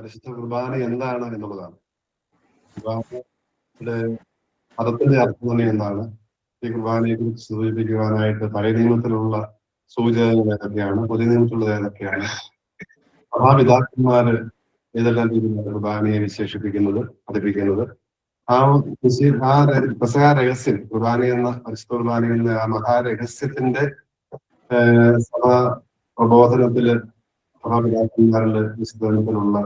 പരിശുദ്ധ കുർബാന എന്താണ് എന്നുള്ളതാണ്. കുർബാനയുടെ പദത്തിന്റെ അർത്ഥം തന്നെ എന്താണ്, ഈ കുർബാനയെ കുറിച്ച് സൂചിപ്പിക്കുവാനായിട്ട് പഴയ നിയമത്തിലുള്ള സൂചകങ്ങൾ ഏതൊക്കെയാണ്, പുതിയ നിയമത്തിലുള്ളത് ഏതൊക്കെയാണ്, സഭാപിതാക്കന്മാര് ഏതെല്ലാം രീതിയിലാണ് കുർബാനയെ വിശേഷിപ്പിക്കുന്നത്, പഠിപ്പിക്കുന്നത്, ആ പെസഹ രഹസ്യം, കുർബാന എന്ന പരിശുദ്ധ കുർബാന എന്ന ആ മഹാരഹസ്യത്തിന്റെ സഭാ പ്രബോധനത്തില് സഭാപിതാക്കന്മാരുടെ വിശുദ്ധത്തിലുള്ള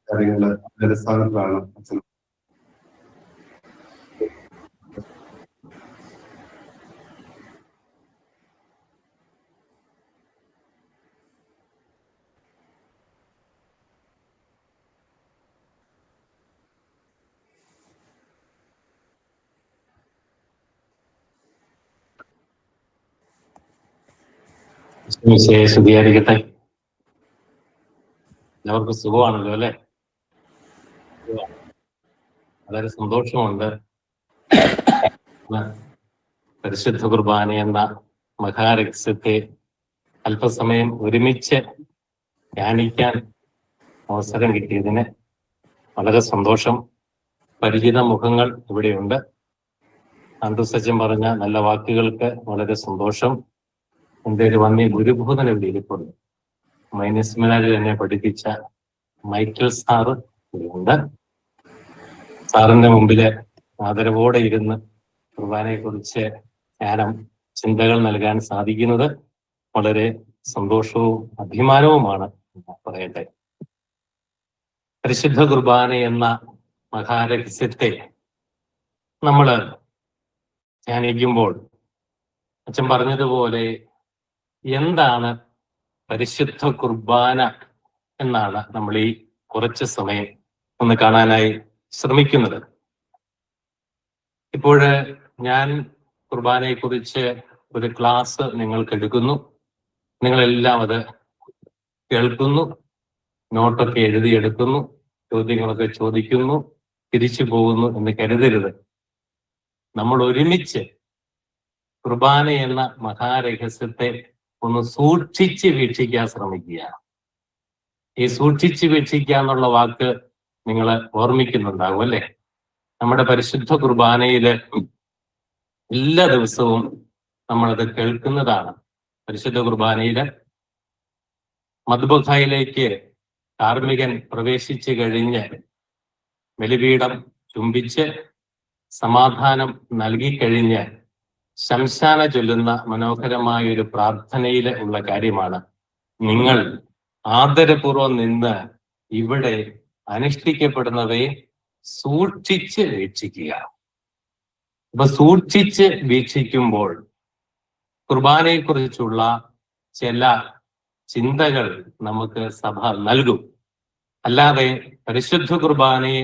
കാര്യങ്ങള് അടിസ്ഥാനത്തിലാണ് അച്ഛൻ സ്തുതിയായിരിക്കട്ടെ. എല്ലാവർക്കും സുഖമാണല്ലോ അല്ലെ? വളരെ സന്തോഷമുണ്ട്. പരിശുദ്ധ കുർബാന എന്ന മഹാരഹസ്യത്തെ അല്പസമയം ഒരുമിച്ച് ധ്യാനിക്കാൻ അവസരം കിട്ടിയതിന് വളരെ സന്തോഷം. പരിചിത മുഖങ്ങൾ ഇവിടെയുണ്ട്. അന്തസ്സച്ചൻ പറഞ്ഞ നല്ല വാക്കുകൾക്ക് വളരെ സന്തോഷം. എൻ്റെ ഒരു വന്നി ഗുരുഭൂതൻ ഇവിടെ ഇരിപ്പുണ്ട്. മൈനസ്മിനാരിൽ എന്നെ പഠിപ്പിച്ച മൈക്കിൾ സാറ് ഇവിടെയുണ്ട്. സാറിന്റെ മുമ്പില് ആദരവോടെ ഇരുന്ന് കുർബാനയെ കുറിച്ച് ധ്യാനം ചിന്തകൾ നൽകാൻ സാധിക്കുന്നത് വളരെ സന്തോഷവും അഭിമാനവുമാണ് പറയട്ടെ. പരിശുദ്ധ കുർബാന എന്ന മഹാരഹസ്യത്തെ നമ്മൾ ധ്യാനിക്കുമ്പോൾ അച്ഛൻ പറഞ്ഞതുപോലെ എന്താണ് പരിശുദ്ധ കുർബാന എന്നാണ് നമ്മൾ ഈ കുറച്ച് സമയം ഒന്ന് കാണാനായി ശ്രമിക്കുന്നത്. ഇപ്പോൾ ഞാൻ കുർബാനയെ കുറിച്ച് ഒരു ക്ലാസ് നിങ്ങൾക്ക് എടുക്കുന്നു. നിങ്ങളെല്ലാം അത് കേൾക്കുന്നു, നോട്ടൊക്കെ എഴുതിയെടുക്കുന്നു, ചോദ്യങ്ങളൊക്കെ ചോദിക്കുന്നു, തിരിച്ചു പോകുന്നു എന്ന് കരുതരുത്. നമ്മൾ ഒരുമിച്ച് കുർബാന എന്ന മഹാരഹസ്യത്തെ ഒന്ന് സൂക്ഷിച്ച് വീക്ഷിക്കാൻ ശ്രമിക്കുക. ഈ സൂക്ഷിച്ച് വീക്ഷിക്കുക എന്നുള്ള വാക്ക് നിങ്ങൾ ഓർമ്മിക്കുന്നുണ്ടാകും അല്ലെ? നമ്മുടെ പരിശുദ്ധ കുർബാനയില് എല്ലാ ദിവസവും നമ്മളത് കേൾക്കുന്നതാണ്. പരിശുദ്ധ കുർബാനയില് മദ്ബഖയിലേക്ക് കാർമികൻ പ്രവേശിച്ചു കഴിഞ്ഞ് ബലിപീഠം ചുംബിച്ച് സമാധാനം നൽകിക്കഴിഞ്ഞ് ശംശാന ചൊല്ലുന്ന മനോഹരമായ ഒരു പ്രാർത്ഥനയിൽ ഉള്ള കാര്യമാണ്, നിങ്ങൾ ആദരപൂർവം നിന്ന് ഇവിടെ അനുഷ്ഠിക്കപ്പെടുന്നവയെ സൂക്ഷിച്ച് വീക്ഷിക്കുക. അപ്പൊ സൂക്ഷിച്ച് വീക്ഷിക്കുമ്പോൾ കുർബാനയെ കുറിച്ചുള്ള ചില ചിന്തകൾ നമുക്ക് സഭ നൽകും. അല്ലാതെ പരിശുദ്ധ കുർബാനയെ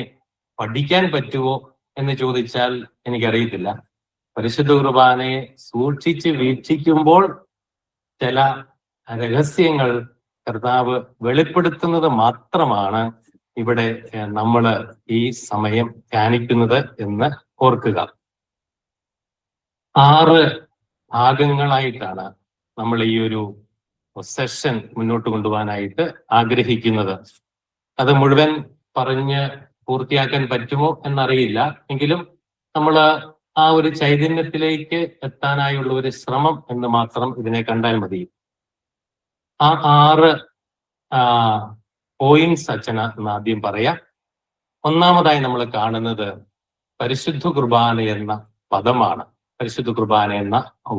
പഠിക്കാൻ പറ്റുമോ എന്ന് ചോദിച്ചാൽ എനിക്കറിയത്തില്ല. പരിശുദ്ധ കുർബാനയെ സൂക്ഷിച്ച് വീക്ഷിക്കുമ്പോൾ ചില രഹസ്യങ്ങൾ കർത്താവ് വെളിപ്പെടുത്തുന്നത് മാത്രമാണ് ഇവിടെ നമ്മൾ ഈ സമയം ധ്യാനിക്കുന്നത് എന്ന് ഓർക്കുക. 6 ഭാഗങ്ങളായിട്ടാണ് നമ്മൾ ഈ ഒരു സെഷൻ മുന്നോട്ട് കൊണ്ടുപോകാനായിട്ട് ആഗ്രഹിക്കുന്നത്. അത് മുഴുവൻ പറഞ്ഞ് പൂർത്തിയാക്കാൻ പറ്റുമോ എന്നറിയില്ല. എങ്കിലും നമ്മൾ ആ ഒരു ചൈതന്യത്തിലേക്ക് എത്താനായുള്ള ഒരു ശ്രമം എന്ന് മാത്രം ഇതിനെ കണ്ടാൽ മതി. ആ 6 പോയിന്റ്സ് അച്ഛന ആദ്യം പറയാം. ഒന്നാമതായി നമ്മൾ കാണുന്നത് പരിശുദ്ധ കുർബാന എന്ന പദമാണ്. പരിശുദ്ധ കുർബാന എന്ന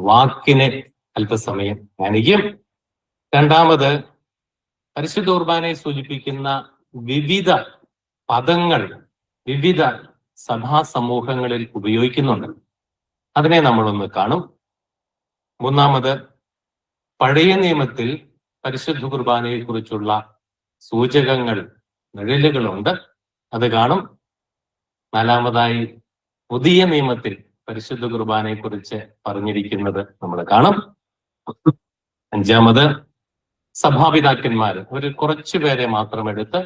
വാക്കിനെ അല്പസമയം ധ്യാനിക്കും. രണ്ടാമത് പരിശുദ്ധ കുർബാനയെ സൂചിപ്പിക്കുന്ന വിവിധ പദങ്ങൾ വിവിധ സഭാ സമൂഹങ്ങളിൽ ഉപയോഗിക്കുന്നുണ്ട്. അതിനെ നമ്മളൊന്ന് കാണും. മൂന്നാമത് പഴയ നിയമത്തിൽ പരിശുദ്ധ കുർബാനയെ കുറിച്ചുള്ള സൂചകങ്ങൾ, നിഴലുകളുണ്ട്, അത് കാണും. നാലാമതായി പുതിയ നിയമത്തിൽ പരിശുദ്ധ കുർബാനയെ കുറിച്ച് പറഞ്ഞിരിക്കുന്നത് നമ്മൾ കാണും. അഞ്ചാമത് സഭാപിതാക്കന്മാര്, ഒരു കുറച്ചു പേരെ മാത്രം എടുത്ത്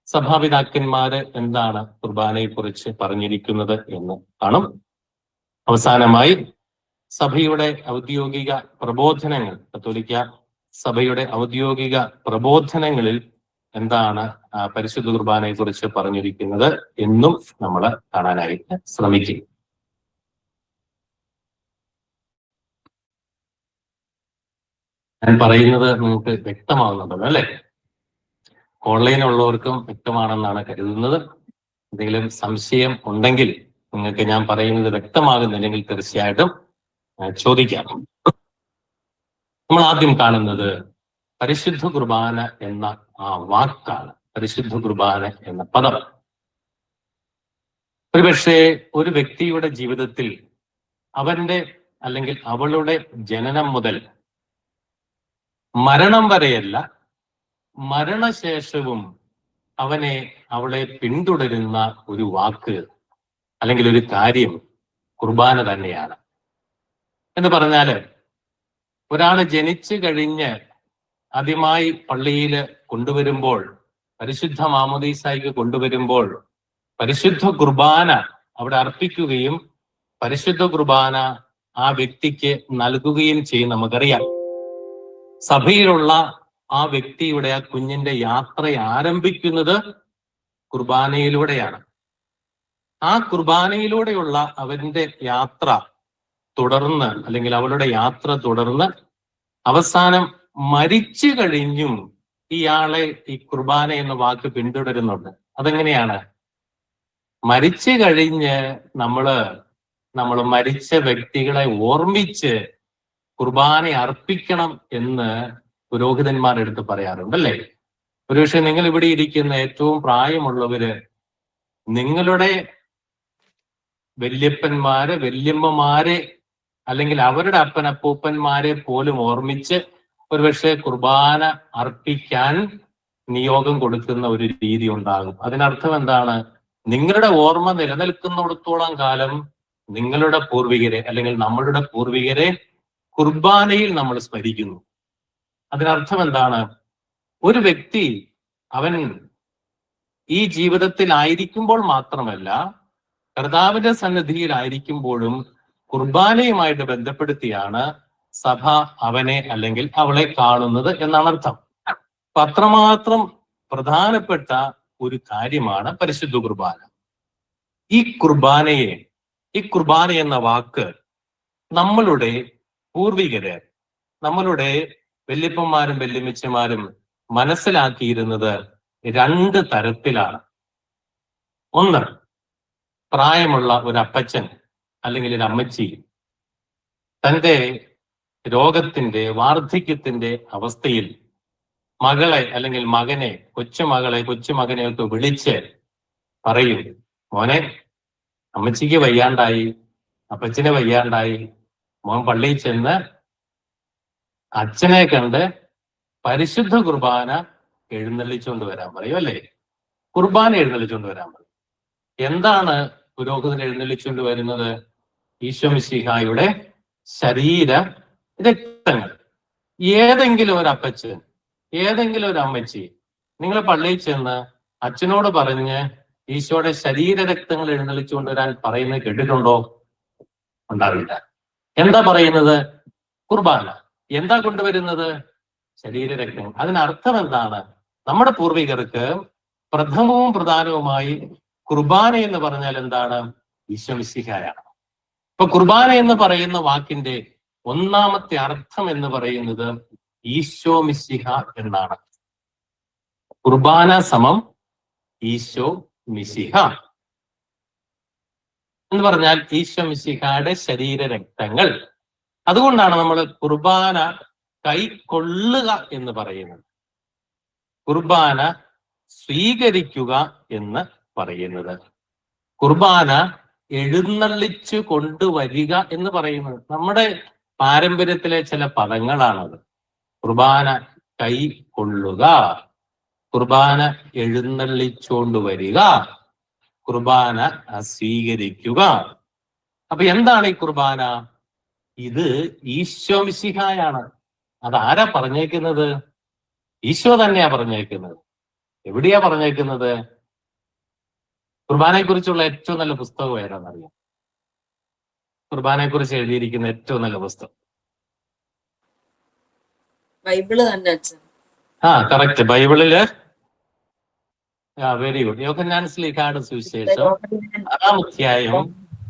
സഭാപിതാക്കന്മാര് എന്താണ് കുർബാനയെ കുറിച്ച് പറഞ്ഞിരിക്കുന്നത് എന്ന് കാണും. അവസാനമായി സഭയുടെ ഔദ്യോഗിക പ്രബോധനങ്ങൾ, കത്തോലിക്ക സഭയുടെ ഔദ്യോഗിക പ്രബോധനങ്ങളിൽ എന്താണ് പരിശുദ്ധ കുർബാനയെ കുറിച്ച് പറഞ്ഞിരിക്കുന്നത് എന്നും നമ്മൾ കാണാനായിട്ട് ശ്രമിക്കും. ഞാൻ പറയുന്നത് നിങ്ങൾക്ക് വ്യക്തമാവുന്നുണ്ടല്ലോ അല്ലെ? ഓൺലൈൻ ഉള്ളവർക്കും വ്യക്തമാണെന്നാണ് കരുതുന്നത്. എന്തെങ്കിലും സംശയം ഉണ്ടെങ്കിൽ നിങ്ങൾക്ക് ഞാൻ പറയുന്നത് വ്യക്തമാകുന്നില്ലെങ്കിൽ തീർച്ചയായിട്ടും ചോദിക്കാം. നമ്മൾ ആദ്യം കാണുന്നത് പരിശുദ്ധ കുർബാന എന്ന ആ വാക്കാണ്. പരിശുദ്ധ കുർബാന എന്ന പദം ഒരുപക്ഷെ ഒരു വ്യക്തിയുടെ ജീവിതത്തിൽ അവന്റെ അല്ലെങ്കിൽ അവളുടെ ജനനം മുതൽ മരണം വരെയല്ല, മരണശേഷവും അവളെ പിന്തുടരുന്ന ഒരു വാക്ക് അല്ലെങ്കിൽ ഒരു കാര്യം കുർബാന തന്നെയാണ്. എന്ന് പറഞ്ഞാല് ഒരാള് ജനിച്ചു കഴിഞ്ഞ് ആദ്യമായി പള്ളിയിൽ കൊണ്ടുവരുമ്പോൾ, പരിശുദ്ധ മാമോദീസായിക്ക് കൊണ്ടുവരുമ്പോൾ പരിശുദ്ധ കുർബാന അവിടെ അർപ്പിക്കുകയും പരിശുദ്ധ കുർബാന ആ വ്യക്തിക്ക് നൽകുകയും ചെയ്യും. നമുക്കറിയാം, സഭയിലുള്ള ആ വ്യക്തിയുടെ ആ കുഞ്ഞിന്റെ യാത്ര ആരംഭിക്കുന്നത് കുർബാനയിലൂടെയാണ്. ആ കുർബാനയിലൂടെയുള്ള അവന്റെ യാത്ര തുടർന്ന് അല്ലെങ്കിൽ അവളുടെ യാത്ര തുടർന്ന് അവസാനം മരിച്ചു കഴിഞ്ഞും ഇയാളെ ഈ കുർബാന എന്ന വാക്ക് പിന്തുടരുന്നുണ്ട്. അതെങ്ങനെയാണ്? മരിച്ചു കഴിഞ്ഞ് നമ്മൾ മരിച്ച വ്യക്തികളെ ഓർമ്മിച്ച് കുർബാന അർപ്പിക്കണം എന്ന് പുരോഹിതന്മാർ എടുത്ത് പറയാറുണ്ട് അല്ലേ? ഒരുപക്ഷെ നിങ്ങൾ ഇവിടെ ഇരിക്കുന്ന ഏറ്റവും പ്രായമുള്ളവര് നിങ്ങളുടെ വല്യപ്പന്മാരെ, വല്യമ്മമാരെ അല്ലെങ്കിൽ അവരുടെ അപ്പനപ്പൂപ്പന്മാരെ പോലും ഓർമ്മിച്ച് ഒരുപക്ഷെ കുർബാന അർപ്പിക്കാൻ നിയോഗം കൊടുക്കുന്ന ഒരു രീതി ഉണ്ടാകും. അതിനർത്ഥം എന്താണ്? നിങ്ങളുടെ ഓർമ്മ നിലനിൽക്കുന്നിടത്തോളം കാലം നിങ്ങളുടെ പൂർവികരെ അല്ലെങ്കിൽ നമ്മളുടെ പൂർവികരെ കുർബാനയിൽ നമ്മൾ സ്മരിക്കുന്നു. അതിനർത്ഥം എന്താണ്? ഒരു വ്യക്തി അവൻ ഈ ജീവിതത്തിൽ ആയിരിക്കുമ്പോൾ മാത്രമല്ല, കർത്താവിന്റെ സന്നിധിയിലായിരിക്കുമ്പോഴും കുർബാനയുമായിട്ട് ബന്ധപ്പെടുത്തിയാണ് സഭ അവനെ അല്ലെങ്കിൽ അവളെ കാണുന്നത് എന്നാണ് അർത്ഥം. അപ്പൊ അത്രമാത്രം പ്രധാനപ്പെട്ട ഒരു കാര്യമാണ് പരിശുദ്ധ കുർബാന. ഈ കുർബാന എന്ന വാക്ക് നമ്മളുടെ പൂർവികര്, നമ്മളുടെ വല്യപ്പന്മാരും വല്യമ്മച്ചിമാരും മനസ്സിലാക്കിയിരുന്നത് രണ്ട് തരത്തിലാണ്. ഒന്ന്, പ്രായമുള്ള ഒരു അപ്പച്ചൻ അല്ലെങ്കിൽ ഒരു അമ്മച്ചി തന്റെ രോഗത്തിന്റെ വാർദ്ധക്യത്തിന്റെ അവസ്ഥയിൽ മകളെ അല്ലെങ്കിൽ മകനെ, കൊച്ചുമകനെ ഒക്കെ വിളിച്ച് പറയും, മോനെ, അമ്മച്ചിക്ക് വയ്യാണ്ടായി, അപ്പച്ചന് വയ്യാണ്ടായി, മോൻ പള്ളിയിൽ ചെന്ന് അച്ഛനെ കണ്ട് പരിശുദ്ധ കുർബാന എഴുന്നള്ളിച്ചുകൊണ്ട് വരാൻ പറയും അല്ലേ? കുർബാന എഴുന്നള്ളിച്ചുകൊണ്ട് വരാൻ പറയും. എന്താണ് പുരോഹിതൻ എഴുന്നള്ളിച്ചുകൊണ്ട് വരുന്നത്? ഈശോ മിശിഹായുടെ ശരീര രക്തങ്ങൾ. ഏതെങ്കിലും ഒരു അപ്പച്ചൻ, ഏതെങ്കിലും ഒരു അമ്മച്ചി നിങ്ങൾ പള്ളിയിൽ ചെന്ന് അച്ഛനോട് പറഞ്ഞ് ഈശോയുടെ ശരീര രക്തങ്ങൾ എഴുന്നള്ളിച്ചുകൊണ്ട് വരാൻ പറയുന്നത് കേട്ടിട്ടുണ്ടോ? ഉണ്ടാവില്ല. എന്താ പറയുന്നത്? കുർബാന. എന്താ കൊണ്ടുവരുന്നത്? ശരീരരക്തങ്ങൾ. അതിനർത്ഥം എന്താണ്? നമ്മുടെ പൂർവികർക്ക് പ്രഥമവും പ്രധാനവുമായി കുർബാന എന്ന് പറഞ്ഞാൽ എന്താണ്? ഈശോ മിശിഹായാണ്. ഇപ്പൊ കുർബാന എന്ന് പറയുന്ന വാക്കിന്റെ ഒന്നാമത്തെ അർത്ഥം എന്ന് പറയുന്നത് ഈശോ മിശിഹ എന്നാണ്. കുർബാന സമം ഈശോ മിശിഹ എന്ന് പറഞ്ഞാൽ ഈശോ മിശിഹയുടെ ശരീരരക്തങ്ങൾ. അതുകൊണ്ടാണ് നമ്മൾ കുർബാന കൈക്കൊള്ളുക എന്ന് പറയുന്നത്, കുർബാന സ്വീകരിക്കുക എന്ന് പറയുന്നത്, കുർബാന എഴുന്നള്ളിച്ചു കൊണ്ടുവരിക എന്ന് പറയുന്നത്. നമ്മുടെ പാരമ്പര്യത്തിലെ ചില പദങ്ങളാണത്. കുർബാന കൈക്കൊള്ളുക, കുർബാന എഴുന്നള്ളിച്ചുകൊണ്ടുവരിക, കുർബാന സ്വീകരിക്കുക. അപ്പൊ എന്താണ് ഈ കുർബാന? ഇത് ഈശോ മിശിഹായാണ്. അതാരാ പറഞ്ഞേക്കുന്നത്? ഈശോ തന്നെയാ പറഞ്ഞേക്കുന്നത്. എവിടെയാ പറഞ്ഞേക്കുന്നത്? കുർബാനയെ കുറിച്ചുള്ള ഏറ്റവും നല്ല പുസ്തകം ഏതാണെന്നറിയാം? കുർബാനയെ കുറിച്ച് എഴുതിയിരിക്കുന്ന ഏറ്റവും നല്ല പുസ്തകം ബൈബിള് തന്നെ. കറക്റ്റ്. ബൈബിളില് വെരി ഗുഡ്. യോഹന്നാൻ ശ്ലീഹായുടെ സുവിശേഷം 6-ാം അധ്യായം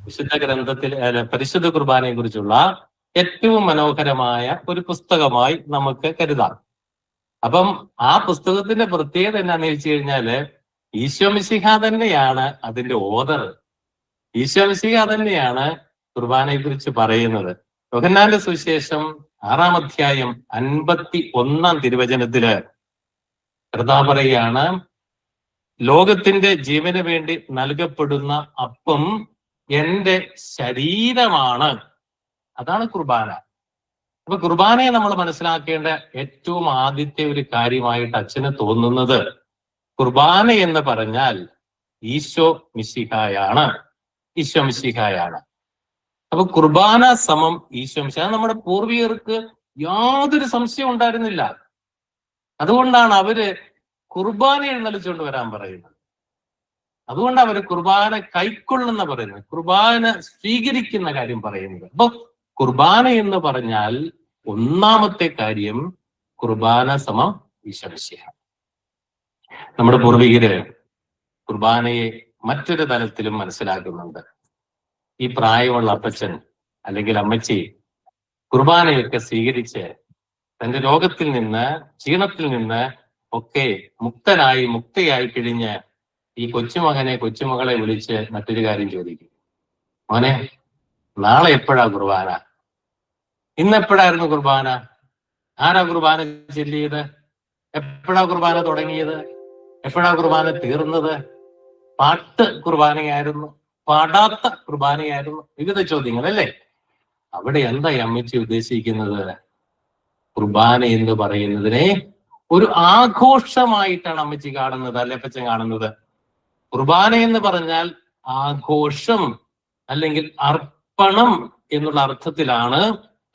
വിശുദ്ധ ഗ്രന്ഥത്തിൽ പരിശുദ്ധ കുർബാനയെ കുറിച്ചുള്ള ഏറ്റവും മനോഹരമായ ഒരു പുസ്തകമായി നമുക്ക് കരുതാം. അപ്പം ആ പുസ്തകത്തിന്റെ പ്രത്യേകത എന്നാന്ന് വെച്ച് കഴിഞ്ഞാല് ഈശോ മിശിഹ തന്നെയാണ് അതിന്റെ ഓതർ. ഈശോ മിശിഹ തന്നെയാണ് കുർബാനയെ കുറിച്ച് പറയുന്നത്. യോഹന്നാന്റെ സുവിശേഷം 6-ാം അധ്യായം 51-ാം തിരുവചനത്തില് കർത്താവ് പറയുകയാണ്, ലോകത്തിന്റെ ജീവന് വേണ്ടി നൽകപ്പെടുന്ന അപ്പം എന്റെ ശരീരമാണ്. അതാണ് കുർബാന. അപ്പൊ കുർബാനയെ നമ്മൾ മനസ്സിലാക്കേണ്ട ഏറ്റവും ആദ്യത്തെ ഒരു കാര്യമായിട്ട് അച്ഛന് തോന്നുന്നത്, കുർബാന എന്ന് പറഞ്ഞാൽ ഈശോ മിശിഹായാണ്. ഈശോ മിശിഹായാണ്. അപ്പൊ കുർബാന സമം ഈശോ മിശിഹ. നമ്മുടെ പൂർവികർക്ക് യാതൊരു സംശയം ഉണ്ടായിരുന്നില്ല. അതുകൊണ്ടാണ് അവര് കുർബാന എഴുന്നള്ളിച്ചുകൊണ്ട് വരാൻ പറയുന്നത്. അതുകൊണ്ട് അവര് കുർബാന കൈക്കൊള്ളുന്ന പറയുന്നത്, കുർബാന സ്വീകരിക്കുന്ന കാര്യം പറയുന്നത്. അപ്പൊ കുർബാന എന്ന് പറഞ്ഞാൽ ഒന്നാമത്തെ കാര്യം കുർബാന സമം ഈശോ മിശിഹ. നമ്മുടെ പൂർവികര് കുർബാനയെ മറ്റൊരു തലത്തിലും മനസ്സിലാക്കുന്നുണ്ട്. ഈ പ്രായമുള്ള അപ്പച്ചൻ അല്ലെങ്കിൽ അമ്മച്ചി കുർബാനയൊക്കെ സ്വീകരിച്ച് തന്റെ രോഗത്തിൽ നിന്ന്, ക്ഷീണത്തിൽ നിന്ന് ഒക്കെ മുക്തയായി കഴിഞ്ഞ് ഈ കൊച്ചുമകനെ, കൊച്ചുമകളെ വിളിച്ച് മറ്റൊരു കാര്യം ചോദിക്കും. മോനെ, നാളെ എപ്പോഴാ കുർബാന? ഇന്നെപ്പോഴായിരുന്നു കുർബാന? ആരാ കുർബാന ചൊല്ലിയത്? എപ്പോഴാ കുർബാന തുടങ്ങിയത്? എപ്പോഴാ കുർബാന തീർന്നത്? പാട്ട് കുർബാനയായിരുന്നു, പാടാത്ത കുർബാനയായിരുന്നു? വിവിധ ചോദ്യങ്ങൾ അല്ലേ? അവിടെ എന്താ ഈ അമ്മച്ചി ഉദ്ദേശിക്കുന്നത്? കുർബാന എന്ന് പറയുന്നതിനെ ഒരു ആഘോഷമായിട്ടാണ് അമ്മച്ചി കാണുന്നത്, അല്ലെ അപ്പച്ചൻ കാണുന്നത്. കുർബാന എന്ന് പറഞ്ഞാൽ ആഘോഷം അല്ലെങ്കിൽ അർപ്പണം എന്നുള്ള അർത്ഥത്തിലാണ്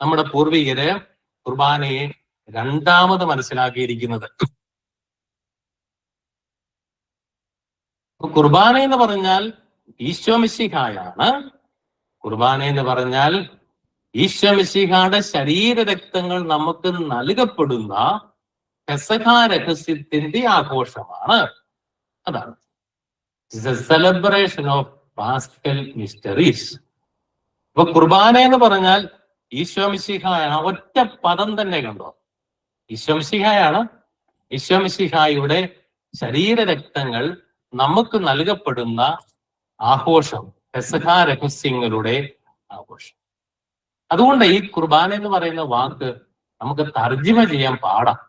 നമ്മുടെ പൂർവികര് കുർബാനയെ രണ്ടാമത് മനസ്സിലാക്കിയിരിക്കുന്നത്. കുർബാന എന്ന് പറഞ്ഞാൽ ഈശോ മിശിഹായാണ്. കുർബാന എന്ന് പറഞ്ഞാൽ ഈശോ മിശിഹായുടെ ശരീരരക്തങ്ങൾ നമുക്ക് നൽകപ്പെടുന്ന പെസഹ രഹസ്യത്തിന്റെ ആഘോഷമാണ്. അതാണ് സെലിബ്രേഷൻ ഓഫ് പാസ്കൽ മിസ്റ്ററീസ്. അപ്പൊ കുർബാന എന്ന് പറഞ്ഞാൽ ഈശോ മിശിഹായാണ്. ഒറ്റ പദം തന്നെ കണ്ടോ, ഈശോ മിശിഹായാണ്. ഈശോ മിശിഹായുടെ ശരീരരക്തങ്ങൾ നമുക്ക് നൽകപ്പെടുന്ന ആഘോഷം, പെസഹ രഹസ്യങ്ങളുടെ ആഘോഷം. അതുകൊണ്ട് ഈ കുർബാന എന്ന് പറയുന്ന വാക്ക് നമുക്ക് തർജ്ജിമ ചെയ്യാൻ പാടാം.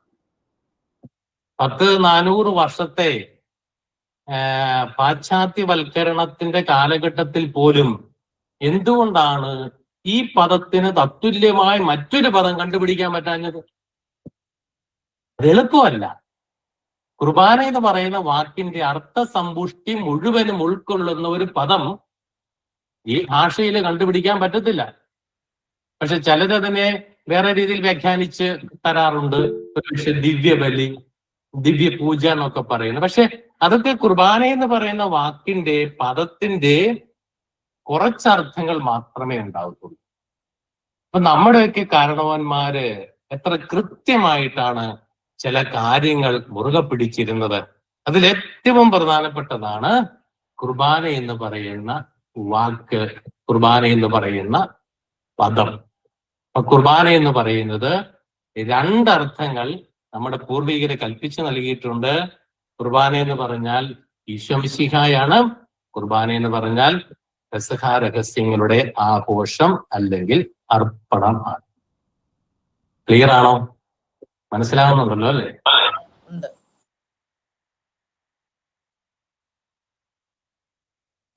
400 വർഷത്തെ പാശ്ചാത്യവൽക്കരണത്തിന്റെ കാലഘട്ടത്തിൽ പോലും എന്തുകൊണ്ടാണ് ഈ പദത്തിന് തത്തുല്യമായ മറ്റൊരു പദം കണ്ടുപിടിക്കാൻ പറ്റാഞ്ഞത്? അത് എളുപ്പമല്ല. കുർബാന എന്ന് പറയുന്ന വാക്കിന്റെ അർത്ഥസമ്പുഷ്ടി മുഴുവനും ഉൾക്കൊള്ളുന്ന ഒരു പദം ഈ ഭാഷയിൽ കണ്ടുപിടിക്കാൻ പറ്റത്തില്ല. പക്ഷെ ചിലരതിനെ വേറെ രീതിയിൽ വ്യാഖ്യാനിച്ച് തരാറുണ്ട്. പക്ഷെ ദിവ്യബലി, ദിവ്യ പൂജ എന്നൊക്കെ പറയുന്നത്. പക്ഷെ അതൊക്കെ കുർബാന എന്ന് പറയുന്ന വാക്കിന്റെ പദത്തിന്റെ കുറച്ചർത്ഥങ്ങൾ മാത്രമേ ഉണ്ടാവത്തുള്ളൂ. അപ്പൊ നമ്മുടെയൊക്കെ കാരണവന്മാര് എത്ര കൃത്യമായിട്ടാണ് ചില കാര്യങ്ങൾ മുറുകെ പിടിച്ചിരുന്നത്. അതിലേറ്റവും പ്രധാനപ്പെട്ടതാണ് കുർബാന എന്ന് പറയുന്ന വാക്ക്, കുർബാന എന്ന് പറയുന്ന പദം. അപ്പൊ കുർബാന എന്ന് പറയുന്നത് രണ്ടർത്ഥങ്ങൾ നമ്മുടെ പൂർവികര് കൽപ്പിച്ചു നൽകിയിട്ടുണ്ട്. കുർബാന എന്ന് പറഞ്ഞാൽ ഈശോ മിശിഹായാണ്. കുർബാന എന്ന് പറഞ്ഞാൽ പെസഹ രഹസ്യങ്ങളുടെ ആഘോഷം അല്ലെങ്കിൽ അർപ്പണമാണ്. ക്ലിയർ ആണോ? മനസ്സിലാവുന്നുണ്ടല്ലോ അല്ലേ?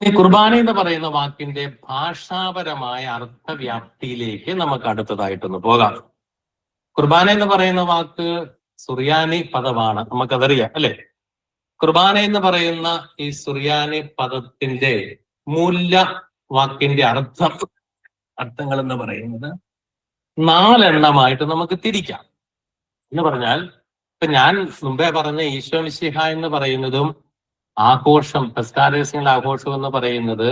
ഈ കുർബാന എന്ന് പറയുന്ന വാക്കിന്റെ ഭാഷാപരമായ അർത്ഥവ്യാപ്തിയിലേക്ക് നമുക്ക് അടുത്തതായിട്ടൊന്ന് പോകാം. കുർബാന എന്ന് പറയുന്ന വാക്ക് സുറിയാനി പദമാണ്, നമുക്കതറിയാം അല്ലെ? കുർബാന എന്ന് പറയുന്ന ഈ സുറിയാനി പദത്തിന്റെ മൂല്യ വാക്കിന്റെ അർത്ഥങ്ങൾ എന്ന് പറയുന്നത് 4 എണ്ണമായിട്ട് നമുക്ക് തിരിക്കാം. എന്ന് പറഞ്ഞാൽ ഇപ്പൊ ഞാൻ മുമ്പേ പറഞ്ഞ ഈശോ മിശിഹ എന്ന് പറയുന്നതും ആഘോഷം, പെസഹാരഹസ്യങ്ങളുടെ ആഘോഷം എന്ന് പറയുന്നത്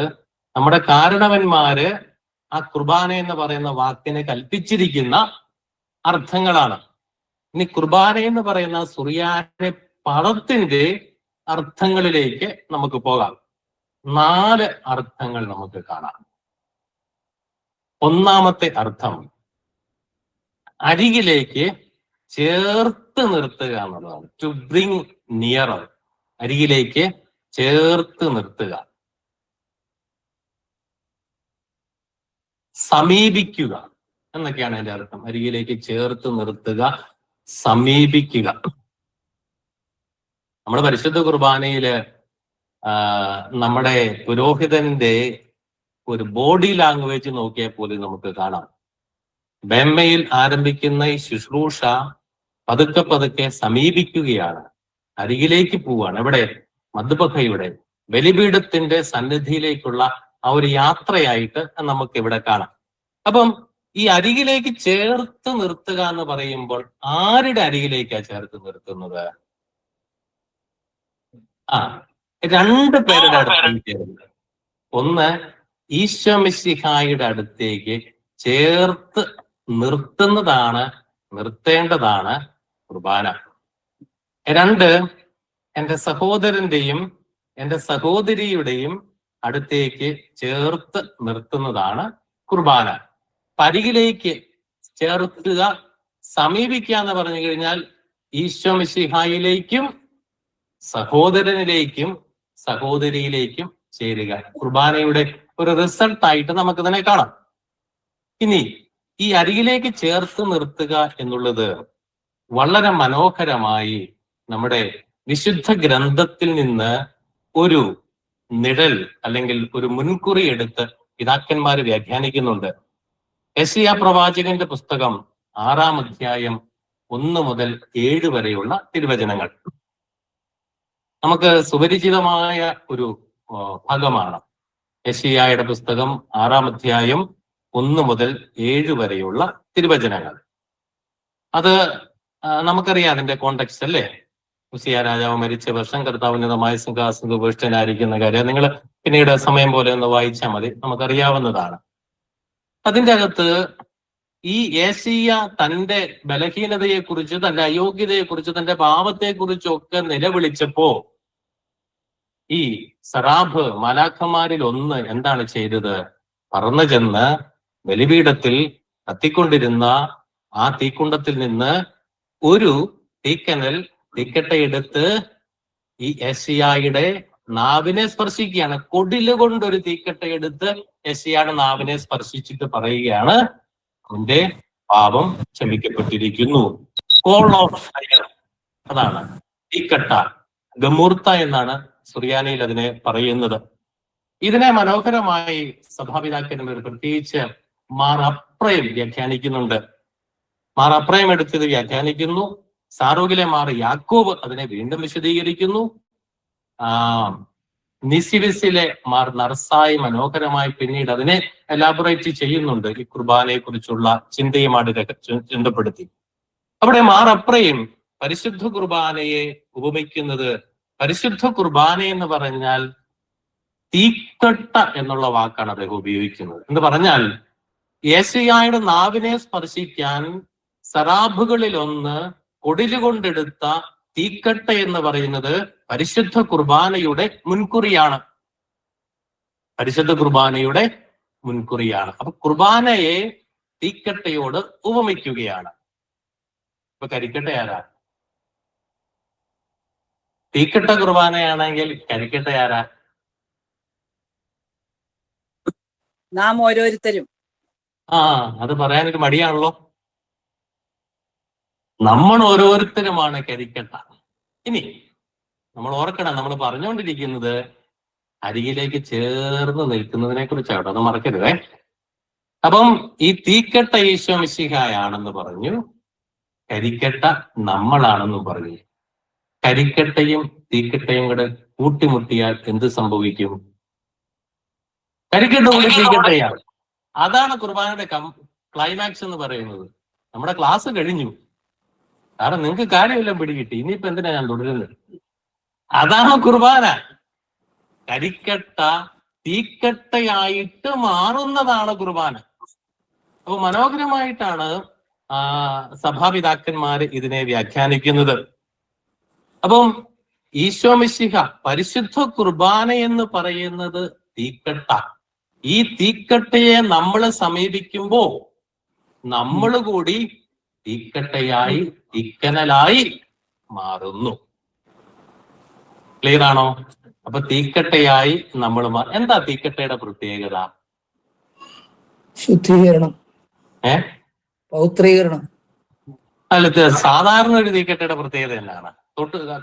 നമ്മുടെ കാരണവന്മാര് ആ കുർബാന എന്ന് പറയുന്ന വാക്കിനെ കൽപ്പിച്ചിരിക്കുന്ന അർത്ഥങ്ങളാണ്. ഇനി കുർബാന എന്ന് പറയുന്ന സുറിയാനി പദത്തിന്റെ അർത്ഥങ്ങളിലേക്ക് നമുക്ക് പോകാം. 4 അർത്ഥങ്ങൾ നമുക്ക് കാണാം. ഒന്നാമത്തെ അർത്ഥം അരികിലേക്ക് ചേർത്ത് നിർത്തുക എന്നുള്ളതാണ്. ടു ബ്രിങ് നിയറർ, അരികിലേക്ക് ചേർത്ത് നിർത്തുക. സമീപിക്കുക എന്നൊക്കെയാണ് അതിന്റെ അർത്ഥം. അരികിലേക്ക് ചേർത്ത് നിർത്തുക, സമീപിക്കുക. നമ്മുടെ പരിശുദ്ധ കുർബാനയില് നമ്മുടെ പുരോഹിതന്റെ ഒരു ബോഡി ലാംഗ്വേജ് നോക്കിയാൽ പോലും നമുക്ക് കാണാം. ബെമ്മയിൽ ആരംഭിക്കുന്ന ഈ ശുശ്രൂഷ പതുക്കെ പതുക്കെ സമീപിക്കുകയാണ്, അരികിലേക്ക് പോവുകയാണ്. എവിടെ? മദ്ബഹയുടെ ബലിപീഠത്തിന്റെ സന്നിധിയിലേക്കുള്ള ആ ഒരു യാത്രയായിട്ട് നമുക്ക് ഇവിടെ കാണാം. അപ്പം ഈ അരികിലേക്ക് ചേർത്ത് നിർത്തുക എന്ന് പറയുമ്പോൾ ആരുടെ അരികിലേക്കാ ചേർത്ത് നിർത്തുന്നത്? 2 പേരുടെ അടുത്തേക്ക് ചേർന്ന്. ഒന്ന്, ഈശോ മിശിഹായുടെ അടുത്തേക്ക് ചേർത്ത് നിർത്തേണ്ടതാണ് കുർബാന. 2, എൻ്റെ സഹോദരന്റെയും എൻ്റെ സഹോദരിയുടെയും അടുത്തേക്ക് ചേർത്ത് നിർത്തുന്നതാണ് കുർബാന. അരികിലേക്ക് ചേർക്കുക, സമീപിക്കുക എന്ന് പറഞ്ഞു കഴിഞ്ഞാൽ ഈശോ മിശിഹായിലേക്കും സഹോദരനിലേക്കും സഹോദരിയിലേക്കും ചേരുക. കുർബാനയുടെ ഒരു റിസൾട്ടായിട്ട് നമുക്കിതിനെ കാണാം. ഇനി ഈ അരികിലേക്ക് ചേർത്ത് നിർത്തുക എന്നുള്ളത് വളരെ മനോഹരമായി നമ്മുടെ വിശുദ്ധ ഗ്രന്ഥത്തിൽ നിന്ന് ഒരു നിഴൽ അല്ലെങ്കിൽ ഒരു മുൻകുറി എടുത്ത് പിതാക്കന്മാർ വ്യാഖ്യാനിക്കുന്നുണ്ട്. യെശയ്യാ പ്രവാചകന്റെ പുസ്തകം 6-ാം അധ്യായം 1 മുതൽ 7 വരെയുള്ള തിരുവചനങ്ങൾ നമുക്ക് സുപരിചിതമായ ഒരു ഭാഗമാണ്. യെശയ്യായുടെ പുസ്തകം 6-ാം അധ്യായം 1 മുതൽ 7 വരെയുള്ള തിരുവചനങ്ങൾ. അത് നമുക്കറിയാം അതിന്റെ കോണ്ടെക്സ്റ്റ് അല്ലേ. ഉസിയ രാജാവ് മരിച്ച വർഷം കർത്താവിൻ്റെതായ സിംഹാസനത്തിൽ ഉപവിഷ്ടനായിരിക്കുന്ന കാര്യം നിങ്ങൾ പിന്നീട് സമയം പോലെ ഒന്ന് വായിച്ചാൽ മതി, നമുക്കറിയാവുന്നതാണ്. അതിൻ്റെ അകത്ത് ഈ യെശയ്യ തന്റെ ബലഹീനതയെക്കുറിച്ച്, തന്റെ അയോഗ്യതയെക്കുറിച്ച്, തന്റെ പാപത്തെക്കുറിച്ചൊക്കെ നിലവിളിച്ചപ്പോ ഈ സറാഫ് മാലാഖമാരിൽ ഒന്ന് എന്താണ് ചെയ്തത്? പറന്നു ചെന്ന് ബലിപീഠത്തിൽ കത്തിക്കൊണ്ടിരുന്ന ആ തീക്കുണ്ടത്തിൽ നിന്ന് ഒരു തീക്കട്ടയെടുത്ത് ഈ യെശയ്യായുടെ നാവിനെ സ്പർശിക്കുകയാണ്. കൊടില് കൊണ്ടൊരു തീക്കട്ടയെടുത്ത് യെശയ്യായുടെ നാവിനെ സ്പർശിച്ചിട്ട് പറയുകയാണ്, നിന്റെ പാപം ക്ഷമിക്കപ്പെട്ടിരിക്കുന്നു. കോൾ ഓഫ് ഫയർ, അതാണ് തീക്കട്ട. ഗമൂർത്ത എന്നാണ് സുറിയാനിയിൽ അതിനെ പറയുന്നത്. ഇതിനെ മനോഹരമായി സഭാപിതാക്കന്മാർ പ്രത്യേകിച്ച് മാർ അപ്രയം വ്യാഖ്യാനിക്കുന്നുണ്ട്. മാർ അപ്രയം എടുത്തത് വ്യാഖ്യാനിക്കുന്നു. സാറൂഗിലെ മാർ യാക്കോബ് അതിനെ വീണ്ടും വിശദീകരിക്കുന്നു. നിസിവിസിലെ മാർ നർസായി മനോഹരമായി പിന്നീട് അതിനെ എലാബറേറ്റ് ചെയ്യുന്നുണ്ട്, ഈ കുർബാനയെ കുറിച്ചുള്ള ചിന്തയുമായിട്ട് ചിന്തപ്പെടുത്തി. അവിടെ മാർ അപ്രയും പരിശുദ്ധ കുർബാനയെ ഉപമിക്കുന്നത്, പരിശുദ്ധ കുർബാന എന്ന് പറഞ്ഞാൽ തീക്കട്ട എന്നുള്ള വാക്കാണ് അദ്ദേഹം ഉപയോഗിക്കുന്നത്. എന്ന് പറഞ്ഞാൽ യെശയ്യായുടെ നാവിനെ സ്പർശിക്കാൻ സറാബുകളിൽ ഒന്ന് കൊടിലുകൊണ്ടെടുത്ത തീക്കട്ട എന്ന് പറയുന്നത് പരിശുദ്ധ കുർബാനയുടെ മുൻകുറിയാണ്. പരിശുദ്ധ കുർബാനയുടെ മുൻകുറിയാണ്. അപ്പൊ കുർബാനയെ തീക്കട്ടയോട് ഉപമിക്കുകയാണ്. ഇപ്പൊ കരിക്കട്ട ആരാ? തീക്കട്ട കുർബാനയാണെങ്കിൽ കരിക്കട്ട ആരാ? നാം ഓരോരുത്തരും. അത് പറയാനൊരു മടിയാണല്ലോ. നമ്മൾ ഓരോരുത്തരുമാണ് കരിക്കട്ട. ഇനി നമ്മൾ ഓർക്കണം, നമ്മൾ പറഞ്ഞുകൊണ്ടിരിക്കുന്നത് അരികിലേക്ക് ചേർന്ന് നിൽക്കുന്നതിനെ കുറിച്ചാണ്, അത് മറക്കരുതേ. അപ്പം ഈ തീക്കട്ട ഈശോ മിശിഹായാണെന്ന് പറഞ്ഞു, കരിക്കട്ട നമ്മളാണെന്നും പറഞ്ഞു. കരിക്കട്ടയും തീക്കട്ടയും കൂടെ കൂട്ടിമുട്ടിയാൽ എന്ത് സംഭവിക്കും? കരിക്കട്ട കൂടി തീക്കട്ടയാണ്. അതാണ് കുർബാനയുടെ ക്ലൈമാക്സ് എന്ന് പറയുന്നത്. നമ്മുടെ ക്ലാസ് കഴിഞ്ഞു, കാരണം നിങ്ങൾക്ക് കാര്യമെല്ലാം പിടികിട്ടി, ഇനിയിപ്പോ എന്തിനാ ഞാൻ തുടരുന്നത്? അതാണ് കുർബാന. കരിക്കട്ട തീക്കട്ടയായിട്ട് മാറുന്നതാണ് കുർബാന. അപ്പൊ മനോഹരമായിട്ടാണ് സഭാപിതാക്കന്മാര് ഇതിനെ വ്യാഖ്യാനിക്കുന്നത്. അപ്പം ഈശോ മിശിഹ പരിശുദ്ധ കുർബാന എന്ന് പറയുന്നത് തീക്കട്ട. ഈ തീക്കട്ടയെ നമ്മൾ സമീപിക്കുമ്പോ നമ്മൾ കൂടി തീക്കട്ടയായി തീക്കനലായി മാറുന്നു. ക്ലിയർ ആണോ? അപ്പൊ തീക്കട്ടയായി നമ്മൾ എന്താ തീക്കട്ടയുടെ പ്രത്യേകത? ശുദ്ധീകരണം, പൗത്രീകരണം. അല്ല, സാധാരണ ഒരു തീക്കട്ടയുടെ പ്രത്യേകത എന്നാണ്?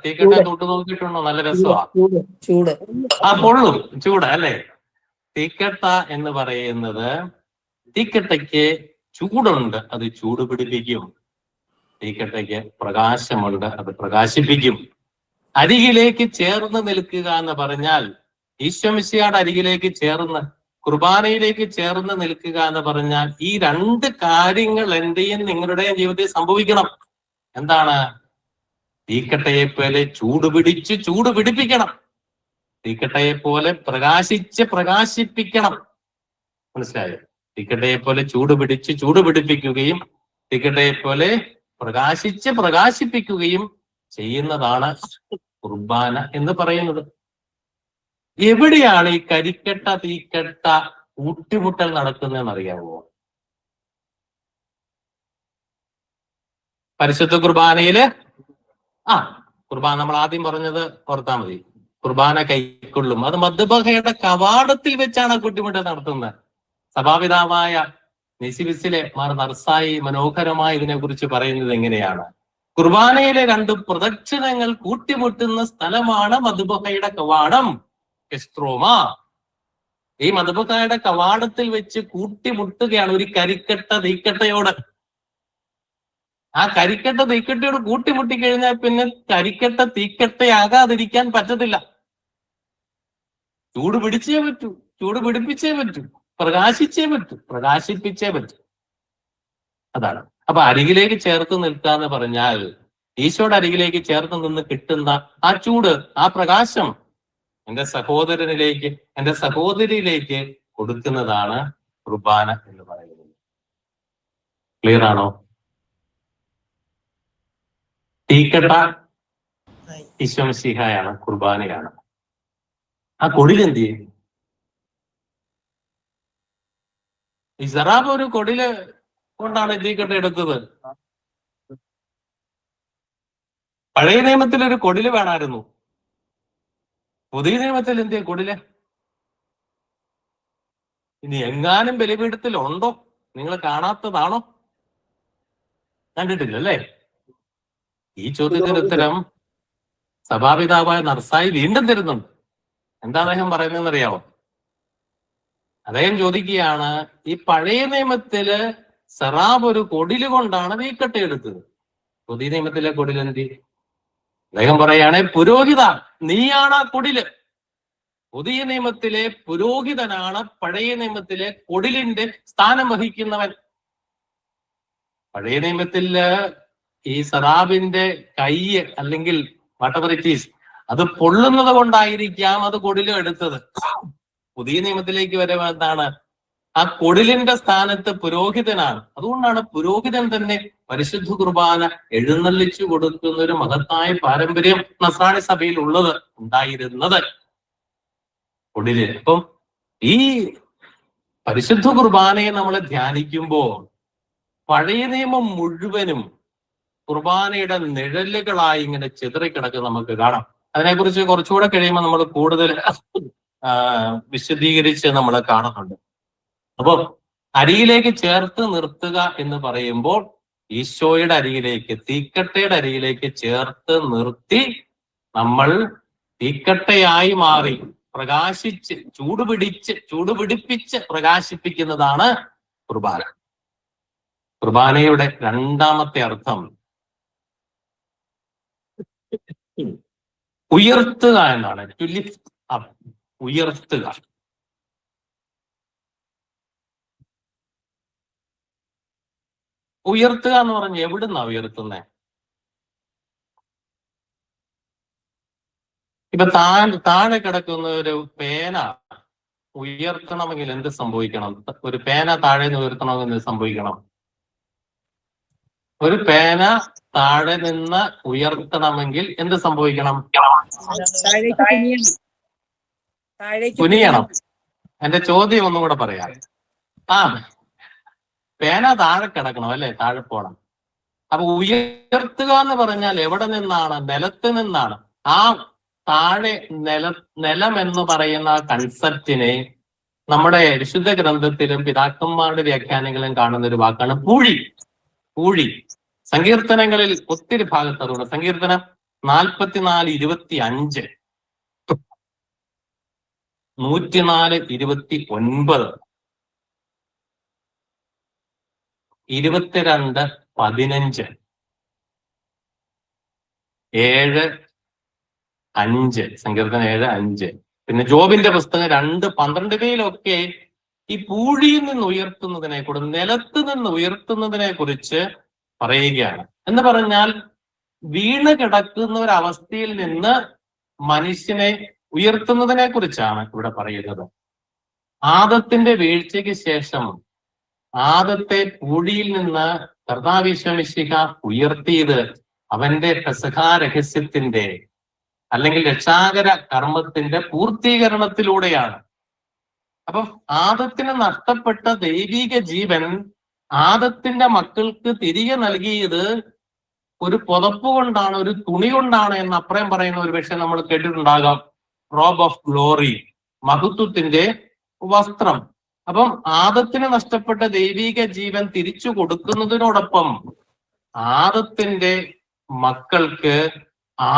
തീക്കട്ട തൊട്ട് നോക്കിയിട്ടുണ്ടോ? നല്ല രസമാണ്. ചൂട്. ആ, പൊള്ളും, ചൂട് അല്ലേ? തീക്കട്ട എന്ന് പറയുന്നത്, തീക്കട്ടയ്ക്ക് ചൂടുണ്ട്, അത് ചൂട് പിടിപ്പിക്കും. തീക്കട്ടയ്ക്ക് പ്രകാശമുണ്ട്, അത് പ്രകാശിപ്പിക്കും. അരികിലേക്ക് ചേർന്ന് നിൽക്കുക എന്ന് പറഞ്ഞാൽ, ഈശ്വമിശിയുടെ അരികിലേക്ക് ചേർന്ന്, കുർബാനയിലേക്ക് ചേർന്ന് നിൽക്കുക എന്ന് പറഞ്ഞാൽ ഈ രണ്ട് കാര്യങ്ങൾ എന്റെയും നിങ്ങളുടെയും ജീവിതത്തിൽ സംഭവിക്കണം. എന്താണ്? തീക്കട്ടയെ പോലെ ചൂട് പിടിച്ച് ചൂട് പിടിപ്പിക്കണം, തീക്കട്ടയെ പോലെ പ്രകാശിച്ച് പ്രകാശിപ്പിക്കണം. മനസ്സിലായോ? തീക്കട്ടയെ പോലെ ചൂട് പിടിച്ച് ചൂട് പിടിപ്പിക്കുകയും തീക്കട്ടയെ പോലെ പ്രകാശിച്ച് പ്രകാശിപ്പിക്കുകയും ചെയ്യുന്നതാണ് കുർബാന എന്ന് പറയുന്നത്. എവിടെയാണ് ഈ കരിക്കട്ട തീക്കട്ട കൂട്ടിമുട്ടൽ നടക്കുന്നതെന്ന് അറിയാമോ? പരിശുദ്ധ കുർബാനയില് കുർബാന നമ്മൾ ആദ്യം പറഞ്ഞത് ഓർത്താ മതി. കുർബാന കൈക്കൊള്ളും, അത് മദ്ബഹയുടെ കവാടത്തിൽ വെച്ചാണ് കൂട്ടിമുട്ടൽ നടത്തുന്നത്. സഭാപിതാവായ നിസിബിസിലെ മാർ നർസായി മനോഹരമായി ഇതിനെക്കുറിച്ച് പറയുന്നത് എങ്ങനെയാണ്? കുർബാനയിലെ രണ്ട് പ്രദക്ഷിണങ്ങൾ കൂട്ടിമുട്ടുന്ന സ്ഥലമാണ് മദ്ബഹയുടെ കവാടം, കെസ്ട്രോമ. ഈ മദ്ബഹയുടെ കവാടത്തിൽ വെച്ച് കൂട്ടിമുട്ടുകയാണ് ഒരു കരിക്കട്ട തീക്കട്ടയോട്. ആ കരിക്കട്ട തീക്കട്ടയോട് കൂട്ടിമുട്ടിക്കഴിഞ്ഞാൽ പിന്നെ കരിക്കട്ട തീക്കട്ടയാകാതിരിക്കാൻ പറ്റത്തില്ല. ചൂട് പിടിച്ചേ പറ്റൂ, ചൂട് പിടിപ്പിച്ചേ പറ്റൂ, പ്രകാശിച്ചേ പറ്റൂ, പ്രകാശിപ്പിച്ചേ പറ്റൂ. അതാണ്. അപ്പൊ അരികിലേക്ക് ചേർത്ത് നിൽക്കുക എന്ന് പറഞ്ഞാൽ, ഈശോയുടെ അരികിലേക്ക് ചേർത്ത് നിന്ന് കിട്ടുന്ന ആ ചൂട്, ആ പ്രകാശം എന്റെ സഹോദരനിലേക്ക്, എന്റെ സഹോദരിയിലേക്ക് കൊടുക്കുന്നതാണ് കുർബാന എന്ന് പറയുന്നത്. ക്ലിയർ ആണോ? തീക്കട്ട ഈശോ മിശിഹായാണ്, കുർബാനയാണ്. ആ കൊടിൽ എന്ത് ചെയ്യും? ഈ സറാബ് ഒരു കൊടില് കൊണ്ടാണ് തീക്കട്ട എടുത്തത്. പഴയ നിയമത്തിൽ ഒരു കൊടില് വേണമായിരുന്നു. പുതിയ നിയമത്തിൽ എന്ത് കൊടില്? ഇനി എങ്ങാനും ബലിപീഠത്തിൽ ഉണ്ടോ? നിങ്ങൾ കാണാത്തതാണോ? കണ്ടിട്ടില്ല അല്ലേ? ഈ ചോദ്യത്തിന് ഉത്തരം സഭാപിതാവായ നർസായി വീണ്ടും തരുന്നുണ്ട്. എന്താ അദ്ദേഹം പറയുന്നതെന്ന് അറിയാമോ? അദ്ദേഹം ചോദിക്കുകയാണ്, ഈ പഴയ നിയമത്തില് സറാബ് ഒരു കൊടില് കൊണ്ടാണ് തീക്കട്ട എടുത്തത്, പുതിയ നിയമത്തിലെ കൊടിലെന്തി? അദ്ദേഹം പറയാണ്, പുരോഹിത നീയാണ് ആ കൊടില്. പുതിയ നിയമത്തിലെ പുരോഹിതനാണ് പഴയ നിയമത്തിലെ കൊടിലിന്റെ സ്ഥാനം വഹിക്കുന്നവൻ. പഴയ നിയമത്തില് ഈ സറാബിന്റെ കൈ അല്ലെങ്കിൽ വാട്ടവർ ഇറ്റ് ഈസ്, അത് പൊള്ളുന്നത് കൊണ്ടായിരിക്കാം അത് കൊടിലും എടുത്തത്. പുതിയ നിയമത്തിലേക്ക് വരുമ്പോൾ എന്താണ്? ആ കൊടിലിന്റെ സ്ഥാനത്ത് പുരോഹിതനാണ്. അതുകൊണ്ടാണ് പുരോഹിതൻ തന്നെ പരിശുദ്ധ കുർബാന എഴുന്നള്ളിച്ചു കൊടുക്കുന്ന ഒരു മഹത്തായ പാരമ്പര്യം നസ്രാണി സഭയിൽ ഉണ്ടായിരുന്നത് കൊടില്. അപ്പം ഈ പരിശുദ്ധ കുർബാനയെ നമ്മൾ ധ്യാനിക്കുമ്പോൾ പഴയ നിയമം മുഴുവനും കുർബാനയുടെ നിഴലുകളായി ഇങ്ങനെ ചിതറിക്കിടക്കുന്ന നമുക്ക് കാണാം. അതിനെക്കുറിച്ച് കുറച്ചുകൂടെ കഴിയുമ്പോൾ നമ്മൾ കൂടുതൽ വിശദീകരിച്ച് നമ്മൾ കാണുന്നുണ്ട്. അപ്പൊ അരികിലേക്ക് ചേർത്ത് നിർത്തുക എന്ന് പറയുമ്പോൾ ഈശോയുടെ അരികിലേക്ക്, തീക്കട്ടയുടെ അരികിലേക്ക് ചേർത്ത് നിർത്തി നമ്മൾ തീക്കട്ടയായി മാറി പ്രകാശിച്ച് ചൂടുപിടിപ്പിച്ച് പ്രകാശിപ്പിക്കുന്നതാണ് കുർബാന. കുർബാനയുടെ രണ്ടാമത്തെ അർത്ഥം ഉയർത്തുക എന്നാണ്. ടു ലിഫ്റ്റ് അപ്പ്, ഉയർത്തുക. ഉയർത്തുക എന്ന് പറഞ്ഞ് എവിടുന്നാ ഉയർത്തുന്നേ? ഇപ്പൊ താഴെ കിടക്കുന്ന ഒരു പേന ഉയർത്തണമെങ്കിൽ എന്ത് സംഭവിക്കണം? ഒരു പേന താഴെ നിന്ന് ഉയർത്തണമെങ്കിൽ എന്ത് സംഭവിക്കണം? ഒരു പേന താഴെ നിന്ന് ഉയർത്തണമെങ്കിൽ എന്ത് സംഭവിക്കണം? താഴേക്ക് കുനിയണം. താഴേക്ക് കുനിയണം. എന്റെ ചോദ്യം ഒന്നും കൂടെ പറയാം. ആ, പേന താഴെ കിടക്കണം അല്ലെ, താഴെ പോണം. അപ്പൊ ഉയർത്തുക എന്ന് പറഞ്ഞാൽ എവിടെ നിന്നാണ്? നിലത്ത് നിന്നാണ്. ആ താഴെ നിലം എന്ന് പറയുന്ന കൺസെപ്റ്റിനെ നമ്മുടെ വിശുദ്ധ ഗ്രന്ഥത്തിലും പിതാക്കന്മാരുടെ വ്യാഖ്യാനങ്ങളിലും കാണുന്ന ഒരു വാക്കാണ് പൂഴി. പൂഴി സങ്കീർത്തനങ്ങളിൽ ഒത്തിരി ഭാഗത്ത് അതുകൊണ്ട് സങ്കീർത്തനം 44:25, 104:29, 22:15, 7:5, സങ്കീർത്തനം 7:5, പിന്നെ ജോബിന്റെ പുസ്തകം 2:12 ഈ പൂഴിയിൽ നിന്ന് ഉയർത്തുന്നതിനെ കുറിച്ച്, നിലത്ത് നിന്ന് ഉയർത്തുന്നതിനെ കുറിച്ച് പറയുകയാണ്. എന്ന് പറഞ്ഞാൽ വീണ് കിടക്കുന്ന ഒരവസ്ഥയിൽ നിന്ന് മനുഷ്യനെ ഉയർത്തുന്നതിനെ കുറിച്ചാണ് ഇവിടെ പറയുന്നത്. ആദത്തിന്റെ വീഴ്ചയ്ക്ക് ശേഷം ആദത്തെ പൂഴിയിൽ നിന്ന് കർത്താവ് യേശു മിശിഹ ഉയർത്തിയത് അവന്റെ പെസഹാ രഹസ്യത്തിന്റെ അല്ലെങ്കിൽ രക്ഷാകര കർമ്മത്തിന്റെ പൂർത്തീകരണത്തിലൂടെയാണ്. അപ്പം ആദത്തിന് നഷ്ടപ്പെട്ട ദൈവിക ജീവൻ ആദത്തിന്റെ മക്കൾക്ക് തിരികെ നൽകിയത് ഒരു പുതപ്പ് കൊണ്ടാണ്, ഒരു തുണി കൊണ്ടാണ് എന്ന് അപ്പുറം പറയുന്ന ഒരു പക്ഷേ നമ്മൾ കേട്ടിട്ടുണ്ടാകാം. റോബ് ഓഫ് ഗ്ലോറി, മഹത്വത്തിന്റെ വസ്ത്രം. അപ്പം ആദത്തിന് നഷ്ടപ്പെട്ട ദൈവിക ജീവൻ തിരിച്ചു കൊടുക്കുന്നതിനോടൊപ്പം ആദത്തിന്റെ മക്കൾക്ക്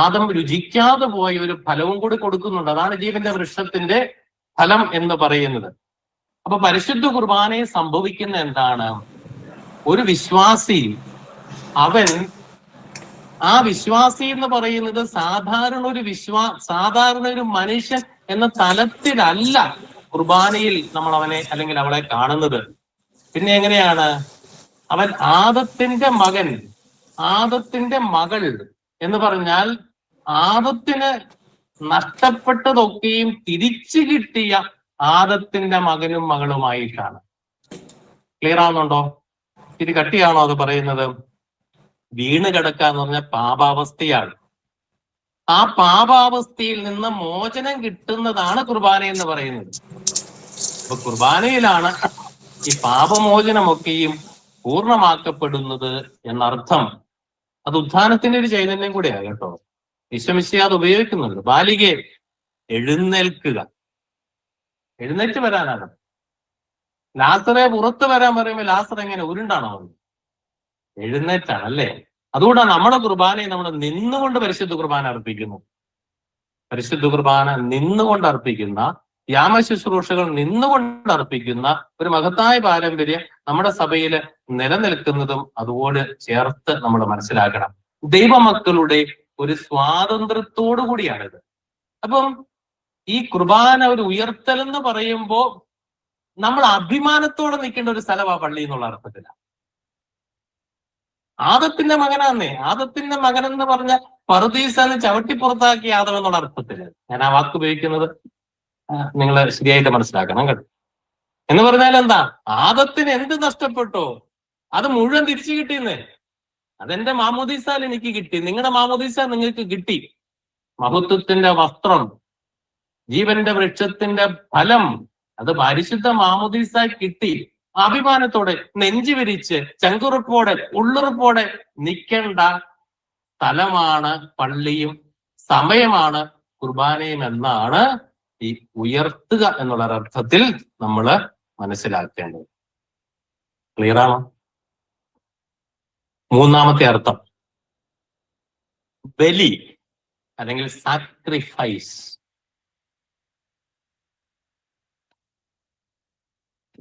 ആദം രുചിക്കാതെ പോയ ഒരു ഫലവും കൂടി കൊടുക്കുന്നുണ്ട്. അതാണ് ജീവന്റെ വൃക്ഷത്തിന്റെ ഫലം എന്ന് പറയുന്നത്. അപ്പൊ പരിശുദ്ധ കുർബാനയിൽ സംഭവിക്കുന്ന എന്താണ്? ഒരു വിശ്വാസി, അവൻ ആ വിശ്വാസി എന്ന് പറയുന്നത് സാധാരണ ഒരു മനുഷ്യൻ എന്ന തലത്തിലല്ല കുർബാനയിൽ നമ്മൾ അവനെ അല്ലെങ്കിൽ അവളെ കാണുന്നത്. പിന്നെ എങ്ങനെയാണ്? അവൻ ആദത്തിന്റെ മകൻ, ആദത്തിന്റെ മകൾ എന്ന് പറഞ്ഞാൽ ആദത്തിന് നഷ്ടപ്പെട്ടതൊക്കെയും തിരിച്ചു കിട്ടിയ ആദത്തിന്റെ മകനും മകളുമായിട്ടാണ്. ക്ലിയർ ആവുന്നുണ്ടോ? ഇത് കട്ടിയാണോ അത് പറയുന്നത്? വീണ് കിടക്കുക എന്ന് പറഞ്ഞാൽ പാപാവസ്ഥയാണ്. ആ പാപാവസ്ഥയിൽ നിന്ന് മോചനം കിട്ടുന്നതാണ് കുർബാന എന്ന് പറയുന്നത്. അപ്പൊ കുർബാനയിലാണ് ഈ പാപമോചനമൊക്കെയും പൂർണ്ണമാക്കപ്പെടുന്നത് എന്നർത്ഥം. അത് ഉത്ഥാനത്തിന്റെ ഒരു ചൈതന്യം കൂടെയാണ് കേട്ടോ. ഈശോമിശിഹാ അത് ഉപയോഗിക്കുന്നുണ്ട്. ബാലികെ എഴുന്നേൽക്കുക, എഴുന്നേറ്റ് വരാനാണ്. ലാസറെ പുറത്ത് വരാൻ പറയുമ്പോൾ ലാസർ എങ്ങനെ ഉരുണ്ടാണോ? എഴുന്നേറ്റാണ് അല്ലേ? അതുകൊണ്ടാണ് നമ്മുടെ കുർബാനയെ നമ്മൾ നിന്നുകൊണ്ട് പരിശുദ്ധ കുർബാന അർപ്പിക്കുന്നു. പരിശുദ്ധ കുർബാന നിന്നുകൊണ്ട് അർപ്പിക്കുന്ന, യാമശുശ്രൂഷകൾ നിന്നുകൊണ്ട് അർപ്പിക്കുന്ന ഒരു മഹത്തായ പാരമ്പര്യം നമ്മുടെ സഭയിൽ നിലനിൽക്കുന്നതും അതുപോലെ ചേർത്ത് നമ്മൾ മനസ്സിലാക്കണം. ദൈവമക്കളുടെ ഒരു സ്വാതന്ത്ര്യത്തോടു കൂടിയാണിത്. അപ്പം ഈ കുർബാന ഒരു ഉയർത്തൽ എന്ന് പറയുമ്പോൾ നമ്മൾ അഭിമാനത്തോടെ നിൽക്കേണ്ട ഒരു സ്ഥലമാണ് പള്ളി എന്നുള്ള അർത്ഥത്തിലാണ്. ആദത്തിന്റെ മകനാന്നേ, ആദത്തിന്റെ മകൻ എന്ന് പറഞ്ഞ പറുദീസാന്ന് ചവിട്ടി പുറത്താക്കിയ ആദം എന്നുള്ള അർത്ഥത്തില് ഞാൻ ആ വാക്ക് ഉപയോഗിക്കുന്നത് നിങ്ങൾ ശരിയായിട്ട് മനസ്സിലാക്കണം കേട്ടോ. എന്ന് പറഞ്ഞാൽ എന്താ? ആദത്തിന് എന്ത് നഷ്ടപ്പെട്ടോ അത് മുഴുവൻ തിരിച്ചു കിട്ടിയെന്നേ. അതെന്റെ മാമോദീസാൽ എനിക്ക് കിട്ടി, നിങ്ങളുടെ മാമോദീസ നിങ്ങൾക്ക് കിട്ടി. മഹത്വത്തിന്റെ വസ്ത്രം, ജീവന്റെ വൃക്ഷത്തിന്റെ ഫലം, അത് പരിശുദ്ധ മാമോദീസ കിട്ടി. അഭിമാനത്തോടെ നെഞ്ചു വിരിച്ച് ചങ്കുറുപ്പോടെ ഉള്ളുറുപ്പോടെ നിൽക്കേണ്ട സ്ഥലമാണ് പള്ളിയും സമയമാണ് കുർബാനയും എന്നാണ് ഈ ഉയർത്തുക എന്നുള്ള അർത്ഥത്തിൽ നമ്മൾ മനസ്സിലാക്കേണ്ടത്. ക്ലിയർ ആണോ? മൂന്നാമത്തെ അർത്ഥം ബലി അല്ലെങ്കിൽ സാക്രിഫൈസ്.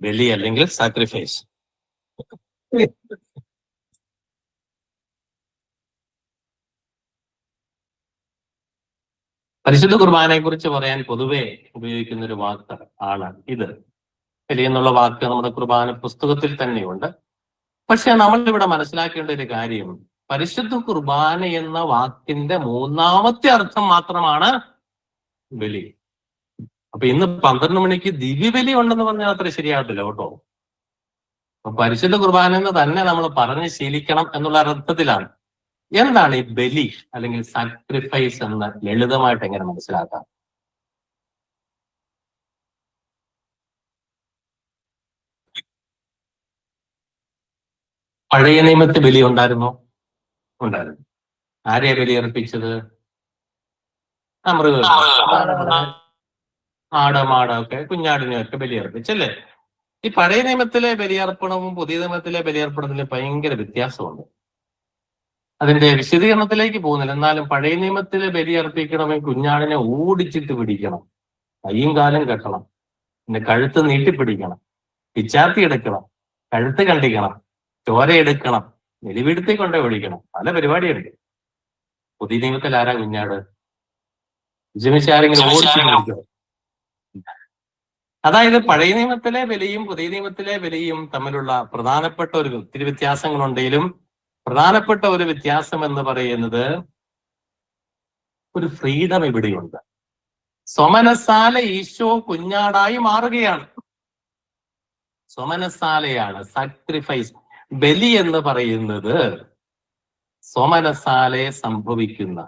ബലി അല്ലെങ്കിൽ സാക്രിഫൈസ്. പരിശുദ്ധ കുർബാനയെ കുറിച്ച് പറയാൻ പൊതുവെ ഉപയോഗിക്കുന്ന ഒരു വാക്ക് ആണ് ഇത്. ബലി എന്നുള്ള വാക്ക് നമ്മുടെ കുർബാന പുസ്തകത്തിൽ തന്നെയുണ്ട്. പക്ഷെ നമ്മൾ ഇവിടെ മനസ്സിലാക്കേണ്ട ഒരു കാര്യം, പരിശുദ്ധ കുർബാന എന്ന വാക്കിന്റെ മൂന്നാമത്തെ അർത്ഥം മാത്രമാണ് ബലി. അപ്പൊ ഇന്ന് 12 മണിക്ക് ദിവ്യബലി ഉണ്ടെന്ന് പറഞ്ഞാൽ അത്ര ശരിയാകത്തില്ല കേട്ടോ. അപ്പൊ പരിശുദ്ധ കുർബാന എന്ന് തന്നെ നമ്മൾ പറഞ്ഞ് ശീലിക്കണം എന്നുള്ള അർത്ഥത്തിലാണ്. എന്താണ് ഈ ബലി അല്ലെങ്കിൽ സാക്രിഫൈസ് എന്ന് ലളിതമായിട്ട് എങ്ങനെ മനസ്സിലാക്കാം? പഴയ നിയമത്തിൽ ബലി ഉണ്ടായിരുന്നോ? ഉണ്ടായിരുന്നു. ആരെയാ ബലി അർപ്പിച്ചത്? മൃഗങ്ങൾ, ആട്, മാടൊക്കെ, കുഞ്ഞാടിനെയൊക്കെ ബലിയർപ്പിച്ചല്ലേ? ഈ പഴയ നിയമത്തിലെ ബലിയർപ്പണവും പുതിയ നിയമത്തിലെ ബലിയർപ്പണത്തിലും ഭയങ്കര വ്യത്യാസമുണ്ട്. അതിന്റെ വിശദീകരണത്തിലേക്ക് പോകുന്നില്ല. എന്നാലും പഴയ നിയമത്തിലെ ബലിയർപ്പിക്കണമെങ്കിൽ കുഞ്ഞാടിനെ ഓടിച്ചിട്ട് പിടിക്കണം, കൈയും കാലും കെട്ടണം, പിന്നെ കഴുത്ത് നീട്ടിപ്പിടിക്കണം, പിച്ചാത്തി എടുക്കണം, കഴുത്ത് കണ്ടിക്കണം, ചോര എടുക്കണം, എലിവിടുത്തി കൊണ്ടേ ഒഴിക്കണം, പല പരിപാടിയുണ്ട്. പുതിയ നിയമത്തിൽ ആരാ കുഞ്ഞാട്? ജിമിച്ച് ആരെങ്കിലും ഓടിച്ചിട്ട് പിടിക്കണം. അതായത് പഴയ നിയമത്തിലെ ബലിയും പുതിയ നിയമത്തിലെ ബലിയും തമ്മിലുള്ള പ്രധാനപ്പെട്ട ഒത്തിരി വ്യത്യാസങ്ങളുണ്ടെങ്കിലും പ്രധാനപ്പെട്ട ഒരു വ്യത്യാസം എന്ന് പറയുന്നത് ഒരു ഫ്രീഡം ഇവിടെയുണ്ട്. സ്വമനസാലെ ഈശോ കുഞ്ഞാടായി മാറുകയാണ്. സ്വമനസാലെയാണ് സാക്രിഫൈസ്. ബലി എന്ന് പറയുന്നത് സ്വമനസാലെ സംഭവിക്കുന്ന,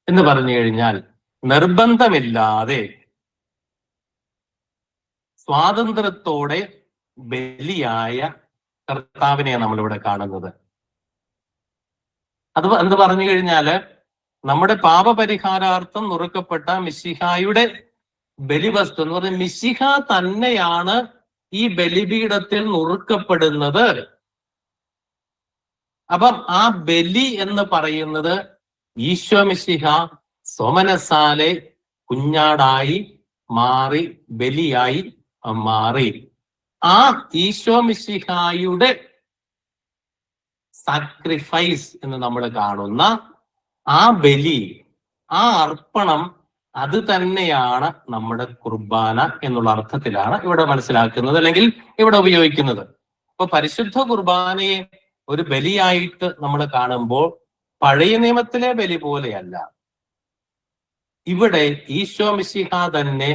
എന്ന് പറഞ്ഞു കഴിഞ്ഞാൽ നിർബന്ധമില്ലാതെ സ്വാതന്ത്ര്യത്തോടെ ബലിയായ കർത്താവിനെ നമ്മളിവിടെ കാണുന്നത്. അത് എന്ത് പറഞ്ഞു കഴിഞ്ഞാല് നമ്മുടെ പാപപരിഹാരാർത്ഥം നുറുക്കപ്പെട്ട മിശിഹായുടെ ബലിവസ്തു എന്ന് പറഞ്ഞ മിശിഹ തന്നെയാണ് ഈ ബലിപീഠത്തിൽ നുറുക്കപ്പെടുന്നത്. അപ്പം ആ ബലി എന്ന് പറയുന്നത് ഈശോ മിശിഹ സ്വമനസാലെ കുഞ്ഞാടായി മാറി, ബലിയായി മാറി. ആ ഈശോ മിശിഹായുടെ സാക്രിഫൈസ് എന്ന് നമ്മൾ കാണുന്ന ആ ബലി, ആ അർപ്പണം, അത് തന്നെയാണ് നമ്മുടെ കുർബാന എന്നുള്ള അർത്ഥത്തിലാണ് ഇവിടെ മനസ്സിലാക്കുന്നത്, അല്ലെങ്കിൽ ഇവിടെ ഉപയോഗിക്കുന്നത്. അപ്പൊ പരിശുദ്ധ കുർബാനയെ ഒരു ബലിയായിട്ട് നമ്മൾ കാണുമ്പോൾ പഴയ നിയമത്തിലെ ബലി പോലെയല്ല. ഇവിടെ ഈശോ മിശിഹ തന്നെ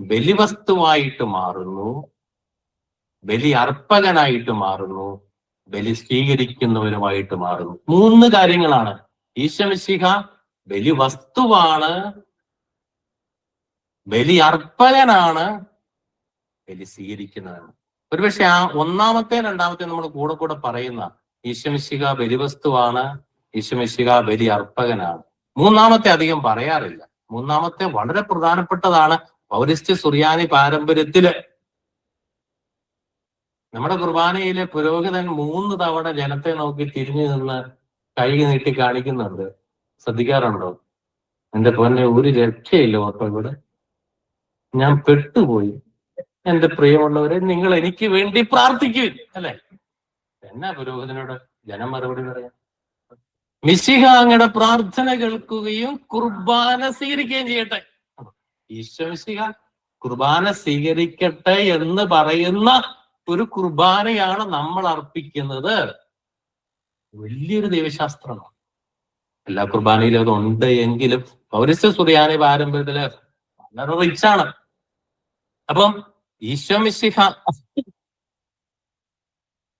ബലിവസ്തുവായിട്ട് മാറുന്നു, ബലി അർപ്പകനായിട്ട് മാറുന്നു, ബലി സ്വീകരിക്കുന്നവരുമായിട്ട് മാറുന്നു. 3 കാര്യങ്ങളാണ്. ഈശോ മിശിഹ ബലിവസ്തുവാണ്, ബലി അർപ്പകനാണ്, ബലി സ്വീകരിക്കുന്നതാണ്. ഒരുപക്ഷെ ആ ഒന്നാമത്തെ രണ്ടാമത്തെ നമ്മൾ കൂടെ കൂടെ പറയുന്ന ഈശോ മിശിഹ ബലിവസ്തുവാണ്, ഈശോ മിശിഹ ബലി അർപ്പകനാണ്. മൂന്നാമത്തെ അധികം പറയാറില്ല. മൂന്നാമത്തെ വളരെ പ്രധാനപ്പെട്ടതാണ്. പൗരസ്ത്യ സുറിയാനി പാരമ്പര്യത്തില് നമ്മുടെ കുർബാനയിലെ പുരോഹിതൻ 3 തവണ ജനത്തെ നോക്കി തിരിഞ്ഞു നിന്ന് കൈ നീട്ടി കാണിക്കുന്നുണ്ട്. ശ്രദ്ധിക്കാറുണ്ടോ? എന്റെ പൊന്നെ, ഒരു രക്ഷയില്ല ഓർമ്മ. ഇവിടെ ഞാൻ പെട്ടുപോയി. എന്റെ പ്രിയമുള്ളവരെ, നിങ്ങൾ എനിക്ക് വേണ്ടി പ്രാർത്ഥിക്കും, അല്ലെ? എന്നാ പുരോഹിതനോട് ജനം മറുപടി പറയാം? മിശിഹ അങ്ങയുടെ പ്രാർത്ഥന കേൾക്കുകയും കുർബാന സ്വീകരിക്കുകയും ചെയ്യട്ടെ. ഈശോ മിശിഹ കുർബാന സ്വീകരിക്കട്ടെ എന്ന് പറയുന്ന ഒരു കുർബാനയാണ് നമ്മൾ അർപ്പിക്കുന്നത്. വലിയൊരു ദൈവശാസ്ത്രമാണ്. എല്ലാ കുർബാനയിലും അതുണ്ട് എങ്കിലും പൗരസ്ത്യ സുറിയാനി പാരമ്പര്യത്തില് വളരെ റിച്ചാണ്. അപ്പം ഈശോ മിശിഹ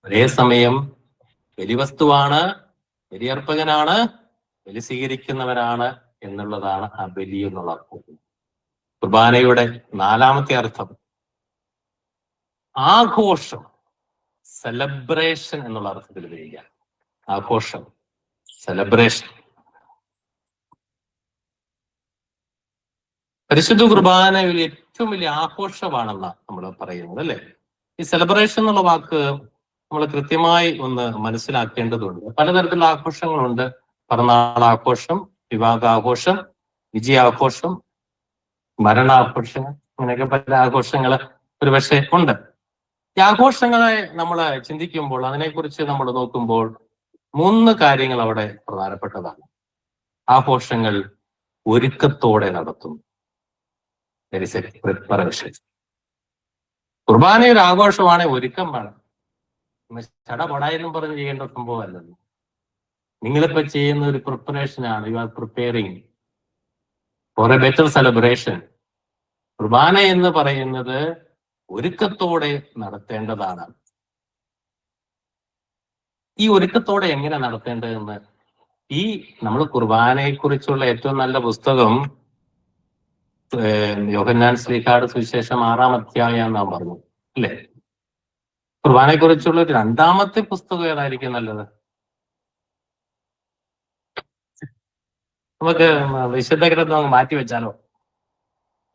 ഒരേ സമയം ബലിവസ്തുവാണ്, ബലിയർപ്പകനാണ്, ബലി സ്വീകരിക്കുന്നവരാണ് എന്നുള്ളതാണ് ആ ബലി എന്നുള്ള അർത്ഥം. കുർബാനയുടെ 4ാമത്തെ അർത്ഥം ആഘോഷം, സെലബ്രേഷൻ എന്നുള്ള അർത്ഥത്തിൽ ഉപയോഗിക്കാം. ആഘോഷം, സെലബ്രേഷൻ. പരിശുദ്ധ കുർബാനയിൽ ഏറ്റവും വലിയ ആഘോഷമാണെന്ന നമ്മൾ പറയുന്നത്, അല്ലെ? ഈ സെലബ്രേഷൻ എന്നുള്ള വാക്ക് നമ്മൾ കൃത്യമായി ഒന്ന് മനസ്സിലാക്കേണ്ടതുണ്ട്. പലതരത്തിലുള്ള ആഘോഷങ്ങളുണ്ട്. പിറന്നാൾ ആഘോഷം, വിവാഹാഘോഷം, വിജയാഘോഷം, മരണാഘോഷങ്ങൾ, അങ്ങനെയൊക്കെ പല ആഘോഷങ്ങൾ ഒരുപക്ഷെ ഉണ്ട്. ഈ ആഘോഷങ്ങളെ നമ്മൾ ചിന്തിക്കുമ്പോൾ, അതിനെക്കുറിച്ച് നമ്മൾ നോക്കുമ്പോൾ 3 കാര്യങ്ങൾ അവിടെ പ്രധാനപ്പെട്ടതാണ്. ആഘോഷങ്ങൾ ഒരുക്കത്തോടെ നടത്തുന്നു. പ്രിപ്പറേഷൻ. കുർബാന ഒരു ആഘോഷമാണ്, ഒരുക്കം വേണം. ചടപടായെന്നും പറഞ്ഞ് ചെയ്യേണ്ട സംഭവമല്ലല്ലോ. നിങ്ങളിപ്പോ ചെയ്യുന്ന ഒരു പ്രിപ്പറേഷൻ ആണ്. You are preparing for a better celebration. Qurbana എന്ന് പറയുന്നത് ഒരുക്കത്തോടെ നടത്തേണ്ടതാണ്. ഈ ഒരുക്കത്തോടെ എങ്ങനെ നടത്തേണ്ടതെന്ന് ഈ നമ്മൾ കുർബാനയെ കുറിച്ചുള്ള ഏറ്റവും നല്ല പുസ്തകം യോഹന്നാൻ ശ്ലീഹായുടെ സുവിശേഷം 6-ാം അധ്യായം നാം പറഞ്ഞു അല്ലേ? കുർബാനയെ കുറിച്ചുള്ള ഒരു 2ാമത്തെ പുസ്തകം ഏതായിരിക്കും നല്ലത്? നമുക്ക് വിശുദ്ധ ഗ്രന്ഥം അങ്ങ് മാറ്റി വെച്ചാലോ?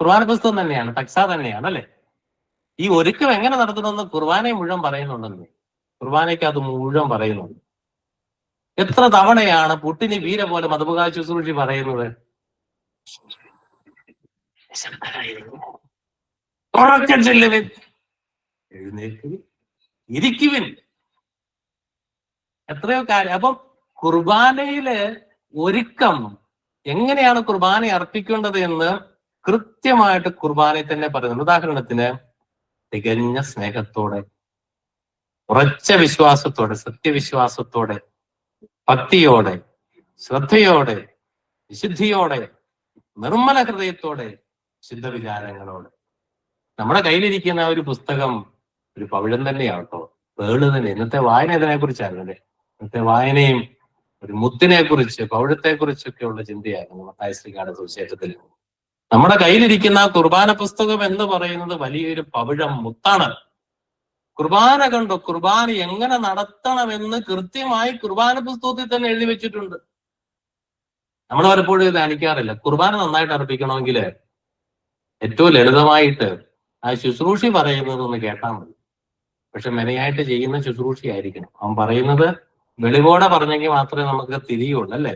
കുർബാന പുസ്തകം തന്നെയാണ്, ടക്സ തന്നെയാണ് അല്ലെ? ഈ ഒരുക്കം എങ്ങനെ നടത്തണമെന്ന് കുർബാനയെ മുഴുവൻ പറയുന്നുണ്ടെന്ന്. കുർബാനയ്ക്ക് അത് മുഴുവൻ പറയുന്നുണ്ട്. എത്ര തവണയാണ് പുട്ടിന് വീര പോലെ മതപുകാ ശുശ്രൂഷി പറയുന്നത്? എഴുന്നേൽക്കുവിൻ, ഇരിക്കുവിൻ. എത്രയോ കാര്യം. അപ്പം കുർബാനയില് ഒരുക്കം, എങ്ങനെയാണ് കുർബാന അർപ്പിക്കേണ്ടത് എന്ന് കൃത്യമായിട്ട് കുർബാനയിൽ തന്നെ പറയുന്നുണ്ട്. ഉദാഹരണത്തിന്, തികഞ്ഞ സ്നേഹത്തോടെ, ഉറച്ച വിശ്വാസത്തോടെ, സത്യവിശ്വാസത്തോടെ, ഭക്തിയോടെ, ശ്രദ്ധയോടെ, വിശുദ്ധിയോടെ, നിർമ്മല ഹൃദയത്തോടെ, ശുദ്ധവിചാരങ്ങളോടെ. നമ്മുടെ കയ്യിലിരിക്കുന്ന ഒരു പുസ്തകം ഒരു പവിഴം തന്നെയാട്ടോ, പേള് തന്നെ. ഇന്നത്തെ വായന ഇതിനെ കുറിച്ചായിരുന്നു അല്ലേ? ഇന്നത്തെ വായനയും ഒരു മുത്തിനെ കുറിച്ച്, പൗഴത്തെ കുറിച്ചൊക്കെയുള്ള ചിന്തയായിരുന്നു മത്തായി ശ്ലീഹായുടെ സുവിശേഷത്തിൽ. നമ്മുടെ കയ്യിലിരിക്കുന്ന കുർബാന പുസ്തകം എന്ന് പറയുന്നത് വലിയൊരു പവിഴം, മുത്താണ്. കുർബാന കണ്ടോ? കുർബാന എങ്ങനെ നടത്തണമെന്ന് കൃത്യമായി കുർബാന പുസ്തകത്തിൽ തന്നെ എഴുതി വെച്ചിട്ടുണ്ട്. നമ്മൾ പലപ്പോഴും ഇത് ധ്യാനിക്കാറില്ല. കുർബാന നന്നായിട്ട് അർപ്പിക്കണമെങ്കിൽ ഏറ്റവും ലളിതമായിട്ട് ആ ശുശ്രൂഷി പറയുന്നത് ഒന്ന് കേട്ടാൽ മതി. പക്ഷെ മെനയായിട്ട് ചെയ്യുന്ന ശുശ്രൂഷയായിരിക്കണം. അവൻ പറയുന്നത് വെളിവോടെ പറഞ്ഞെങ്കിൽ മാത്രമേ നമുക്ക് തിരിയുള്ളൂ അല്ലേ?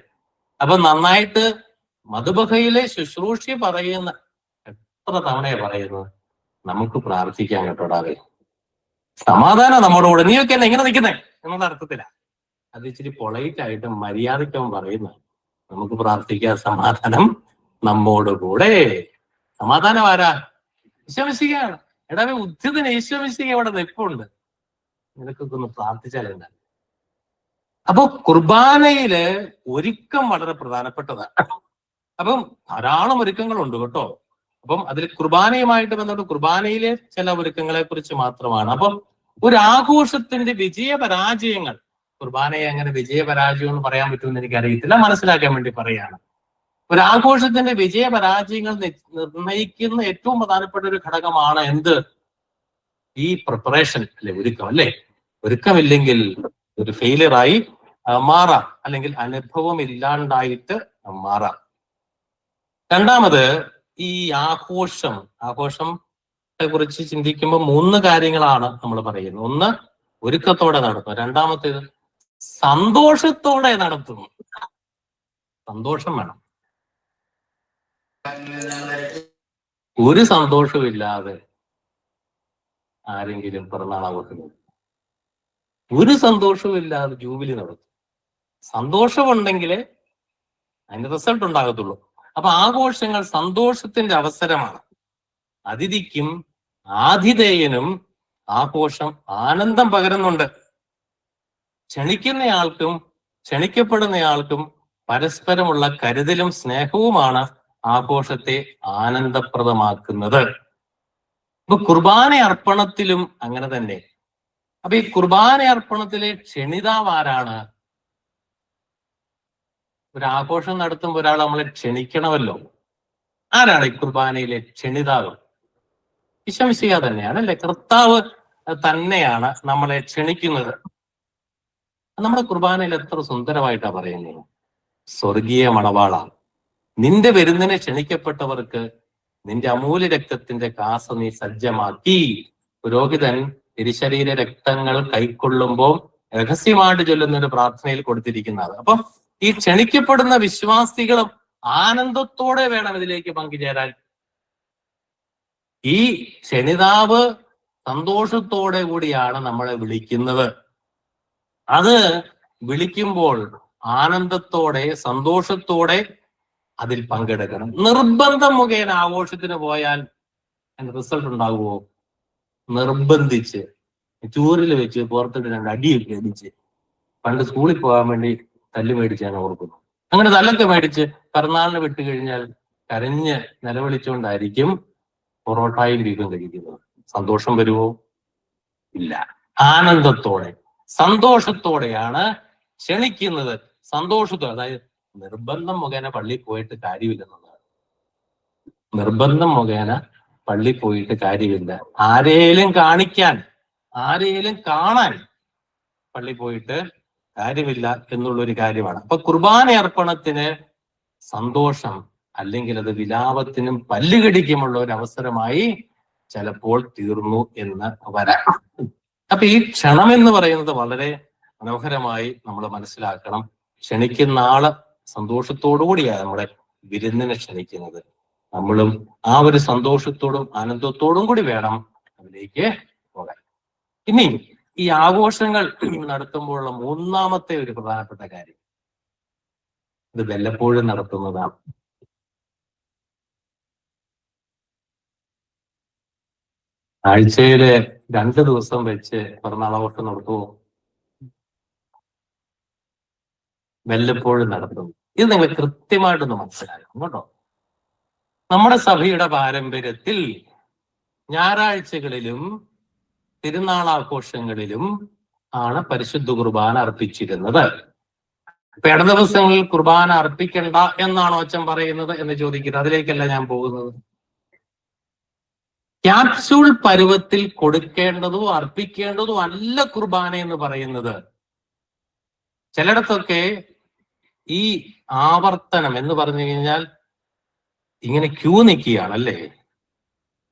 അപ്പൊ നന്നായിട്ട് മധുബഹയിലെ ശുശ്രൂഷി പറയുന്ന എത്ര തവണയാ പറയുന്നത്? നമുക്ക് പ്രാർത്ഥിക്കാൻ കേട്ടോടാവേ, സമാധാനം നമ്മുടെ കൂടെ, നീയൊക്കെ എന്നെ എങ്ങനെ നിൽക്കുന്നേ എന്നുള്ള അർത്ഥത്തില. അത് ഇച്ചിരി പൊളൈറ്റ് ആയിട്ട് മര്യാദയ്ക്ക് പറയുന്നത്. നമുക്ക് പ്രാർത്ഥിക്കാൻ, സമാധാനം നമ്മോട് കൂടെ. സമാധാനം ആരാ? ഈശോമിശിഹായാണ്. എടാ ഉദ്ധിതന് ഈശോമിശിഹ അവിടെ നിൽപ്പുണ്ട്, നിനക്കൊക്കെ ഒന്ന് പ്രാർത്ഥിച്ചാലെന്താ? അപ്പൊ കുർബാനയില് ഒരുക്കം വളരെ പ്രധാനപ്പെട്ടതാണ്. അപ്പം ധാരാളം ഒരുക്കങ്ങളുണ്ട് കേട്ടോ. അപ്പം അതിൽ കുർബാനയുമായിട്ട് ബന്ധപ്പെട്ട് കുർബാനയിലെ ചില ഒരുക്കങ്ങളെ കുറിച്ച് മാത്രമാണ്. അപ്പം ഒരു ആഘോഷത്തിന്റെ വിജയപരാജയങ്ങൾ, കുർബാനയെ അങ്ങനെ വിജയപരാജയം എന്ന് പറയാൻ പറ്റുമെന്ന് എനിക്കറിയത്തില്ല, മനസ്സിലാക്കാൻ വേണ്ടി പറയാണ്. ഒരു ആഘോഷത്തിന്റെ വിജയപരാജയങ്ങൾ നിർണയിക്കുന്ന ഏറ്റവും പ്രധാനപ്പെട്ട ഒരു ഘടകമാണ് എന്ത്? ഈ പ്രിപ്പറേഷൻ അല്ലെ, ഒരുക്കം അല്ലെ? ഒരുക്കമില്ലെങ്കിൽ ഒരു ഫെയിലിയറായി മാറാം, അല്ലെങ്കിൽ അനുഭവം ഇല്ലാണ്ടായിട്ട് മാറാം. രണ്ടാമത്, ഈ ആഘോഷത്തെ കുറിച്ച് ചിന്തിക്കുമ്പോൾ 3 കാര്യങ്ങളാണ് നമ്മൾ പറയുന്നത്. ഒന്ന്, ഒരുക്കത്തോടെ നടത്തും. രണ്ടാമത്തേത്, സന്തോഷത്തോടെ നടത്തുന്നു. സന്തോഷം വേണം. ഒരു സന്തോഷമില്ലാതെ ആരെങ്കിലും പിറന്നാൾ ആഘോഷിക്കുന്നു? ഒരു സന്തോഷമില്ലാതെ ജൂബിലി നടത്തും. സന്തോഷമുണ്ടെങ്കിലേ അതിന്റെ റിസൾട്ട് ഉണ്ടാകത്തുള്ളൂ. അപ്പൊ ആഘോഷങ്ങൾ സന്തോഷത്തിന്റെ അവസരമാണ്. അതിഥിക്കും ആതിഥേയനും ആഘോഷം ആനന്ദം പകരുന്നുണ്ട്. ക്ഷണിക്കുന്നയാൾക്കും ക്ഷണിക്കപ്പെടുന്നയാൾക്കും പരസ്പരമുള്ള കരുതലും സ്നേഹവുമാണ് ആഘോഷത്തെ ആനന്ദപ്രദമാക്കുന്നത്. ഇപ്പൊ കുർബാന അർപ്പണത്തിലും അങ്ങനെ തന്നെ. അപ്പൊ ഈ കുർബാന അർപ്പണത്തിലെ ക്ഷണിതാവ് ആരാണ്? ഒരു ആഘോഷം നടത്തുമ്പോൾ ഒരാൾ നമ്മളെ ക്ഷണിക്കണമല്ലോ. ആരാണ് ഈ കുർബാനയിലെ ക്ഷണിതാവ്? ഈശോമിശിഹ തന്നെയാണ് അല്ലെ? കർത്താവ് തന്നെയാണ് നമ്മളെ ക്ഷണിക്കുന്നത്. നമ്മുടെ കുർബാനയിൽ എത്ര സുന്ദരമായിട്ടാ പറയുന്നത്. സ്വർഗീയ മണവാള, നിന്റെ വിരുന്നിനെ ക്ഷണിക്കപ്പെട്ടവർക്ക് നിന്റെ അമൂല്യ രക്തത്തിന്റെ കാസ നീ സജ്ജമാക്കി. പുരോഹിതൻ തിരുശരീര രക്തങ്ങൾ കൈക്കൊള്ളുമ്പോൾ രഹസ്യമായിട്ട് ചൊല്ലുന്ന ഒരു പ്രാർത്ഥനയിൽ കൊടുത്തിരിക്കുന്നത്. അപ്പൊ ഈ ക്ഷണിക്കപ്പെടുന്ന വിശ്വാസികളും ആനന്ദത്തോടെ വേണം ഇതിലേക്ക് പങ്കുചേരാൻ. ഈ ക്ഷണിതാവ് സന്തോഷത്തോടെ കൂടിയാണ് നമ്മളെ വിളിക്കുന്നത്. അത് വിളിക്കുമ്പോൾ ആനന്ദത്തോടെ, സന്തോഷത്തോടെ അതിൽ പങ്കെടുക്കണം. നിർബന്ധം മുഖേന ആഘോഷത്തിന് പോയാൽ അതിന് റിസൾട്ട് ഉണ്ടാകുമോ? നിർബന്ധിച്ച് ചൂരിൽ വെച്ച് പുറത്തിട്ട് 2 അടിയൊക്കെ അടിച്ച്, പണ്ട് സ്കൂളിൽ പോകാൻ വേണ്ടി തല്ല് മേടിച്ച് ഞാൻ ഓർക്കുന്നു. അങ്ങനെ തല്ലൊക്കെ മേടിച്ച് പിറന്നാളിന് വിട്ട് കഴിഞ്ഞാൽ കരഞ്ഞ് നിലവിളിച്ചുകൊണ്ടായിരിക്കും പൊറോട്ടയും ബീഫും കഴിക്കുന്നത്. സന്തോഷം വരുമോ? ഇല്ല. ആനന്ദത്തോടെ, സന്തോഷത്തോടെയാണ് ക്ഷണിക്കുന്നത്. സന്തോഷത്തോടെ, അതായത് നിർബന്ധം മുഖേന പള്ളിയിൽ പോയിട്ട് കാര്യമില്ലെന്നുള്ളതാണ്. നിർബന്ധം മുഖേന പള്ളി പോയിട്ട് കാര്യമില്ല. ആരേലും കാണിക്കാൻ, ആരേലും കാണാൻ പള്ളി പോയിട്ട് കാര്യമില്ല എന്നുള്ളൊരു കാര്യമാണ്. അപ്പൊ കുർബാന അർപ്പണത്തിന് സന്തോഷം അല്ലെങ്കിൽ അത് വിലാപത്തിനും പല്ലുകടിക്കുമുള്ള ഒരു അവസരമായി ചിലപ്പോൾ തീർന്നു എന്ന് വരാം. അപ്പൊ ഈ ക്ഷണം എന്ന് പറയുന്നത് വളരെ മനോഹരമായി നമ്മൾ മനസ്സിലാക്കണം. ക്ഷണിക്കുന്ന ആള് സന്തോഷത്തോടു കൂടിയാണ് നമ്മളെ വിരുന്നിനെ ക്ഷണിക്കുന്നത്. നമ്മളും ആ ഒരു സന്തോഷത്തോടും ആനന്ദത്തോടും കൂടി വേണം അതിലേക്ക് പോകാൻ. ഇനി ഈ ആഘോഷങ്ങൾ നടത്തുമ്പോഴുള്ള മൂന്നാമത്തെ ഒരു പ്രധാനപ്പെട്ട കാര്യം, ഇത് വല്ലപ്പോഴും നടത്തുന്നതാണ്. ആഴ്ചയില് 2 ദിവസം വെച്ച് പിറന്നാളാഘോഷം നടത്തുമോ? വല്ലപ്പോഴും നടത്തുന്നു. ഇത് നിങ്ങൾ കൃത്യമായിട്ടൊന്ന് മനസ്സിലാക്കണം കേട്ടോ. നമ്മുടെ സഭയുടെ പാരമ്പര്യത്തിൽ ഞായറാഴ്ചകളിലും തിരുനാളാഘോഷങ്ങളിലും ആണ് പരിശുദ്ധ കുർബാന അർപ്പിച്ചിരുന്നത്. ഇപ്പൊ ഇട ദിവസങ്ങളിൽ കുർബാന അർപ്പിക്കണ്ട എന്നാണോ അച്ഛൻ പറയുന്നത് എന്ന് ചോദിക്കുന്നത്? അതിലേക്കല്ല ഞാൻ പോകുന്നത്. ക്യാപ്സ്യൂൾ പരുവത്തിൽ കൊടുക്കേണ്ടതോ അർപ്പിക്കേണ്ടതോ അല്ല കുർബാന എന്ന് പറയുന്നത്. ചിലയിടത്തൊക്കെ ഈ ആവർത്തനം എന്ന് പറഞ്ഞു കഴിഞ്ഞാൽ ഇങ്ങനെ ക്യൂ നിൽക്കുകയാണ് അല്ലേ?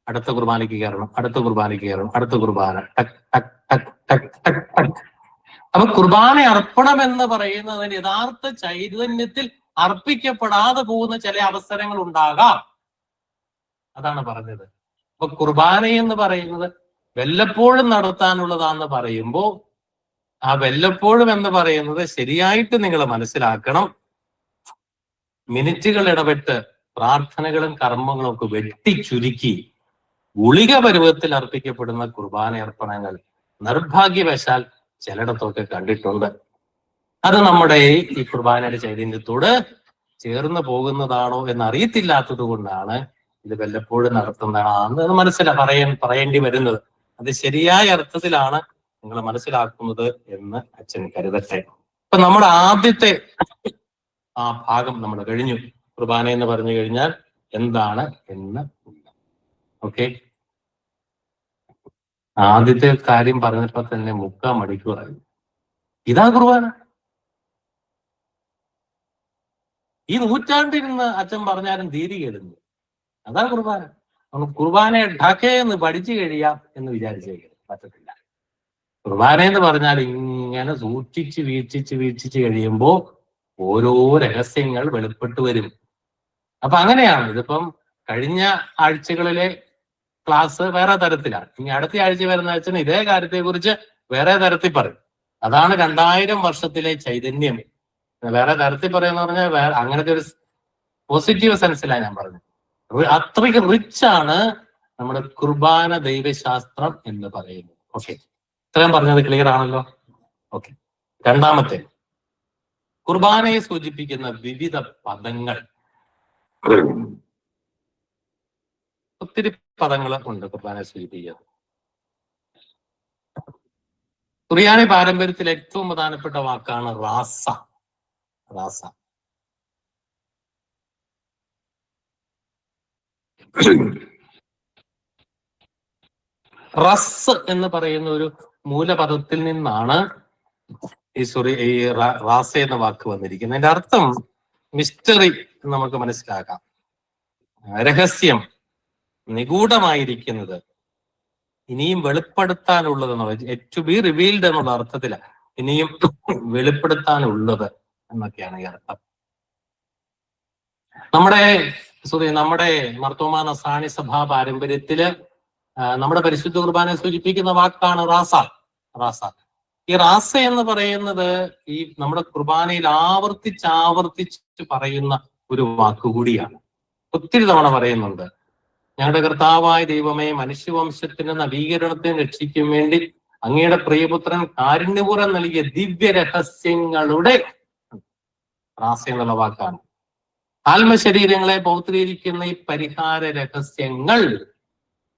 അടുത്ത കുർബാനയ്ക്ക് കയറണം, അടുത്ത കുർബാനയ്ക്ക് കയറണം, അടുത്ത കുർബാന, ടക് ടക് ടക് ടക് ടക് ടക്. അപ്പൊ കുർബാന അർപ്പണം എന്ന് പറയുന്നതിന് യഥാർത്ഥ ചൈതന്യത്തിൽ അർപ്പിക്കപ്പെടാതെ പോകുന്ന ചില അവസരങ്ങൾ ഉണ്ടാകാം. അതാണ് പറഞ്ഞത്. അപ്പൊ കുർബാന എന്ന് പറയുന്നത് വല്ലപ്പോഴും നടത്താനുള്ളതാന്ന് പറയുമ്പോ ആ വല്ലപ്പോഴും എന്ന് പറയുന്നത് ശരിയായിട്ട് നിങ്ങൾ മനസ്സിലാക്കണം. മിനിറ്റുകൾ ഇടപെട്ട് പ്രാർത്ഥനകളും കർമ്മങ്ങളും ഒക്കെ വെട്ടി ചുരുക്കി ഗുളിക പരുവത്തിൽ അർപ്പിക്കപ്പെടുന്ന കുർബാന അർപ്പണങ്ങൾ നിർഭാഗ്യവശാൽ ചിലയിടത്തൊക്കെ കണ്ടിട്ടുണ്ട്. അത് നമ്മുടെ ഈ കുർബാനയുടെ ചൈതന്യത്തോട് ചേർന്ന് പോകുന്നതാണോ എന്ന് അറിയത്തില്ലാത്തത് കൊണ്ടാണ് ഇത് വല്ലപ്പോഴും നടത്തുന്നതാണെന്ന് പറയേണ്ടി വരുന്നത്. അത് ശരിയായ അർത്ഥത്തിലാണ് നിങ്ങൾ മനസ്സിലാക്കുന്നത് എന്ന് അച്ഛൻ കരുതട്ടെ. ഇപ്പൊ നമ്മുടെ ആദ്യത്തെ ആ ഭാഗം നമ്മൾ കഴിഞ്ഞു. കുർബാന എന്ന് പറഞ്ഞു കഴിഞ്ഞാൽ എന്താണ് എന്ന്. ഓക്കെ, ആദ്യത്തെ കാര്യം പറഞ്ഞപ്പോ തന്നെ 3/4 മണിക്കൂറായി. ഇതാ കുർബാന. ഈ നൂറ്റാണ്ടിരുന്ന് അച്ഛൻ പറഞ്ഞാലും തീരുകയിടുന്നു. അതാ കുർബാന. നമുക്ക് കുർബാനയെ ഢാക്കയെന്ന് പഠിച്ചു കഴിയാം എന്ന് വിചാരിച്ചേക്കും, പറ്റത്തില്ല. കുർബാന എന്ന് പറഞ്ഞാൽ ഇങ്ങനെ സൂക്ഷിച്ച് വീക്ഷിച്ച് കഴിയുമ്പോൾ ഓരോ രഹസ്യങ്ങൾ വെളിപ്പെട്ട് വരും. അപ്പൊ അങ്ങനെയാണ്. ഇതിപ്പം കഴിഞ്ഞ ആഴ്ചകളിലെ ക്ലാസ് വേറെ തരത്തിലാണ്. ഇനി അടുത്ത ആഴ്ച വരുന്ന അച്ഛന് ഇതേ കാര്യത്തെ കുറിച്ച് വേറെ തരത്തിൽ പറയും. അതാണ് 2000 വർഷത്തിലെ ചൈതന്യം. വേറെ തരത്തിൽ പറയുന്ന പറഞ്ഞാൽ അങ്ങനത്തെ ഒരു പോസിറ്റീവ് സെൻസിലാണ് ഞാൻ പറഞ്ഞത്. അത്രയ്ക്ക് റിച്ച് ആണ് നമ്മുടെ കുർബാന ദൈവശാസ്ത്രം എന്ന് പറയുന്നത്. ഓക്കെ, ഇത്രയും പറഞ്ഞത് ക്ലിയർ ആണല്ലോ? ഓക്കെ, രണ്ടാമത്തെ, കുർബാനയെ സൂചിപ്പിക്കുന്ന വിവിധ പദങ്ങൾ. ഒത്തിരി പദങ്ങൾ ഉണ്ട് കുർബാനയെ സൂചിപ്പിക്കുന്നത്. സുറിയാനി പാരമ്പര്യത്തിൽ ഏറ്റവും പ്രധാനപ്പെട്ട വാക്കാണ് റാസ. റാസ റസ് എന്ന് പറയുന്ന ഒരു മൂലപദത്തിൽ നിന്നാണ് ഈ റാസ എന്ന വാക്ക് വന്നിരിക്കുന്നത്. അതിന്റെ അർത്ഥം മിസ്റ്ററി എന്ന് നമുക്ക് മനസ്സിലാക്കാം. രഹസ്യം, നിഗൂഢമായിരിക്കുന്നത്, ഇനിയും വെളിപ്പെടുത്താനുള്ളത്, ടു ബി റിവീൽഡ് എന്നുള്ള അർത്ഥത്തില് ഇനിയും വെളിപ്പെടുത്താനുള്ളത് എന്നൊക്കെയാണ് ഈ അർത്ഥം. നമ്മുടെ മർത്തോമാ നസ്രാണി സഭാ പാരമ്പര്യത്തില് നമ്മുടെ പരിശുദ്ധ കുർബാനയെ സൂചിപ്പിക്കുന്ന വാക്കാണ് റാസ. റാസ. ഈ റാസ എന്ന് പറയുന്നത് ഈ നമ്മുടെ കുർബാനയിൽ ആവർത്തിച്ച് പറയുന്ന ഒരു വാക്കുകൂടിയാണ്. ഒത്തിരി തവണ പറയുന്നുണ്ട്. ഞങ്ങളുടെ കർത്താവായ ദൈവമേ, മനുഷ്യവംശത്തിന്റെ നവീകരണത്തിന് രക്ഷിക്കും വേണ്ടി അങ്ങയുടെ പ്രിയപുത്രൻ കാരുണ്യപൂർവ്വം നൽകിയ ദിവ്യ രഹസ്യങ്ങളുടെ റാസ എന്നുള്ള വാക്കാണ്. ആത്മശരീരങ്ങളെ പൗത്രീകരിക്കുന്ന ഈ പരിഹാര രഹസ്യങ്ങൾ.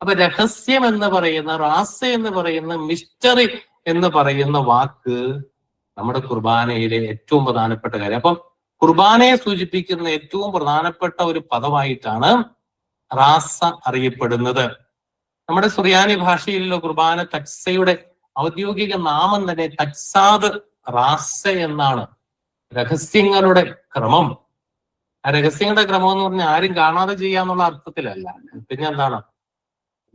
അപ്പൊ രഹസ്യം എന്ന് പറയുന്ന, റാസ എന്ന് പറയുന്ന, മിസ്റ്ററി എന്ന് പറയുന്ന വാക്ക് നമ്മുടെ കുർബാനയിലെ ഏറ്റവും പ്രധാനപ്പെട്ട കാര്യം. അപ്പം കുർബാനയെ സൂചിപ്പിക്കുന്ന ഏറ്റവും പ്രധാനപ്പെട്ട ഒരു പദമായിട്ടാണ് റാസ അറിയപ്പെടുന്നത്. നമ്മുടെ സുറിയാനി ഭാഷയിലുള്ള കുർബാന തക്സയുടെ ഔദ്യോഗിക നാമം തന്നെ തക്സാദ് റാസ എന്നാണ്. രഹസ്യങ്ങളുടെ ക്രമം. ആ രഹസ്യങ്ങളുടെ ക്രമം എന്ന് പറഞ്ഞാൽ ആരും കാണാതെ ചെയ്യാന്നുള്ള അർത്ഥത്തിലല്ല. പിന്നെ എന്താണ്?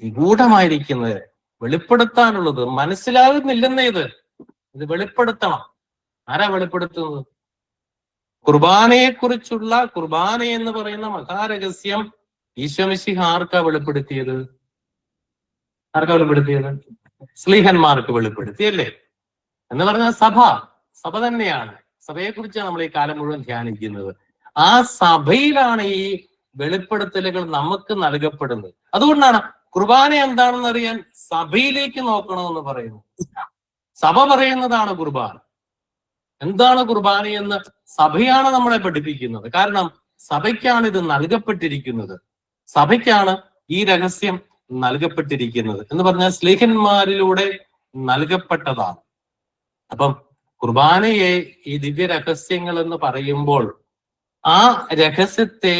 നിഗൂഢമായിരിക്കുന്നത്, വെളിപ്പെടുത്താനുള്ളത്, മനസ്സിലാകുന്നില്ലെന്നേ ഇത് വെളിപ്പെടുത്തണം. ആരാ വെളിപ്പെടുത്തുന്നത്? കുർബാനയെക്കുറിച്ചുള്ള കുർബാന എന്ന് പറയുന്ന മഹാരഹസ്യം ഈശോ മിശിഹ ആർക്കാ വെളിപ്പെടുത്തിയത്? സ്ലീഹന്മാർക്ക് വെളിപ്പെടുത്തിയല്ലേ? എന്ന് പറഞ്ഞാൽ സഭ തന്നെയാണ്. സഭയെക്കുറിച്ചാണ് നമ്മൾ ഈ കാലം മുഴുവൻ ധ്യാനിക്കുന്നത്. ആ സഭയിലാണ് ഈ വെളിപ്പെടുത്തലുകൾ നമുക്ക് നൽകപ്പെടുന്നത്. അതുകൊണ്ടാണ് കുർബാന എന്താണെന്ന് അറിയാൻ സഭയിലേക്ക് നോക്കണമെന്ന് പറയുന്നു. സഭ പറയുന്നതാണ് കുർബാന. എന്താണ് കുർബാന എന്ന് സഭയാണ് നമ്മളെ പഠിപ്പിക്കുന്നത്. കാരണം സഭയ്ക്കാണ് ഇത് നൽകപ്പെട്ടിരിക്കുന്നത്. സഭയ്ക്കാണ് ഈ രഹസ്യം നൽകപ്പെട്ടിരിക്കുന്നത്. എന്ന് പറഞ്ഞാൽ സ്ലീഹന്മാരിലൂടെ നൽകപ്പെട്ടതാണ്. അപ്പം കുർബാനയെ ഈ ദിവ്യ രഹസ്യങ്ങൾ എന്ന് പറയുമ്പോൾ ആ രഹസ്യത്തെ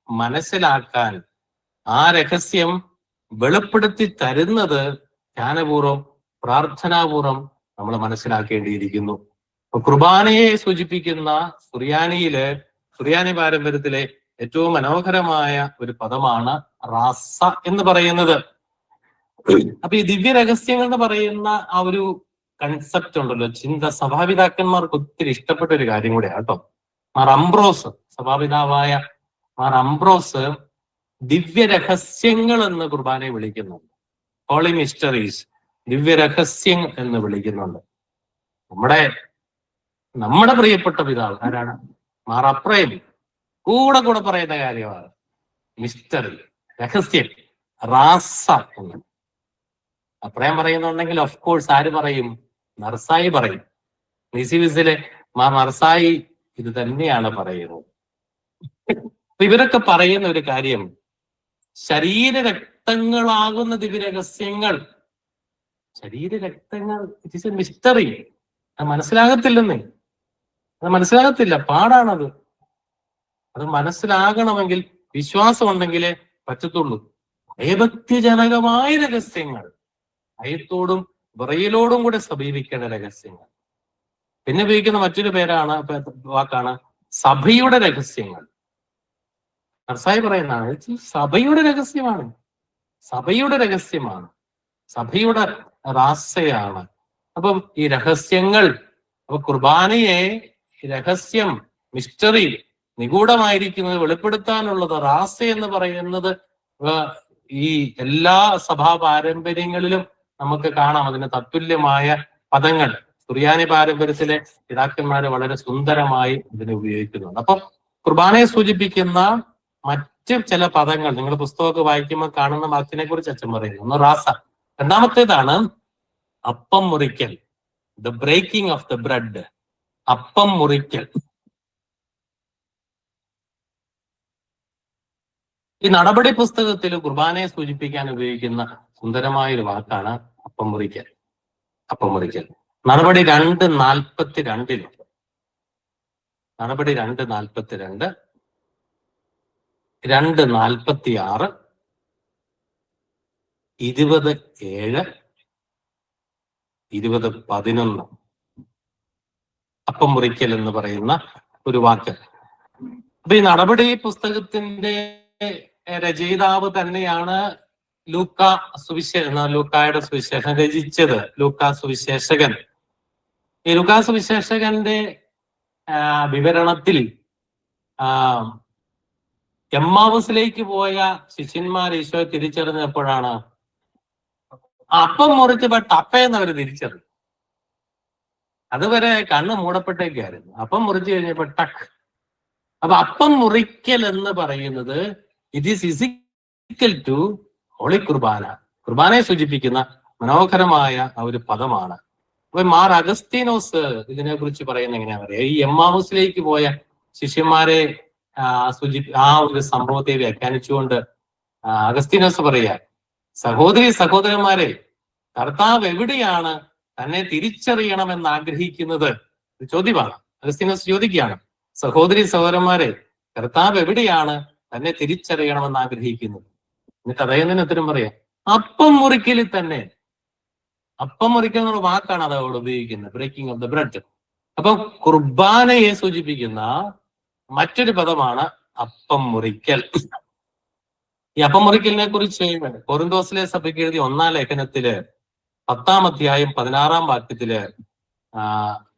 മനസ്സിലാക്കാൻ, ആ രഹസ്യം വെളിപ്പെടുത്തി തരുന്നത് ധ്യാനപൂർവം, പ്രാർത്ഥനാപൂർവം നമ്മൾ മനസ്സിലാക്കേണ്ടിയിരിക്കുന്നു. കുർബാനയെ സൂചിപ്പിക്കുന്ന സുറിയാനി പാരമ്പര്യത്തിലെ ഏറ്റവും മനോഹരമായ ഒരു പദമാണ് റാസ എന്ന് പറയുന്നത്. അപ്പൊ ഈ ദിവ്യ രഹസ്യങ്ങൾ എന്ന് പറയുന്ന ആ ഒരു കൺസെപ്റ്റ് ഉണ്ടല്ലോ, ചിന്ത സഭാപിതാക്കന്മാർക്ക് ഒത്തിരി ഇഷ്ടപ്പെട്ട ഒരു കാര്യം കൂടെ കേട്ടോ. മാർ അംബ്രോസ്, സഭാപിതാവായ മാർ അംബ്രോസ് ദിവ്യ രഹസ്യങ്ങൾ എന്ന് കുർബാനയെ വിളിക്കുന്നുണ്ട്. ഹോളി മിസ്റ്ററീസ്, ദിവ്യ രഹസ്യങ്ങൾ എന്ന് വിളിക്കുന്നുണ്ട്. നമ്മുടെ പ്രിയപ്പെട്ട പിതാവ് ആരാണ്? മാർ അപ്രയം കൂടെ പറയുന്ന കാര്യമാണ് മിസ്റ്ററി, രഹസ്യം, റാസ എന്ന്. അപ്രയം പറയുന്നുണ്ടെങ്കിൽ ഓഫ് കോഴ്സ് ആര് പറയും? നർസായി പറയും. നിസിവിസിലെ മാർ നർസായി ഇത് തന്നെയാണ് പറയുന്നത്. ഇവരൊക്കെ പറയുന്ന ഒരു കാര്യം, ശരീരരക്തങ്ങളാകുന്ന ദിവ്യരഹസ്യങ്ങൾ, ശരീരരക്തങ്ങൾ, ഇറ്റ് ഈസ് എ മിസ്റ്ററി. അത് മനസ്സിലാകത്തില്ലെന്നേ, അത് മനസ്സിലാകത്തില്ല, പാടാണത്. അത് മനസ്സിലാകണമെങ്കിൽ വിശ്വാസം ഉണ്ടെങ്കിലേ പറ്റത്തുള്ളൂ. ഭയഭക്തിജനകമായ രഹസ്യങ്ങൾ, ഭയത്തോടും വിറയലോടും കൂടെ സമീപിക്കേണ്ട രഹസ്യങ്ങൾ. പിന്നെ ഉപയോഗിക്കുന്ന മറ്റൊരു വാക്കാണ് സഭയുടെ രഹസ്യങ്ങൾ. നർസായി പറയുന്നതാണ് സഭയുടെ രഹസ്യമാണ്, സഭയുടെ രഹസ്യമാണ്, സഭയുടെ റാസയാണ്. അപ്പം ഈ രഹസ്യങ്ങൾ, അപ്പൊ കുർബാനയെ രഹസ്യം, മിസ്റ്ററി, നിഗൂഢമായിരിക്കുന്നത് വെളിപ്പെടുത്താനുള്ളത് റാസ എന്ന് പറയുന്നത് ഈ എല്ലാ സഭാ പാരമ്പര്യങ്ങളിലും നമുക്ക് കാണാം. അതിന് തത്തുല്യമായ പദങ്ങൾ സുറിയാനി പാരമ്പര്യത്തിലെ പിതാക്കന്മാര് വളരെ സുന്ദരമായി ഇതിനെ ഉപയോഗിക്കുന്നുണ്ട്. അപ്പൊ കുർബാനയെ സൂചിപ്പിക്കുന്ന മറ്റ് ചില പദങ്ങൾ നിങ്ങൾ പുസ്തകമൊക്കെ വായിക്കുമ്പോൾ കാണുന്ന വാക്കിനെ കുറിച്ച് അച്ഛൻ പറയുന്നു. ഒന്ന് റാസ. രണ്ടാമത്തേതാണ് അപ്പം മുറിക്കൽ, the breaking of the bread. അപ്പം മുറിക്കൽ. ഈ നടപടി പുസ്തകത്തിൽ കുർബാനയെ സൂചിപ്പിക്കാൻ ഉപയോഗിക്കുന്ന സുന്ദരമായ ഒരു വാക്കാണ് അപ്പം മുറിക്കൽ. അപ്പം മുറിക്കൽ നടപടി 2:42 നടപടി 2:42, 2:46, 20:7, 20:11 അപ്പം മുറിക്കൽ എന്ന് പറയുന്ന ഒരു വാക്ക്. അപ്പൊ ഈ നടപടി പുസ്തകത്തിന്റെ രചയിതാവ് തന്നെയാണ് ലൂക്കായുടെ സുവിശേഷം രചിച്ചത്, ലൂക്കാ സുവിശേഷകൻ. ഈ ലൂക്കാ സുവിശേഷകന്റെ വിവരണത്തിൽ എമ്മാവുസിലേക്ക് പോയ ശിഷ്യന്മാർ ഈശോയെ തിരിച്ചറിഞ്ഞപ്പോഴാണ് അപ്പം മുറിച്ചപ്പോ ടപ്പയെന്ന് അവർ തിരിച്ചറിഞ്ഞു. അതുവരെ കണ്ണ് മൂടപ്പെട്ടേക്കായിരുന്നു. അപ്പം മുറിച്ചു കഴിഞ്ഞപ്പോ ടക്ക്. അപ്പൊ അപ്പം മുറിക്കൽ എന്ന് പറയുന്നത് it is physical to holy Qurbana. കുർബാനയെ സൂചിപ്പിക്കുന്ന മനോഹരമായ ഒരു പദമാണ്. അപ്പൊ മാർ അഗസ്തീനോസ് ഇതിനെ കുറിച്ച് പറയുന്ന എങ്ങനെയാ പറയാ? ഈ എമ്മാവുസിലേക്ക് പോയ ശിഷ്യന്മാരെ ആ ഒരു സംഭവത്തെ വ്യാഖ്യാനിച്ചുകൊണ്ട് അഗസ്തീനോസ് പറയാ, സഹോദരന്മാരെ, കർത്താവ് എവിടെയാണ് തന്നെ തിരിച്ചറിയണമെന്ന് ആഗ്രഹിക്കുന്നത് ഒരു ചോദ്യമാണ്. അഗസ്തീനോസ് ചോദിക്കുകയാണ്, സഹോദരി സഹോദരന്മാരെ, കർത്താവ് എവിടെയാണ് തന്നെ തിരിച്ചറിയണമെന്ന് ആഗ്രഹിക്കുന്നത്? എന്നിട്ട് അദ്ദേഹത്തിന് ഉത്തരം പറയാം, അപ്പം മുറിക്കലിൽ തന്നെ. അപ്പം മുറിക്കൽ എന്നുള്ള വാക്കാണ് അത് അവിടെ ഉപയോഗിക്കുന്നത്, ബ്രേക്കിംഗ് ഓഫ് ദ ബ്രെഡ്. അപ്പൊ കുർബാനയെ സൂചിപ്പിക്കുന്ന മറ്റൊരു പദമാണ് അപ്പം മുറിക്കൽ. ഈ അപ്പം മുറിക്കലിനെ കുറിച്ച് കൊറിന്തോസിലെ സഭയ്ക്ക് എഴുതിയ 1-ാം ലേഖനത്തില് 10-ാം അധ്യായം 16-ാം വാക്യത്തില്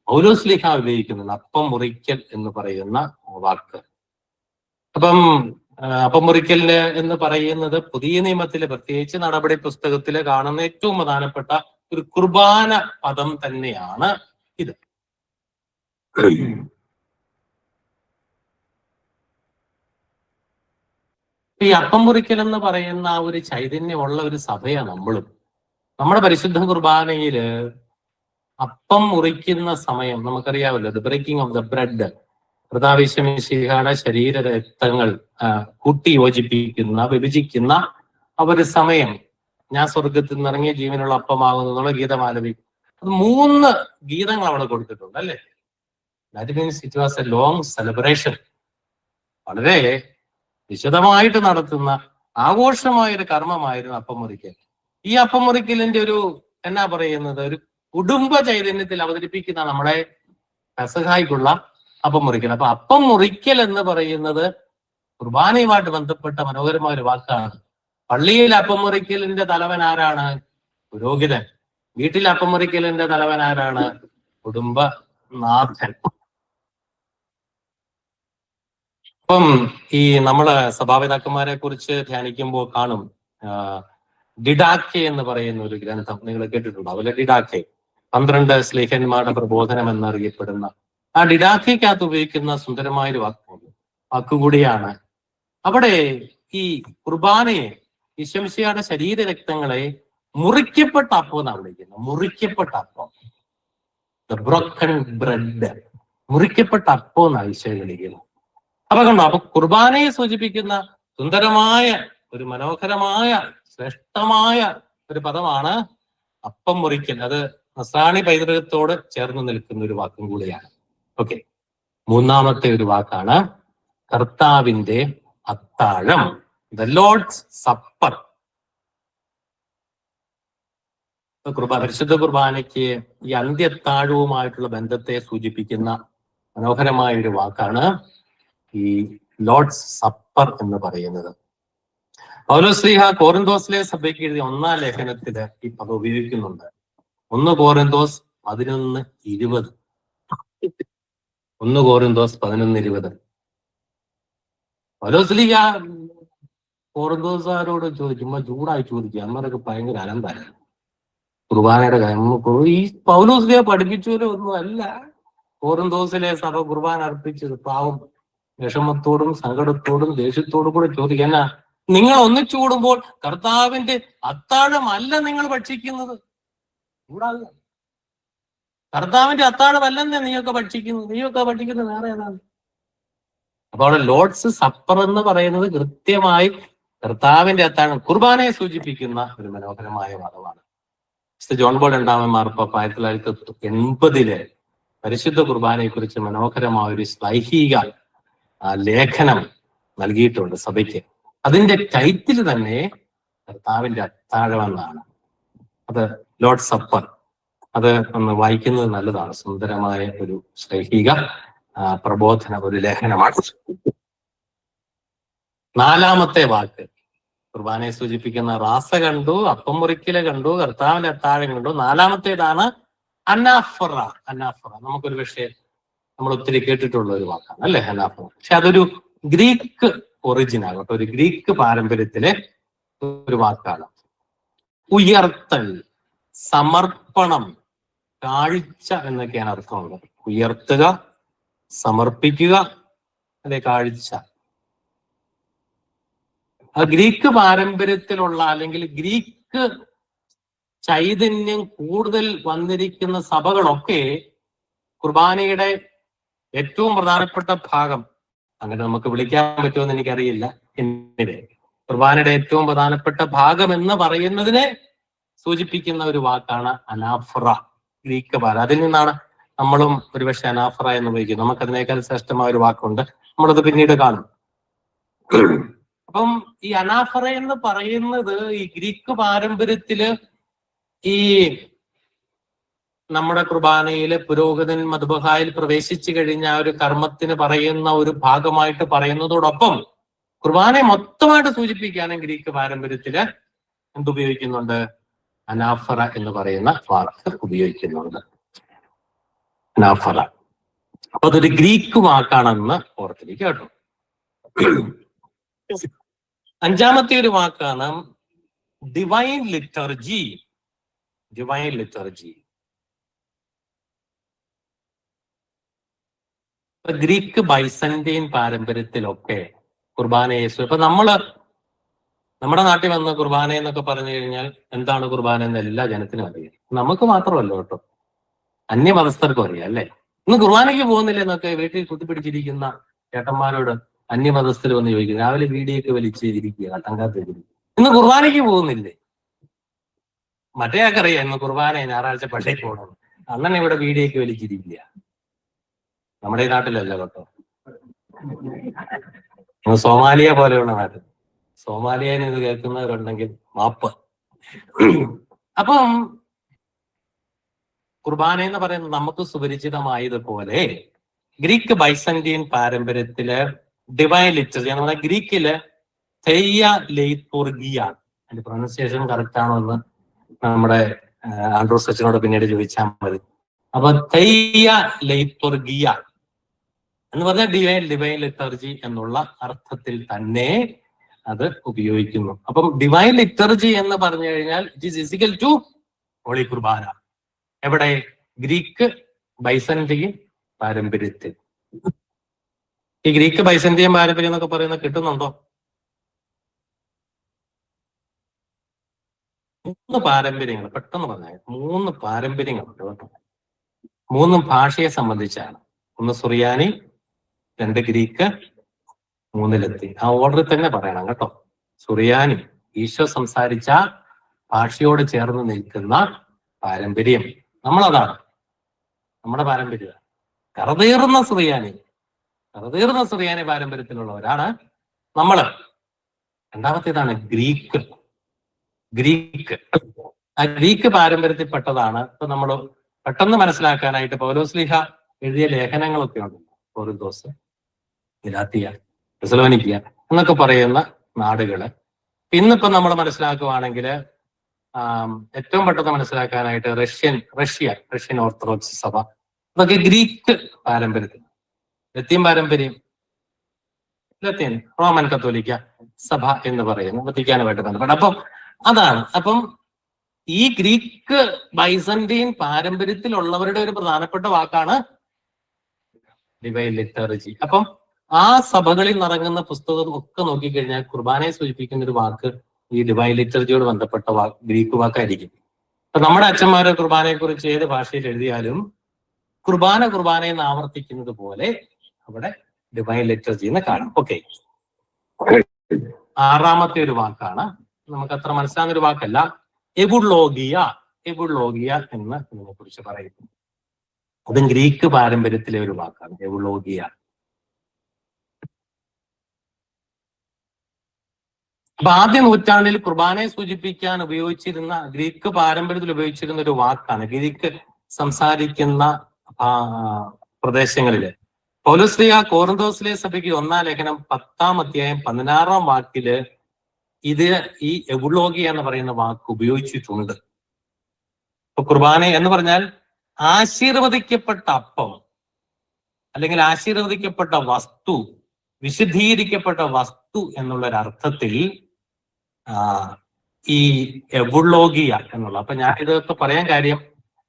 പൗലോസ്ലീഹ ഉപയോഗിക്കുന്നുണ്ട് അപ്പം മുറിക്കൽ എന്ന് പറയുന്ന വാക്ക്. അപ്പം മുറിക്കലിന് എന്ന് പറയുന്നത് പുതിയ നിയമത്തിലെ പ്രത്യേകിച്ച് നടപടി പുസ്തകത്തില് കാണുന്ന ഏറ്റവും പ്രധാനപ്പെട്ട ഒരു കുർബാന പദം തന്നെയാണ് ഇത്. ഈ അപ്പം മുറിക്കൽ എന്ന് പറയുന്ന ആ ഒരു ചൈതന്യമുള്ള ഒരു സഭയാണ് നമ്മളും. നമ്മുടെ പരിശുദ്ധ കുർബാനയില് അപ്പം മുറിക്കുന്ന സമയം നമുക്കറിയാമല്ലോ, the breaking of the bread, കർത്താവിശ്വമിശിഹായുടെ ശരീര രക്തങ്ങൾ കൂട്ടി യോജിപ്പിക്കുന്ന, വിഭജിക്കുന്ന ഒരു സമയം. ഞാൻ സ്വർഗത്തിൽ നിന്ന് ഇറങ്ങിയ ജീവനുള്ള അപ്പമാകുന്നു എന്നുള്ള ഗീതം ആലപിക്കും. അത് 3 ഗീതങ്ങൾ അവിടെ കൊടുത്തിട്ടുണ്ട് അല്ലേ. That means it was A long celebration. വളരെ വിശദമായിട്ട് നടത്തുന്ന ആഘോഷമായൊരു കർമ്മമായിരുന്നു അപ്പം മുറിക്കൽ. ഈ അപ്പം മുറിക്കലിന്റെ ഒരു എന്നാ പറയുന്നത്, ഒരു കുടുംബ ചൈതന്യത്തിൽ അവതരിപ്പിക്കുന്ന നമ്മുടെ പെസഹായ്ക്കുള്ള അപ്പം മുറിക്കൽ. അപ്പൊ അപ്പം മുറിക്കൽ എന്ന് പറയുന്നത് കുർബാനയുമായിട്ട് ബന്ധപ്പെട്ട മനോഹരമായ ഒരു വാക്കാണ്. പള്ളിയിൽ അപ്പം മുറിക്കലിന്റെ തലവൻ ആരാണ്? പുരോഹിതൻ. വീട്ടിൽ അപ്പം മുറിക്കലിന്റെ തലവൻ ആരാണ്? കുടുംബനാഥൻ. അപ്പം ഈ നമ്മള് സഭാപിതാക്കന്മാരെ കുറിച്ച് ധ്യാനിക്കുമ്പോൾ കാണും ഡിഡാക്കെ എന്ന് പറയുന്ന ഒരു ഗ്രന്ഥം നിങ്ങൾ കേട്ടിട്ടുണ്ടോ? അതുപോലെ ഡിഡാക്കെ 12 സ്ലീഹന്മാരുടെ പ്രബോധനം എന്നറിയപ്പെടുന്ന ആ ഡിഡാക്കയ്ക്കകത്ത് ഉപയോഗിക്കുന്ന സുന്ദരമായൊരു വാക്കുകൂടിയാണ്. അവിടെ ഈ കുർബാനയെ, ഈശോമിശിഹായുടെ ശരീര രക്തങ്ങളെ മുറിക്കപ്പെട്ട അപ്പം എന്നാണ് വിളിക്കുന്നത്. മുറിക്കപ്പെട്ട അപ്പം, ദ ബ്രോക്കൺ ബ്രെഡ്, മുറിക്കപ്പെട്ട അപ്പം എന്നാണ് ഈശോയെ വിളിക്കുന്നത്. അപ്പൊ കണ്ടോ, അപ്പൊ കുർബാനയെ സൂചിപ്പിക്കുന്ന സുന്ദരമായ ഒരു മനോഹരമായ ശ്രേഷ്ഠമായ ഒരു പദമാണ് അപ്പം മുറിക്കൽ. അത് നസ്രാണി പൈതൃകത്തോട് ചേർന്ന് നിൽക്കുന്ന ഒരു വാക്കും കൂടിയാണ്. ഓക്കെ, 3-ാമത്തെ ഒരു വാക്കാണ് കർത്താവിന്റെ അത്താഴം, ദ ലോർഡ്സ് സപ്പർ. പരിശുദ്ധ കുർബാനയ്ക്ക് ഈ അന്ത്യത്താഴവുമായിട്ടുള്ള ബന്ധത്തെ സൂചിപ്പിക്കുന്ന മനോഹരമായ ഒരു വാക്കാണ് ഈ ലോർഡ്സ് സപ്പർ എന്ന് പറയുന്നത്. പൗലോസ്ലീഹ കോറിന്തോസിലെ സഭയ്ക്ക് എഴുതിയ 1-ാം ലേഖനത്തില് ഈ പദം ഉപയോഗിക്കുന്നുണ്ട്. 1 കോറിന്തോസ് 11:20. 1 കോറിന്തോസ് 11:20. പൗലോസ്ലീഹ കോറിന്തോസുകാരോട് ചുമ്മാ ചൂടായി ചോദിക്കുക, അമ്മരൊക്കെ ഭയങ്കര അലമ്പായിരുന്നു കുർബാനയുടെ കാര്യം. ഈ പൗലോസ്ലീഹ പഠിപ്പിച്ചവരെ ഒന്നും അല്ല കോറിന്തോസിലെ സഭ കുർബാന അർപ്പിച്ചത്. പാവം വിഷമത്തോടും സങ്കടത്തോടും ദേഷ്യത്തോടും കൂടെ ചോദിക്കുക, എന്നാ നിങ്ങൾ ഒന്നിച്ചു കൂടുമ്പോൾ കർത്താവിന്റെ അത്താഴമല്ല നിങ്ങൾ ഭക്ഷിക്കുന്നത്? കൂടാതെ കർത്താവിന്റെ അത്താഴമല്ലെന്നേ നീയൊക്കെ ഭക്ഷിക്കുന്നത്, നീയൊക്കെ ഭക്ഷിക്കുന്നത് വേറെ ഏതാണ്? അപ്പൊ അവിടെ ലോർഡ്സ് സപ്പർ എന്ന് പറയുന്നത് കൃത്യമായി കർത്താവിന്റെ അത്താഴം, കുർബാനയെ സൂചിപ്പിക്കുന്ന ഒരു മനോഹരമായ പദമാണ്. ജോൺ പോൾ 2-ാമൻ മാർപ്പാപ്പ 1980 പരിശുദ്ധ കുർബാനയെ കുറിച്ച് മനോഹരമായ ഒരു ശ്ലൈഹിക ലേഖനം നൽകിയിട്ടുണ്ട് സഭയ്ക്ക്. അതിന്റെ ടൈറ്റിൽ തന്നെ കർത്താവിന്റെ അത്താഴം എന്നാണ്. അത് ലോർഡ് സപ്പർ. അത് ഒന്ന് വായിക്കുന്നത് നല്ലതാണ്. സുന്ദരമായ ഒരു ശ്ലൈഹിക പ്രബോധന ഒരു ലേഖനമാണ്. 4-ാമത്തെ വാക്ക് കുർബാനയെ സൂചിപ്പിക്കുന്ന റാസ കണ്ടു, അപ്പം മുറിക്കല് കണ്ടു, കർത്താവിന്റെ അത്താഴം കണ്ടു. 4-ാമത്തേതാണ് അനാഫറ. അനാഫറ നമുക്കൊരു വിഷയം നമ്മൾ ഒത്തിരി കേട്ടിട്ടുള്ള ഒരു വാക്കാണ് അല്ലെ, അനാഫറ. പക്ഷെ അതൊരു ഗ്രീക്ക് ഒറിജിൻ ആകട്ടെ, ഒരു ഗ്രീക്ക് പാരമ്പര്യത്തിലെ ഒരു വാക്കാണ്. ഉയർത്തൽ, സമർപ്പണം, കാഴ്ച എന്നൊക്കെയാണ് അർത്ഥമുള്ളത്. ഉയർത്തുക, സമർപ്പിക്കുക, അല്ലെ കാഴ്ച. ആ ഗ്രീക്ക് പാരമ്പര്യത്തിലുള്ള അല്ലെങ്കിൽ ഗ്രീക്ക് ചൈതന്യം കൂടുതൽ വന്നിരിക്കുന്ന സഭകളൊക്കെ കുർബാനയുടെ ഏറ്റവും പ്രധാനപ്പെട്ട ഭാഗം, അങ്ങനെ നമുക്ക് വിളിക്കാൻ പറ്റുമെന്ന് എനിക്കറിയില്ല, എന്നിവേ കുർബാനയുടെ ഏറ്റവും പ്രധാനപ്പെട്ട ഭാഗം എന്ന് പറയുന്നതിനെ സൂചിപ്പിക്കുന്ന ഒരു വാക്കാണ് അനാഫറ, ഗ്രീക്ക് ഭാഷ. അതിൽ നിന്നാണ് നമ്മളും ഒരുപക്ഷെ അനാഫറ എന്ന് ഉപയോഗിക്കും. നമുക്കതിനേക്കാൾ ശ്രേഷ്ഠമായ ഒരു വാക്കുണ്ട്, നമ്മളത് പിന്നീട് കാണും. അപ്പം ഈ അനാഫറ എന്ന് പറയുന്നത് ഈ ഗ്രീക്ക് പാരമ്പര്യത്തില് ഈ നമ്മുടെ കുർബാനയിലെ പുരോഹിതൻ മദ്ബഹായിൽ പ്രവേശിച്ചു കഴിഞ്ഞ ആ ഒരു കർമ്മത്തിന് പറയുന്ന ഒരു ഭാഗമായിട്ട് പറയുന്നതോടൊപ്പം കുർബാനയെ മൊത്തമായിട്ട് സൂചിപ്പിക്കാനും ഗ്രീക്ക് പാരമ്പര്യത്തില് എന്തുപയോഗിക്കുന്നുണ്ട്? അനാഫറ എന്ന് പറയുന്ന വാക്ക് ഉപയോഗിക്കുന്നുണ്ട്. അനാഫറ. അപ്പൊ അതൊരു ഗ്രീക്ക് വാക്കാണെന്ന് ഓർത്തിരിക്കുക കേട്ടോ. അഞ്ചാമത്തെ ഒരു വാക്കാണ് divine liturgy. Divine liturgy Greek Byzantine പാരമ്പര്യത്തിലൊക്കെ കുർബാനയെ ഇപ്പൊ നമ്മുടെ നാട്ടിൽ വന്ന കുർബാന എന്നൊക്കെ പറഞ്ഞു കഴിഞ്ഞാൽ എന്താണ് കുർബാന എന്ന് എല്ലാ ജനത്തിനും അറിയാം. നമുക്ക് മാത്രമല്ല കേട്ടോ, അന്യമതസ്ഥർക്കും അറിയാം അല്ലെ. ഇന്ന് കുർബാനയ്ക്ക് പോകുന്നില്ല എന്നൊക്കെ വീട്ടിൽ കുത്തിപ്പിടിച്ചിരിക്കുന്ന ചേട്ടന്മാരോട് അന്യമതസ്ഥർ വന്ന് ചോദിക്കും. രാവിലെ വീടിയൊക്കെ വലിച്ചിരിക്കുക, കട്ടങ്കാത്തിരിക്കുക, ഇന്ന് കുർബാനയ്ക്ക് പോകുന്നില്ലേ? മറ്റേയാൾക്കറിയാം ഇന്ന് കുർബാന ഞായറാഴ്ച പള്ളിയിൽ പോകണം. അണ്ണൻ ഇവിടെ വീടിയൊക്കെ വലിച്ചിരിക്കുക. നമ്മുടെ ഈ നാട്ടിലല്ല കേട്ടോ, സോമാലിയ പോലെയുള്ള നാട്ടിൽ. സോമാലിയയിൽ ഇത് കേൾക്കുന്നവരുണ്ടെങ്കിൽ മാപ്പ്. അപ്പം കുർബാന എന്ന് പറയുന്നത് നമുക്ക് സുപരിചിതമായതുപോലെ ഗ്രീക്ക് ബൈസന്റൈൻ പാരമ്പര്യത്തില് ഡിവൈൻ ലിറ്റർജി എന്ന് പറഞ്ഞാൽ ഗ്രീക്കില് തെയ്യ ലെയ്തുർഗിയ, അതിന്റെ പ്രൊനൗൺസിയേഷൻ കറക്റ്റ് ആണോ എന്ന് നമ്മുടെ ആൻഡ്രൂസ് അച്ഛനോട് പിന്നീട് ചോദിച്ചാൽ മതി. അപ്പൊ തെയ്യ ലെയ്തുർഗിയ എന്ന് പറഞ്ഞാൽ ഡിവൈൻ ലിറ്റർജി എന്നുള്ള അർത്ഥത്തിൽ തന്നെ അത് ഉപയോഗിക്കുന്നു. അപ്പം ഡിവൈൻ ലിറ്റർജി എന്ന് പറഞ്ഞു കഴിഞ്ഞാൽ it is physical to holy Qurbana. എവിടെ? ഗ്രീക്ക് ബൈസന്റൈൻ പാരമ്പര്യത്തിൽ. ഈ ഗ്രീക്ക് ബൈസന്റൈൻ പാരമ്പര്യം എന്നൊക്കെ പറയുന്നത് കിട്ടുന്നുണ്ടോ? 3 പാരമ്പര്യങ്ങൾ പെട്ടെന്ന് പറഞ്ഞാൽ 3 പാരമ്പര്യങ്ങളുണ്ട് കേട്ടോ. 3 ഭാഷയെ സംബന്ധിച്ചാണ്. 1 സുറിയാനി, 2 ഗ്രീക്ക്, 3 ലത്തീൻ. ആ ഓർഡറിൽ തന്നെ പറയണം കേട്ടോ. സുറിയാനി ഈശോ സംസാരിച്ച ഭാഷയോട് ചേർന്ന് നിൽക്കുന്ന പാരമ്പര്യം നമ്മളതാണ്, നമ്മുടെ പാരമ്പര്യം. കറതീർന്ന സുറിയാനി പാരമ്പര്യത്തിലുള്ളവരാണ് നമ്മള്. രണ്ടാമത്തേതാണ് ഗ്രീക്ക്. ആ ഗ്രീക്ക് പാരമ്പര്യത്തിൽപ്പെട്ടതാണ്. ഇപ്പൊ നമ്മൾ പെട്ടെന്ന് മനസ്സിലാക്കാനായിട്ട് പൗലോസ്ലീഹ എഴുതിയ ലേഖനങ്ങളൊക്കെ ഉണ്ട്. കൊറിന്തോസ്, ഗലാത്യ, തെസലോനിക്ക എന്നൊക്കെ പറയുന്ന നാടുകള്. ഇന്നിപ്പോ നമ്മൾ മനസ്സിലാക്കുവാണെങ്കിൽ ഏറ്റവും പെട്ടെന്ന് മനസ്സിലാക്കാനായിട്ട് റഷ്യൻ ഓർത്തഡോക്സ് സഭ, അതൊക്കെ ഗ്രീക്ക് പാരമ്പര്യത്തിൽ. ലത്തീൻ റോമൻ കത്തോലിക്ക സഭ എന്ന് പറയുന്നു, വത്തിക്കാനുമായിട്ട് ബന്ധപ്പെട്ട്. അപ്പം അതാണ്. അപ്പം ഈ ഗ്രീക്ക് ബൈസന്റൈൻ പാരമ്പര്യത്തിലുള്ളവരുടെ ഒരു പ്രധാനപ്പെട്ട വാക്കാണ് ഡിവൈൻ ലിറ്റർജി. അപ്പം ആ സഭകളിൽ നിറങ്ങുന്ന പുസ്തകം ഒക്കെ നോക്കിക്കഴിഞ്ഞാൽ കുർബാനയെ സൂചിപ്പിക്കുന്ന ഒരു വാക്ക് ഈ ഡിവൈൻ ലിറ്റർജിയോട് ബന്ധപ്പെട്ട ഗ്രീക്ക് വാക്കായിരിക്കും. അപ്പൊ നമ്മുടെ അച്ഛന്മാരെ കുർബാനയെ കുറിച്ച് ഏത് ഭാഷയിൽ എഴുതിയാലും കുർബാനയെന്ന് ആവർത്തിക്കുന്നത് പോലെ അവിടെ ഡിവൈൻ ലിറ്റർജി എന്ന് കാണാം. ഓക്കെ, 6ാമത്തെ ഒരു വാക്കാണ്, നമുക്ക് അത്ര മനസ്സിലാകുന്ന ഒരു വാക്കല്ല, എബുളോഗിയ എന്ന് ഇതിനെ കുറിച്ച് പറയുന്നു. അതും ഗ്രീക്ക് പാരമ്പര്യത്തിലെ ഒരു വാക്കാണ്, എബുളോഗിയ. അപ്പൊ ആദ്യ നൂറ്റാണ്ടിൽ കുർബാനയെ സൂചിപ്പിക്കാൻ ഉപയോഗിച്ചിരുന്ന ഗ്രീക്ക് പാരമ്പര്യത്തിൽ ഉപയോഗിച്ചിരുന്ന ഒരു വാക്കാണ്. ഗ്രീക്ക് സംസാരിക്കുന്ന പ്രദേശങ്ങളില് പൗലോസ്ലീഹ കൊറിന്തോസിലെ സഭയ്ക്ക് 1-ാം ലേഖനം 10-ാം അധ്യായം 16-ാം വാക്കില് ഈ എബുളോഗിയ എന്ന് പറയുന്ന വാക്ക് ഉപയോഗിച്ചിട്ടുണ്ട്. ഇപ്പൊ കുർബാന എന്ന് പറഞ്ഞാൽ ആശീർവദിക്കപ്പെട്ട അപ്പം അല്ലെങ്കിൽ ആശീർവദിക്കപ്പെട്ട വസ്തു, വിശുദ്ധീകരിക്കപ്പെട്ട വസ്തു എന്നുള്ളൊരർത്ഥത്തിൽ ഈ എബുളോഗിയ എന്നുള്ള. അപ്പൊ ഞാൻ ഇതൊക്കെ പറയാൻ കാര്യം,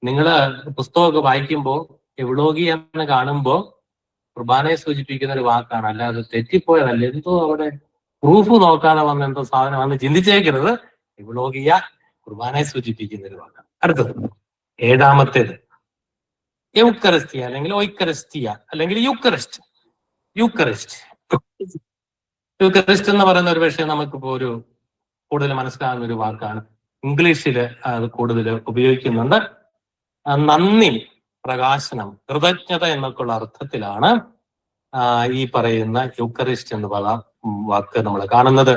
നിങ്ങൾ പുസ്തകമൊക്കെ വായിക്കുമ്പോൾ എബുളോഗിയ എന്ന് കാണുമ്പോൾ കുർബാനയെ സൂചിപ്പിക്കുന്ന ഒരു വാക്കാണ്, അല്ലാതെ തെറ്റിപ്പോയതല്ല. എന്തോ അവിടെ പ്രൂഫ് നോക്കാതെ വന്ന എന്തോ സാധനം വന്ന് ചിന്തിച്ചേക്കരുത്. എബുളോഗിയ കുർബാനയെ സൂചിപ്പിക്കുന്ന ഒരു വാക്കാണ്. അടുത്തത് 7ാമത്തേത് യൂക്കറിസ്റ്റിയ അല്ലെങ്കിൽ ഒയ്ക്കറിസ്റ്റിയ അല്ലെങ്കിൽ യൂക്കറിസ്റ്റ് എന്ന് പറയുന്ന ഒരു വിഷയം നമുക്കിപ്പോ ഒരു കൂടുതൽ മനസ്സിലാകുന്ന ഒരു വാക്കാണ്. ഇംഗ്ലീഷിൽ അത് കൂടുതൽ ഉപയോഗിക്കുന്നുണ്ട്. നന്ദി പ്രകാശനം, കൃതജ്ഞത എന്നൊക്കെയുള്ള അർത്ഥത്തിലാണ് ഈ പറയുന്ന യൂക്കറിസ്റ്റ് എന്ന് വാക്ക് നമ്മൾ കാണുന്നത്.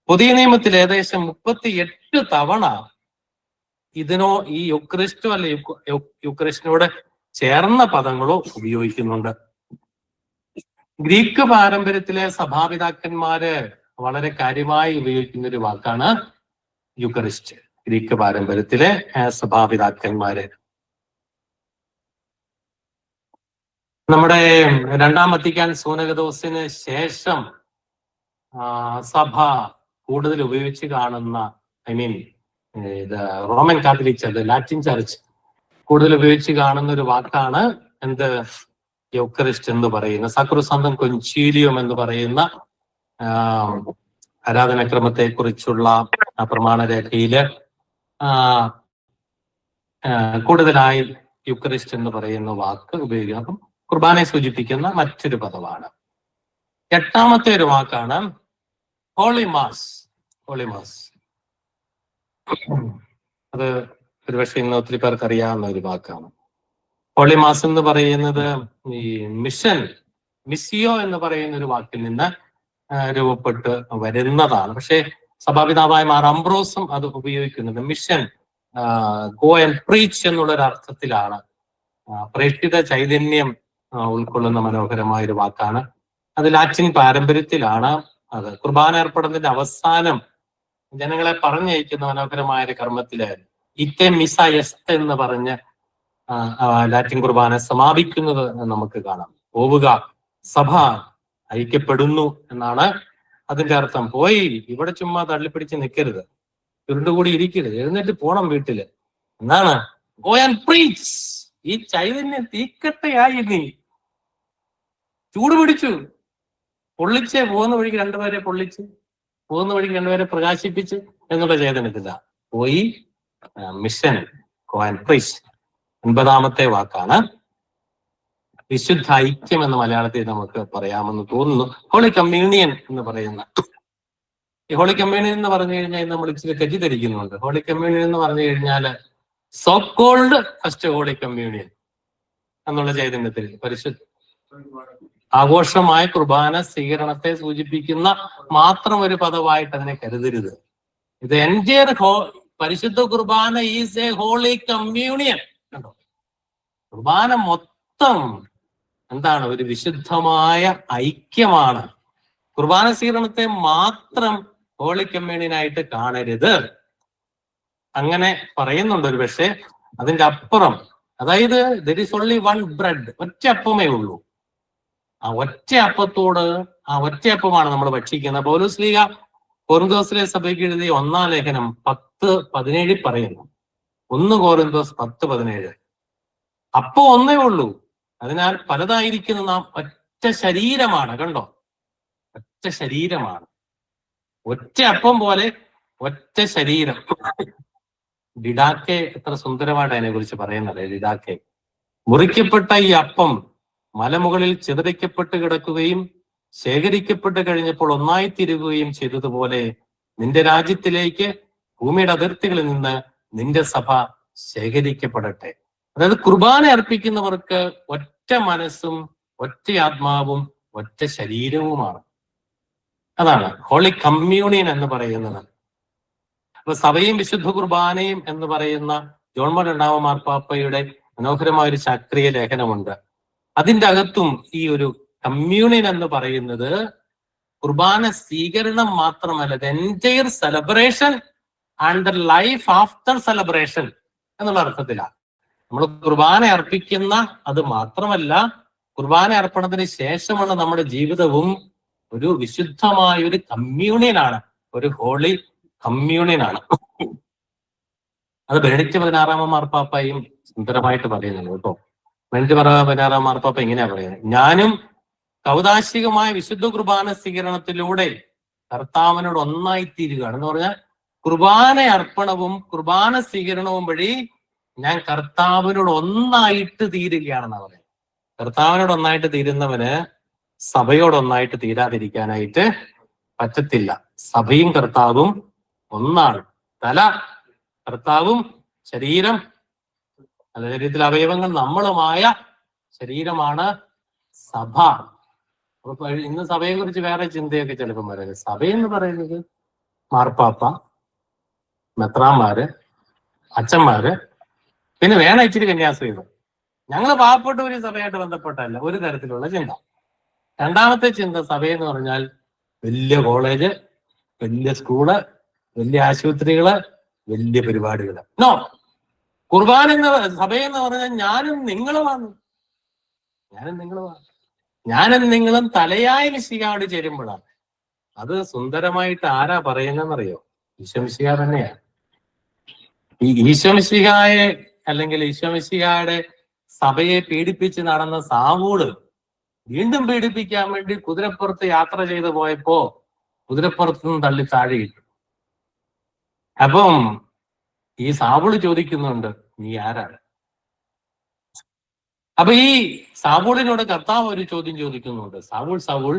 പുതിയ നിയമത്തിൽ ഏകദേശം 38 തവണ ഈ യുക്രിസ്റ്റോ അല്ലെ യുക്രിസ്റ്റിനോട് ചേർന്ന പദങ്ങളോ ഉപയോഗിക്കുന്നുണ്ട്. ഗ്രീക്ക് പാരമ്പര്യത്തിലെ സഭാപിതാക്കന്മാര് വളരെ കാര്യമായി ഉപയോഗിക്കുന്ന ഒരു വാക്കാണ് യുക്കറിസ്റ്റ്. ഗ്രീക്ക് പാരമ്പര്യത്തിലെ സഭാപിതാക്കന്മാര്. നമ്മുടെ രണ്ടാം വത്തിക്കാൻ സൂനകദോസിന് ശേഷം സഭ കൂടുതൽ ഉപയോഗിച്ച് കാണുന്ന ഇത് Roman Catholic church, Latin church കൂടുതൽ ഉപയോഗിച്ച് കാണുന്ന ഒരു വാക്കാണ് എന്ത് യൂക്കറിസ്റ്റ് എന്ന് പറയുന്ന. സക്രോസാന്തം കൊൻചീലിയം എന്ന് പറയുന്ന ആരാധനാക്രമത്തെ കുറിച്ചുള്ള പ്രമാണരേഖയില് കൂടുതലായി യൂക്കറിസ്റ്റ് എന്ന് പറയുന്ന വാക്ക് ഉപയോഗിക്കുക. അപ്പം കുർബാനയെ സൂചിപ്പിക്കുന്ന മറ്റൊരു പദമാണ്. എട്ടാമത്തെ ഒരു വാക്കാണ് ഹോളി മാസ്. ഹോളി മാസ് അത് ഒരുപക്ഷെ ഇന്ന് ഒത്തിരി പേർക്ക് അറിയാവുന്ന ഒരു വാക്കാണ്. ഹോളി മാസ് എന്ന് പറയുന്നത് ഈ മിസിയോ എന്ന് പറയുന്ന ഒരു വാക്കിൽ നിന്ന് രൂപപ്പെട്ട് വരുന്നതാണ്. പക്ഷെ സഭാപിതാവായ മാർ അംബ്രോസും അത് ഉപയോഗിക്കുന്നത് മിഷൻ, ഗോ ആൻഡ് പ്രീച്ച് എന്നുള്ളൊരു അർത്ഥത്തിലാണ്. പ്രേക്ഷിത ചൈതന്യം ഉൾക്കൊള്ളുന്ന മനോഹരമായ ഒരു വാക്കാണ്. അത് ലാറ്റിൻ പാരമ്പര്യത്തിലാണ്. അത് കുർബാന ഏർപ്പെടുന്നതിന്റെ അവസാനം ജനങ്ങളെ പറഞ്ഞയക്കുന്ന മനോഹരമായ ഒരു കർമ്മത്തില് ഇത്തെ മിസ എസ്ത എന്ന് പറഞ്ഞ് ലാറ്റിൻ കുർബാന സമാപിക്കുന്നത് നമുക്ക് കാണാം. പോവുക, സഭ ഐക്യപ്പെടുന്നു എന്നാണ് അതിന്റെ അർത്ഥം. പോയി ഇവിടെ ചുമ്മാ തള്ളിപ്പിടിച്ച് നിൽക്കരുത്, ചുരുണ്ടുകൂടി ഇരിക്കരുത്, എഴുന്നേറ്റ് പോണം വീട്ടില് എന്നാണ്. Go and preach. ഈ ചൈതന്യം തീക്കട്ടയായി നീ ചൂട് പിടിച്ചു, പൊള്ളിച്ച് പോകുന്ന വഴിക്ക് രണ്ടുപേരെ പൊള്ളിച്ച്, പോകുന്ന വഴിക്ക് രണ്ടുപേരെ പ്രകാശിപ്പിച്ച് എന്നുള്ള ചൈതന്യത്തില്ല. പോയി മിഷൻ, ഗോ ആൻഡ് പ്രീച്ച്. 9ാമത്തെ വാക്കാണ് വിശുദ്ധ ഐക്യം എന്ന് മലയാളത്തിൽ നമുക്ക് പറയാമെന്ന് തോന്നുന്നു. ഹോളി കമ്മ്യൂണിയൻ എന്ന് പറയുന്ന ഈ ഹോളി കമ്മ്യൂണിയൻ എന്ന് പറഞ്ഞു കഴിഞ്ഞാൽ നമ്മൾ ഇച്ചിരി തെറ്റിദ്ധരിക്കുന്നുണ്ട്. ഹോളി കമ്മ്യൂണിയൻ എന്ന് പറഞ്ഞു കഴിഞ്ഞാൽ so called first holy communion എന്നുള്ള ചൈതന്യത്തിൽ പരിശുദ്ധ ആഘോഷമായ കുർബാന സ്വീകരണത്തെ സൂചിപ്പിക്കുന്ന മാത്രം ഒരു പദമായിട്ട് അതിനെ കരുതരുത്. ഇത് എൻറ്റയർ പരിശുദ്ധ Qurbana is A holy communion. കണ്ടോ, കുർബാന മൊത്തം എന്താണ്? ഒരു വിശുദ്ധമായ ഐക്യമാണ്. കുർബാന സ്വീകരണത്തെ മാത്രം ഹോളി കമ്മ്യൂണിയനായിട്ട് കാണരുത്. അങ്ങനെ പറയുന്നുണ്ട് ഒരു പക്ഷേ. അതിന്റെ അപ്പുറം, അതായത് there is only one bread, ഒറ്റ അപ്പമേ ഉള്ളൂ. ആ ഒറ്റ അപ്പത്തോട്, ആ ഒറ്റ അപ്പമാണ് നമ്മൾ ഭക്ഷിക്കുന്നത്. പൗലോസ് ശ്ലീഹ കൊറിന്തോസിലെ സഭയ്ക്ക് എഴുതിയ 1-ാം ലേഖനം 10:17 പറയുന്നു. 1 കൊറിന്തോസ് 10:17. അപ്പൊ ഒന്നേ ഉള്ളൂ, അതിനാൽ പലതായിരിക്കുന്ന നാം ഒറ്റ ശരീരമാണ്. കണ്ടോ, ഒറ്റ ശരീരമാണ്. ഒറ്റ അപ്പം പോലെ ഒറ്റ ശരീരം. ഡിഡാക്കെ എത്ര സുന്ദരമായിട്ട് അതിനെ കുറിച്ച് പറയുന്നത്. ഡിഡാക്കെ, മുറിക്കപ്പെട്ട ഈ അപ്പം മലമുകളിൽ ചിതറിക്കപ്പെട്ട് കിടക്കുകയും ശേഖരിക്കപ്പെട്ട് കഴിഞ്ഞപ്പോൾ ഒന്നായി തിരുകുകയും ചെയ്തതുപോലെ നിന്റെ രാജ്യത്തിലേക്ക് ഭൂമിയുടെ അതിർത്തികളിൽ നിന്ന് നിന്റെ സഭ ശേഖരിക്കപ്പെടട്ടെ. അതായത് കുർബാന അർപ്പിക്കുന്നവർക്ക് ഒറ്റ മനസ്സും ഒറ്റ ആത്മാവും ഒറ്റ ശരീരവുമാണ്. അതാണ് ഹോളി കമ്മ്യൂണിയൻ എന്ന് പറയുന്നത്. അപ്പൊ സഭയും വിശുദ്ധ കുർബാനയും എന്ന് പറയുന്ന ജോൺ പോൾ 2-ാം മാർപ്പാപ്പയുടെ മനോഹരമായ ഒരു ശാസ്ത്രീയ ലേഖനമുണ്ട്. അതിൻ്റെ അകത്തും ഈ ഒരു കമ്മ്യൂണിയൻ എന്ന് പറയുന്നത് കുർബാന സ്വീകരണം മാത്രമല്ല, the entire celebration and the life after celebration എന്നുള്ള അർത്ഥത്തിലാണ്. നമ്മൾ കുർബാന അർപ്പിക്കുന്ന അത് മാത്രമല്ല, കുർബാന അർപ്പണത്തിന് ശേഷമുള്ള നമ്മുടെ ജീവിതവും ഒരു വിശുദ്ധമായ ഒരു കമ്മ്യൂണിയനാണ്, ഒരു ഹോളി കമ്മ്യൂണിയനാണ്. അത് ബെനഡിക്റ്റ് 16-ാം മാർപ്പാപ്പയും സുന്ദരമായിട്ട് പറയുന്നുണ്ട് കേട്ടോ. ബെനഡിക്റ്റ് 16-ാം മാർപ്പാപ്പ ഇങ്ങനെയാ പറയുന്നത്: ഞാനും കൗദാശികമായ വിശുദ്ധ കുർബാന സ്വീകരണത്തിലൂടെ കർത്താവിനോട് ഒന്നായിത്തീരുകയാണ്. എന്ന് പറഞ്ഞാൽ കുർബാന അർപ്പണവും കുർബാന സ്വീകരണവും വഴി ഞാൻ കർത്താവിനോട് ഒന്നായിട്ട് തീരുകയാണെന്നാ പറയുന്നത്. കർത്താവിനോട് ഒന്നായിട്ട് തീരുന്നവന് സഭയോട് ഒന്നായിട്ട് തീരാതിരിക്കാനായിട്ട് പറ്റത്തില്ല. സഭയും കർത്താവും ഒന്നാണ്. തല കർത്താവും ശരീരം നല്ല ശരീരത്തിലെ അവയവങ്ങൾ നമ്മളുമായ ശരീരമാണ് സഭ. അപ്പൊ ഇന്ന് സഭയെ കുറിച്ച് വേറെ ചിന്തയൊക്കെ ചിലപ്പം പറയുന്നത്. സഭയെന്ന് പറയുന്നത് മാർപ്പാപ്പ, മെത്രാന്മാര്, അച്ഛന്മാര്, പിന്നെ വേണം ഇച്ചിരി കന്യാസ്ത്രീകൾ. ഞങ്ങൾ പാവപ്പെട്ട ഒരു സഭയായിട്ട് ബന്ധപ്പെട്ടല്ല ഒരു തരത്തിലുള്ള ചിന്ത. രണ്ടാമത്തെ ചിന്ത, സഭയെന്ന് പറഞ്ഞാൽ വലിയ കോളേജ്, വലിയ സ്കൂള്, വലിയ ആശുപത്രികള്, വലിയ പരിപാടികള്. നോ, കുർബാന എന്ന് സഭയെന്ന് പറഞ്ഞാൽ ഞാനും നിങ്ങളുമാണ്. ഞാനും നിങ്ങളും തലയായ മിശിഹായോട് ചേരുമ്പോഴാണ്. അത് സുന്ദരമായിട്ട് ആരാ പറയുന്നതെന്നറിയോ? ഈശോമിശിഹ തന്നെയാണ്. ഈ ഈശോമിശിഹായെ അല്ലെങ്കിൽ ഈശോമിശിഹായുടെ സഭയെ പീഡിപ്പിച്ച് നടന്ന സാവൂള് വീണ്ടും പീഡിപ്പിക്കാൻ വേണ്ടി കുതിരപ്പുറത്ത് യാത്ര ചെയ്തു പോയപ്പോ കുതിരപ്പുറത്ത് നിന്ന് തള്ളി താഴെ ഇട്ടു. അപ്പം ഈ സാവൂള് ചോദിക്കുന്നുണ്ട്, നീ ആരാണ്? അപ്പൊ ഈ സാവൂളിനോട് കർത്താവ് ഒരു ചോദ്യം ചോദിക്കുന്നുണ്ട്, സാവൂൾ സാവൂൾ,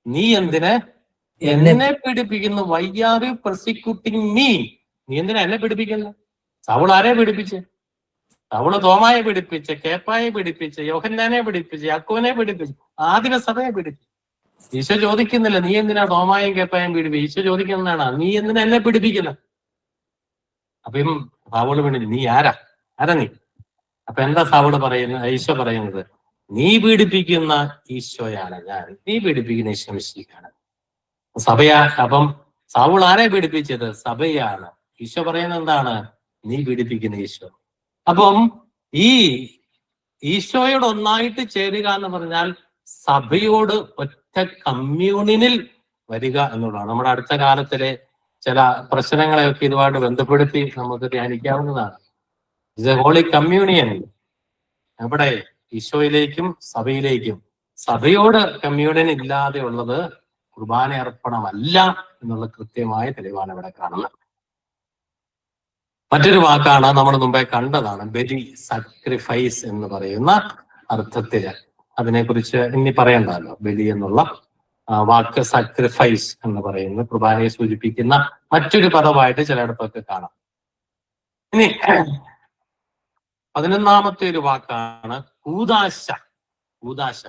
നീ എന്തിന് എന്നെ പീഡിപ്പിക്കുന്നു? Why are you persecuting me? നീ എന്തിനാ എന്നെ പീഡിപ്പിക്കുന്നു? സാവൂൾ ആരെ പീഡിപ്പിച്ച്? സാവൂള് തോമായെ പീഡിപ്പിച്ച്, കേപ്പായെ പീഡിപ്പിച്ച്, യോഹന്നാനെ പീഡിപ്പിച്ച്, യാക്കോബിനെ പീഡിപ്പിച്ച്, ആദിമസഭയെ പീഡിപ്പിച്ചു. ഈശോ ചോദിക്കുന്നില്ല നീ എന്തിനാ തോമായും കേപ്പായും പീഡിപ്പിച്ചു. ഈശോ ചോദിക്കുന്നതാണ്, നീ എന്തിനാ എന്നെ പീഡിപ്പിക്കുന്നത്? അപ്പം സാവൂള് വേണ്ടി നീ ആരാ നീ? അപ്പൊ എന്താ സാവൂള് പറയുന്നത്? ഈശോ പറയുന്നത്, നീ പീഡിപ്പിക്കുന്ന ഈശോയാണ് ഞാൻ, നീ പീഡിപ്പിക്കുന്ന ഈശോ മിശിഹായാണ്. സഭയാ. അപ്പം സാവൂൾ ആരെ പീഡിപ്പിച്ചത്? സഭയാണ്. ഈശോ പറയുന്നത് എന്താണ്? നീ പീഡിപ്പിക്കുന്ന ഈശോ. അപ്പം ഈ ഈശോയോട് ഒന്നായിട്ട് ചേരുക എന്ന് പറഞ്ഞാൽ സഭയോട് ഒറ്റ കമ്മ്യൂണിനിൽ വരിക എന്നുള്ളതാണ്. നമ്മുടെ അടുത്ത കാലത്തിലെ ചില പ്രശ്നങ്ങളെയൊക്കെ ഇതുമായിട്ട് ബന്ധപ്പെടുത്തി നമുക്ക് ധ്യാനിക്കാവുന്നതാണ്. ഇത് ഹോളി കമ്മ്യൂണിയൻ. അവിടെ ഈശോയിലേക്കും സഭയിലേക്കും, സഭയോട് കമ്മ്യൂണിയൻ ഇല്ലാതെ ഉള്ളത് കുർബാന അർപ്പണമല്ല എന്നുള്ള കൃത്യമായ തെളിവാണ് ഇവിടെ കാണുന്നത്. മറ്റൊരു വാക്കാണ് നമ്മൾ മുമ്പേ കണ്ടതാണ്, ബലി, സാക്രിഫൈസ് എന്ന് പറയുന്ന അർത്ഥത്തില്. അതിനെക്കുറിച്ച് ഇനി പറയണ്ടല്ലോ. ബലി എന്നുള്ള വാക്ക് സാക്രിഫൈസ് എന്ന് പറയുന്ന കുർബാനയെ സൂചിപ്പിക്കുന്ന മറ്റൊരു പദമായിട്ട് ചിലയിടത്തൊക്കെ കാണാം. ഇനി 11ാമത്തെ ഒരു വാക്കാണ് കൂദാശ. കൂദാശ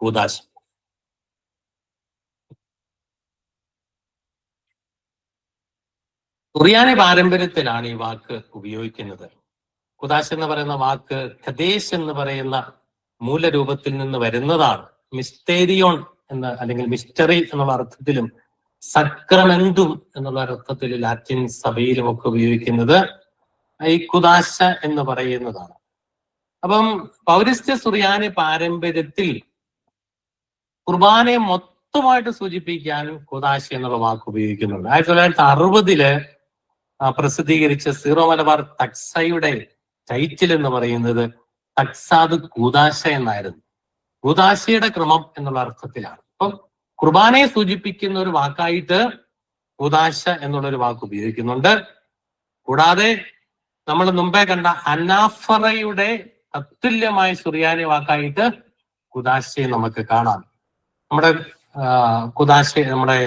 കൂദാശ സുറിയാനി പാരമ്പര്യത്തിലാണ് ഈ വാക്ക് ഉപയോഗിക്കുന്നത്. കുദാശ എന്ന് പറയുന്ന വാക്ക് ഖദേശ് എന്ന് പറയുന്ന മൂലരൂപത്തിൽ നിന്ന് വരുന്നതാണ്. മിസ്റ്റേരിയോൺ എന്ന അല്ലെങ്കിൽ മിസ്റ്ററി എന്നുള്ള അർത്ഥത്തിലും സക്രമെന്തും എന്നുള്ള അർത്ഥത്തിൽ ലാറ്റിൻ സഭയിലും ഒക്കെ ഉപയോഗിക്കുന്നത് ഈ കുദാശ എന്ന് പറയുന്നതാണ്. അപ്പം പൗരസ്ത്യ സുറിയാനി പാരമ്പര്യത്തിൽ കുർബാനയെ മൊത്തമായിട്ട് സൂചിപ്പിക്കാൻ കുദാശ എന്നുള്ള വാക്ക് ഉപയോഗിക്കുന്നുണ്ട്. 1960 പ്രസിദ്ധീകരിച്ച സീറോ മലബാർ തക്സയുടെ ടൈറ്റിൽ എന്ന് പറയുന്നത് തക്സാദ് കൂദാശ എന്നായിരുന്നു. കൂദാശയുടെ ക്രമം എന്നുള്ള അർത്ഥത്തിലാണ്. അപ്പം കുർബാനയെ സൂചിപ്പിക്കുന്ന ഒരു വാക്കായിട്ട് കൂദാശ എന്നുള്ളൊരു വാക്ക് ഉപയോഗിക്കുന്നുണ്ട്. കൂടാതെ നമ്മൾ മുമ്പേ കണ്ട അനാഫറയുടെ തത്തുല്യമായ സുറിയാനി വാക്കായിട്ട് കുദാശയെ നമുക്ക് കാണാം. നമ്മുടെ കുദാശ, നമ്മുടെ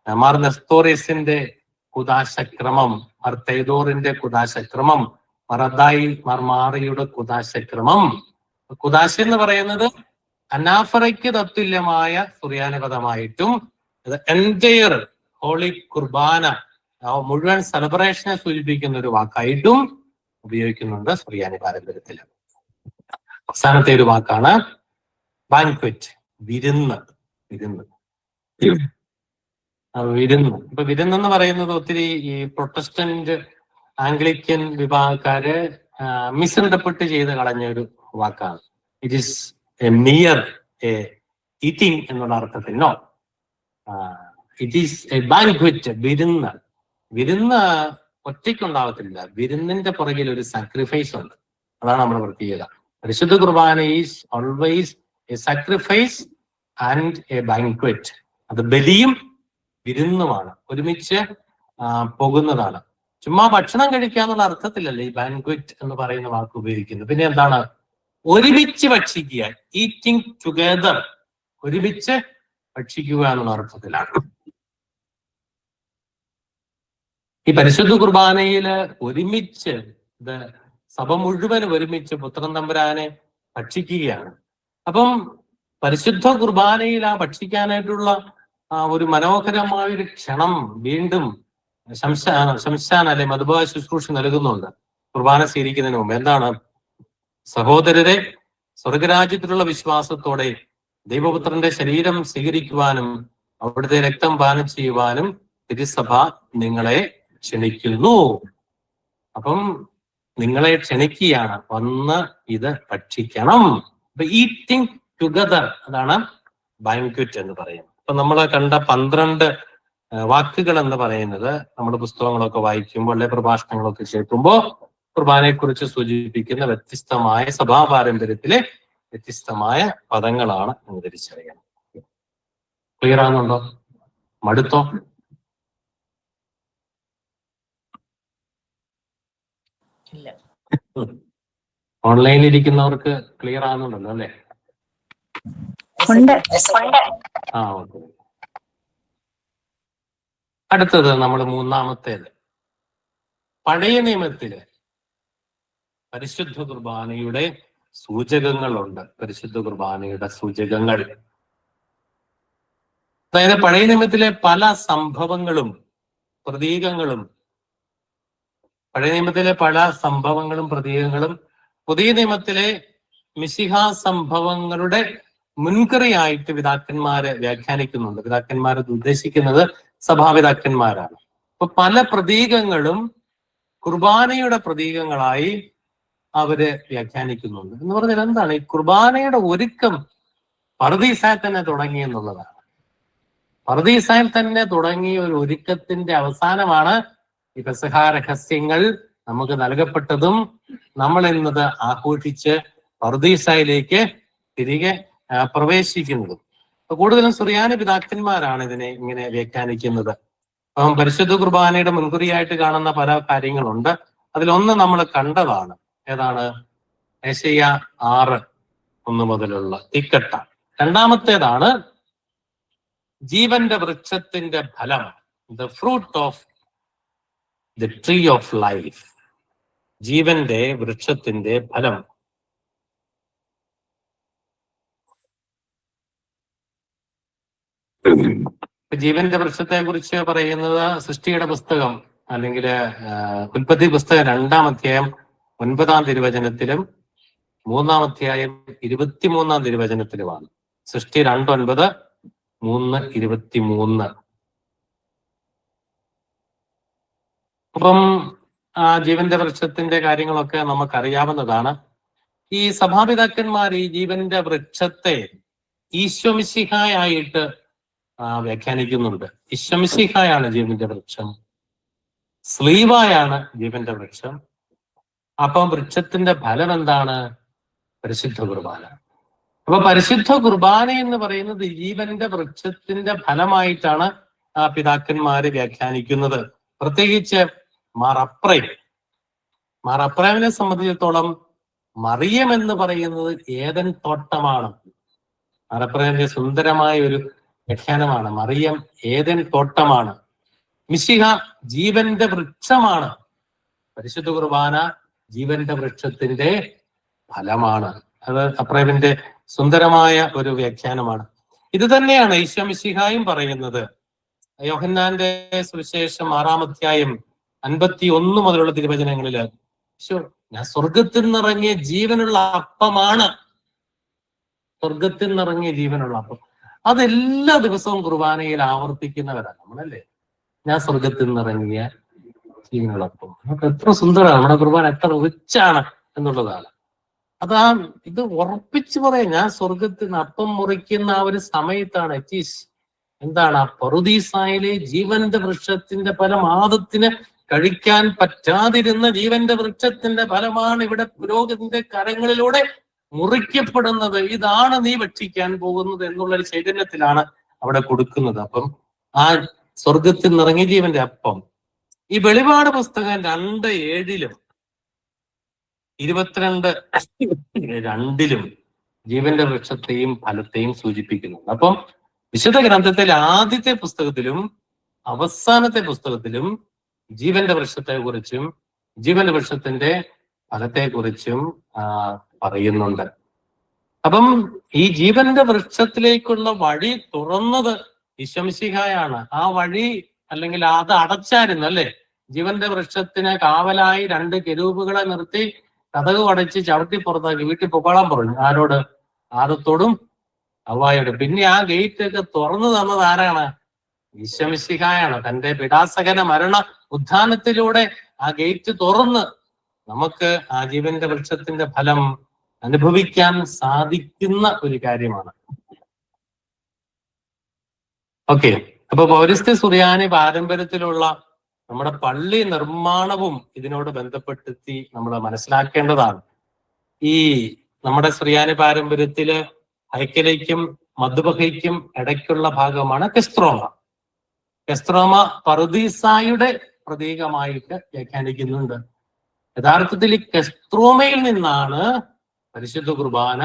മാർ നെസ്തോറിയസിന്റെ കുദാശക്രമം, മാർ തേദോറിന്റെ കുദാശക്രമം, മറദായി മാർ മാറിയുടെ കുദാശക്രമം. കുദാശ എന്ന് പറയുന്നത് അനാഫറയ്ക്ക് തത്തുല്യമായ സുറിയാനി പദമായിട്ടും എൻറ്റയർ ഹോളി കുർബാന, മുഴുവൻ സെലിബ്രേഷനെ സൂചിപ്പിക്കുന്ന ഒരു വാക്കായിട്ടും ഉപയോഗിക്കുന്നുണ്ട് സുറിയാനി പാരമ്പര്യത്തിൽ. അവസാനത്തെ ഒരു വാക്കാണ് ബാൻക്വറ്റ്, വിരുന്ന്. ഇപ്പൊ വിരുന്നെന്ന് പറയുന്നത് ഒത്തിരി ഈ പ്രൊട്ടസ്റ്റന്റ് ആംഗ്ലിക്കൻ വിഭാഗക്കാര് മിസ്ഇന്റർപ്രിറ്റ് ചെയ്ത് കളഞ്ഞ ഒരു വാക്കാണ്. It is A mere A eating എന്നുള്ള അർത്ഥത്തിൽ. നോ, ഇറ്റ് ഈസ് എ ബാൻക്വറ്റ്, വിരുന്ന് ഒറ്റയ്ക്കുണ്ടാവത്തില്ല. വിരുന്നിന്റെ പുറകിൽ ഒരു സാക്രിഫൈസ് ഉണ്ട്. അതാണ് നമ്മുടെ പ്രത്യേകത. പരിശുദ്ധ Qurbana is always a sacrifice and a banquet. അത് ബലിയും വിരുന്നുമാണ്, ഒരുമിച്ച് പോകുന്നതാണ്. ചുമ്മാ ഭക്ഷണം കഴിക്കാന്നുള്ള അർത്ഥത്തിലല്ല ഈ ബാൻക്വറ്റ് എന്ന് പറയുന്ന വാക്ക് ഉപയോഗിക്കുന്നത്. പിന്നെ എന്താണ്? ഒരുമിച്ച് ഭക്ഷിക്കുക, ഈറ്റിംഗ് ടുഗദർ, ഒരുമിച്ച് ഭക്ഷിക്കുക എന്നുള്ള അർത്ഥത്തിലാണ്. ഈ പരിശുദ്ധ കുർബാനയില് ഒരുമിച്ച് ഇത് സഭ മുഴുവൻ ഒരുമിച്ച് പുത്രൻ തമ്പുരാനെ ഭക്ഷിക്കുകയാണ്. അപ്പം പരിശുദ്ധ കുർബാനയിൽ ആ ഭക്ഷിക്കാനായിട്ടുള്ള ഒരു മനോഹരമായ ഒരു ക്ഷണം വീണ്ടും ശംശാൻ അല്ലെ മധുബാ ശുശ്രൂഷ നൽകുന്നുണ്ട് കുർബാന സ്വീകരിക്കുന്നതിന് മുമ്പ്. എന്താണ്? സഹോദരരെ, സ്വർഗരാജ്യത്തിലുള്ള വിശ്വാസത്തോടെ ദൈവപുത്രന്റെ ശരീരം സ്വീകരിക്കുവാനും അവിടുത്തെ രക്തം പാനം ചെയ്യുവാനും തിരുസഭ നിങ്ങളെ ക്ഷണിക്കുന്നു. അപ്പം നിങ്ങളെ ക്ഷണിക്കുകയാണ്, വന്ന് ഇത് ഭക്ഷിക്കണം. അപ്പൊ ഈറ്റിംഗ് ടുഗദർ, അതാണ് ബാങ്ക്വറ്റ് എന്ന് പറയുന്നത്. അപ്പൊ നമ്മൾ കണ്ട 12 വാക്കുകൾ എന്ന് പറയുന്നത് നമ്മുടെ പുസ്തകങ്ങളൊക്കെ വായിക്കുമ്പോൾ അല്ലെ പ്രഭാഷണങ്ങളൊക്കെ കേൾക്കുമ്പോൾ കുർബാനയെ കുറിച്ച് സൂചിപ്പിക്കുന്ന വ്യത്യസ്തമായ സഭാ പാരമ്പര്യത്തിലെ വ്യത്യസ്തമായ പദങ്ങളാണ് എന്ന് തിരിച്ചറിയണം. ക്ലിയർ ആകുന്നുണ്ടോ? മടുത്തോ? ഓൺലൈനിൽ ഇരിക്കുന്നവർക്ക് ക്ലിയർ ആകുന്നുണ്ടല്ലോ അല്ലെ? ആ, ഓക്കെ. അടുത്തത് നമ്മൾ മൂന്നാമത്തേത്, പഴയ നിയമത്തില് പരിശുദ്ധ കുർബാനയുടെ സൂചകങ്ങളുണ്ട്. പരിശുദ്ധ കുർബാനയുടെ സൂചകങ്ങൾ, അതായത് പഴയ നിയമത്തിലെ പല സംഭവങ്ങളും പ്രതീകങ്ങളും, പഴയ നിയമത്തിലെ പല സംഭവങ്ങളും പ്രതീകങ്ങളും പുതിയ നിയമത്തിലെ മിശിഹ സംഭവങ്ങളുടെ മുൻകറിയായിട്ട് പിതാക്കന്മാരെ വ്യാഖ്യാനിക്കുന്നുണ്ട്. പിതാക്കന്മാരത് ഉദ്ദേശിക്കുന്നത് സഭാപിതാക്കന്മാരാണ്. അപ്പൊ പല പ്രതീകങ്ങളും കുർബാനയുടെ പ്രതീകങ്ങളായി അവര് വ്യാഖ്യാനിക്കുന്നുണ്ട്. എന്ന് പറഞ്ഞാൽ എന്താണ്? ഈ കുർബാനയുടെ ഒരുക്കം പറുദീസായിൽ തന്നെ തുടങ്ങി എന്നുള്ളതാണ്. പറുദീസായിൽ തന്നെ തുടങ്ങിയ ഒരു ഒരുക്കത്തിന്റെ അവസാനമാണ് ഈ പെസഹ രഹസ്യങ്ങൾ നമുക്ക് നൽകപ്പെട്ടതും നമ്മൾ ഇന്നത് ആഘോഷിച്ച് പറുദീസായിലേക്ക് തിരികെ പ്രവേശിക്കുന്നതും. കൂടുതലും സുറിയാനി പിതാക്കന്മാരാണ് ഇതിനെ ഇങ്ങനെ വ്യാഖ്യാനിക്കുന്നത്. അപ്പം പരിശുദ്ധ കുർബാനയുടെ മുൻകുറിയായിട്ട് കാണുന്ന പല കാര്യങ്ങളുണ്ട്. അതിലൊന്ന് നമ്മൾ കണ്ടതാണ്. ഏതാണ്? യെശയ്യാ 6:1 മുതലുള്ള തീക്കട്ട. രണ്ടാമത്തേതാണ് ജീവന്റെ വൃക്ഷത്തിന്റെ ഫലം, the fruit of the tree of life, ജീവന്റെ വൃക്ഷത്തിന്റെ ഫലം. ജീവന്റെ വൃക്ഷത്തെ കുറിച്ച് പറയുന്നത് സൃഷ്ടിയുടെ പുസ്തകം അല്ലെങ്കിൽ ഉൽപ്പത്തി പുസ്തകം 2-ാം അധ്യായം 9-ാം തിരുവചനത്തിലും 3-ാം അധ്യായം 23-ാം തിരുവചനത്തിലുമാണ്. സൃഷ്ടി 2:9, 3:23. അപ്പം ആ ജീവന്റെ വൃക്ഷത്തിന്റെ കാര്യങ്ങളൊക്കെ നമുക്കറിയാവുന്നതാണ്. ഈ സഭാപിതാക്കന്മാർ ഈ ജീവന്റെ വൃക്ഷത്തെ ഈശ്വമിശിഹായായിട്ട് വ്യാഖ്യാനിക്കുന്നുണ്ട്. ഈശ്വമിശിഹായാണ് ജീവന്റെ വൃക്ഷം, സ്ലീവായാണ് ജീവന്റെ വൃക്ഷം. അപ്പം വൃക്ഷത്തിന്റെ ഫലം എന്താണ്? പരിശുദ്ധ കുർബാന. അപ്പൊ പരിശുദ്ധ കുർബാന എന്ന് പറയുന്നത് ജീവന്റെ വൃക്ഷത്തിന്റെ ഫലമായിട്ടാണ് പിതാക്കന്മാര് വ്യാഖ്യാനിക്കുന്നത്. പ്രത്യേകിച്ച് മാർ അപ്രേമിനെ സംബന്ധിച്ചിടത്തോളം മറിയം എന്ന് പറയുന്നത് ഏദൻ തോട്ടമാണ്. മാർ അപ്രേമിന്റെ സുന്ദരമായ ഒരു വ്യാഖ്യാനമാണ്. മറിയം ഏദൻ തോട്ടമാണ്. മിശിഹ ജീവന്റെ വൃക്ഷമാണ്. പരിശുദ്ധ കുർബാന ജീവന്റെ വൃക്ഷത്തിന്റെ ഫലമാണ്. അത് അപ്രേമിന്റെ സുന്ദരമായ ഒരു വ്യാഖ്യാനമാണ്. ഇത് തന്നെയാണ് ഈശോ മിശിഹായും പറയുന്നത്. യോഹന്നാന്റെ സുവിശേഷം 6-ാം അധ്യായം 51 മുതലുള്ള തിരുവചനങ്ങളില് ഞാൻ സ്വർഗത്തിൽ നിന്നിറങ്ങിയ ജീവനുള്ള അപ്പമാണ്. സ്വർഗത്തിൽ നിന്നിറങ്ങിയ ജീവനുള്ള അപ്പം. അതെല്ലാ ദിവസവും കുർബാനയിൽ ആവർത്തിക്കുന്നവരാണ് നമ്മളല്ലേ. ഞാൻ സ്വർഗത്തിൽ നിന്നിറങ്ങിയ ജീവനുള്ള അപ്പം. നമുക്ക് എത്ര സുന്ദരമാണ് നമ്മുടെ കുർബാന, എത്ര റിച്ചാണ് എന്നുള്ളതാണ്. ഇത് ഉറപ്പിച്ചു പറയാം. ഞാൻ സ്വർഗത്തിൽ നിന്ന് അപ്പം മുറിക്കുന്ന ആ ഒരു സമയത്താണ് എന്താണ്? ആ പറുദീസായിലെ ജീവന്റെ വൃക്ഷത്തിന്റെ ഫലം, ആദത്തിന് കഴിക്കാൻ പറ്റാതിരുന്ന ജീവന്റെ വൃക്ഷത്തിന്റെ ഫലമാണ് ഇവിടെ പുരോഹിതന്റെ കരങ്ങളിലൂടെ മുറിക്കപ്പെടുന്നത്. ഇതാണ് നീ ഭക്ഷിക്കാൻ പോകുന്നത് എന്നുള്ളൊരു ചൈതന്യത്തിലാണ് അവിടെ കൊടുക്കുന്നത്. അപ്പം ആ സ്വർഗത്തിൽ നിറങ്ങിയ ജീവന്റെ അപ്പം. ഈ വെളിപാട് പുസ്തകം 2:7-ലും 22:2-ലും ജീവന്റെ വൃക്ഷത്തെയും ഫലത്തെയും സൂചിപ്പിക്കുന്നുണ്ട്. അപ്പം വിശുദ്ധ ഗ്രന്ഥത്തിലെ ആദ്യത്തെ പുസ്തകത്തിലും അവസാനത്തെ പുസ്തകത്തിലും ജീവന്റെ വൃക്ഷത്തെക്കുറിച്ചും ജീവന്റെ വൃക്ഷത്തിന്റെ ഫലത്തെക്കുറിച്ചും പറയുന്നുണ്ട്. അപ്പം ഈ ജീവന്റെ വൃക്ഷത്തിലേക്കുള്ള വഴി തുറന്നത് ഈശോമിശിഹായാണ്. ആ വഴി അല്ലെങ്കിൽ അത് അടച്ചായിരുന്നു അല്ലെ? ജീവന്റെ വൃക്ഷത്തിന് കാവലായി 2 കെരൂബുകളെ നിർത്തി കതക് അടച്ച് ചവിട്ടി പുറത്താക്കി വീട്ടിൽ പൊക്കോളാൻ പറഞ്ഞു. ആരോട്? ആദത്തോടും ഹവ്വായോടും. പിന്നെ ആ ഗേറ്റ് ഒക്കെ തുറന്നു തന്നത് ആരാണ്? ഈശോമിശിഹായാണ്. തന്റെ പിടാസകന മരണ ഉത്ഥാനത്തിലൂടെ ആ ഗേറ്റ് തുറന്ന് നമുക്ക് ആ ജീവന്റെ വൃക്ഷത്തിന്റെ ഫലം അനുഭവിക്കാൻ സാധിക്കുന്ന ഒരു കാര്യമാണ്. ഓക്കെ, അപ്പൊ പൗരസ്ത്യ സുറിയാനി പാരമ്പര്യത്തിലുള്ള നമ്മുടെ പള്ളി നിർമ്മാണവും ഇതിനോട് ബന്ധപ്പെടുത്തി നമ്മൾ മനസ്സിലാക്കേണ്ടതാണ്. ഈ നമ്മുടെ സുറിയാനി പാരമ്പര്യത്തില് ഹൈക്കലയ്ക്കും മദ്ബഹയ്ക്കും ഇടയ്ക്കുള്ള ഭാഗമാണ് കെസ്ത്രോമ. കെസ്ത്രോമ പറുദീസായുടെ പ്രതീകമായിട്ട് വ്യാഖ്യാനിക്കുന്നുണ്ട്. യഥാർത്ഥത്തിൽ ഈ കെസ്ത്രോമയിൽ നിന്നാണ് പരിശുദ്ധ കുർബാന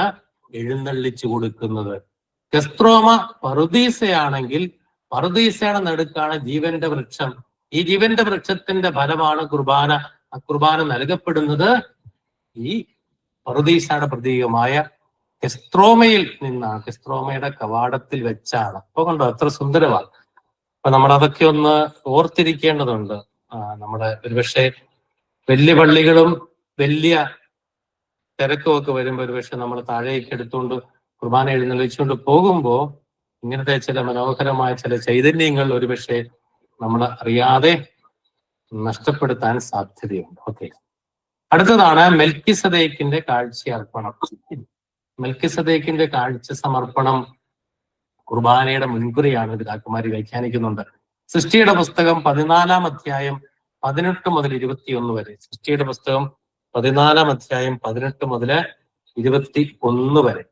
എഴുന്നള്ളിച്ചു കൊടുക്കുന്നത്. കെസ്ത്രോമ പറുദീസയാണെങ്കിൽ പറുദീസയുടെ നടുക്കാണ് ജീവന്റെ വൃക്ഷം. ഈ ജീവന്റെ വൃക്ഷത്തിന്റെ ഫലമാണ് കുർബാന. ആ കുർബാന നൽകപ്പെടുന്നത് ഈ പറുദീസയുടെ പ്രതീകമായ കെസ്ത്രോമയിൽ നിന്നാണ്, കെസ്ത്രോമയുടെ കവാടത്തിൽ വെച്ചാണ്. അപ്പൊ കണ്ടോ എത്ര സുന്ദരമാണ്. അപ്പൊ നമ്മളതൊക്കെ ഒന്ന് ഓർത്തിരിക്കേണ്ടതുണ്ട്. നമ്മുടെ ഒരുപക്ഷെ വലിയ പള്ളികളും വലിയ തിരക്കും ഒക്കെ വരുമ്പോൾ ഒരുപക്ഷെ നമ്മൾ താഴേക്ക് എടുത്തുകൊണ്ട് കുർബാന എഴുന്നള്ളിച്ചുകൊണ്ട് പോകുമ്പോ ഇങ്ങനത്തെ ചില മനോഹരമായ ചില ചൈതന്യങ്ങൾ ഒരുപക്ഷെ നമ്മൾ അറിയാതെ നഷ്ടപ്പെടുത്താൻ സാധ്യതയുണ്ട്. ഓക്കെ, അടുത്തതാണ് മെൽക്കിസദേക്കിന്റെ കാഴ്ചയർപ്പണം. മെൽക്കിസദേക്കിന്റെ കാഴ്ച സമർപ്പണം കുർബാനയുടെ മുൻകുറിയാണ് പിതാക്കന്മാർ വ്യാഖ്യാനിക്കുന്നുണ്ട്. സൃഷ്ടിയുടെ പുസ്തകം 14-ാം അധ്യായം 18 മുതൽ 21 വരെ. സൃഷ്ടിയുടെ പുസ്തകം 14-ാം അധ്യായം 18 മുതൽ 21 വരെ.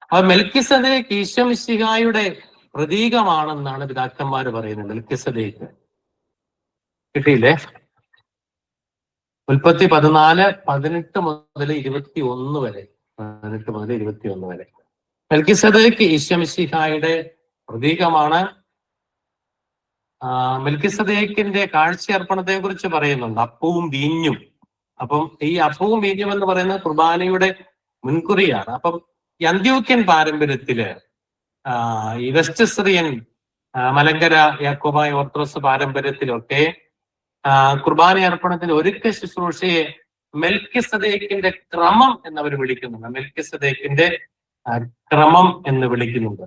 അപ്പൊ മെൽക്കിസദേക്ക് ഈശോമിശിഹായുടെ പ്രതീകമാണെന്നാണ് പിതാക്കന്മാർ പറയുന്നത്. മെൽക്കിസദേക്ക് കിട്ടിയില്ലേ? ഉൽപ്പത്തി 14, 18 മുതൽ 21 വരെ. 18 മുതൽ 21 വരെ. മെൽക്കിസദേക്ക് ഈശോമിശിഹായുടെ പ്രതീകമാണ്. മെൽക്കിസദേക്കിന്റെ കാഴ്ചയർപ്പണത്തെ കുറിച്ച് പറയുന്നുണ്ട്. അപ്പവും വീഞ്ഞും. അപ്പം ഈ അപ്പവും വീഞ്ഞും എന്ന് പറയുന്നത് കുർബാനയുടെ മുൻകുറിയാണ്. അപ്പം ഈ അന്ത്യോക്യൻ പാരമ്പര്യത്തില് ഈ West Syrian Malankara Yakobaya Orthodox പാരമ്പര്യത്തിലൊക്കെ കുർബാന അർപ്പണത്തിന്റെ ഒരുക്ക ശുശ്രൂഷയെ മെൽക്കിസദേക്കിന്റെ ക്രമം എന്നവർ വിളിക്കുന്നുണ്ട്. മെൽക്കിസദേക്കിന്റെ ക്രമം എന്ന് വിളിക്കുന്നുണ്ട്.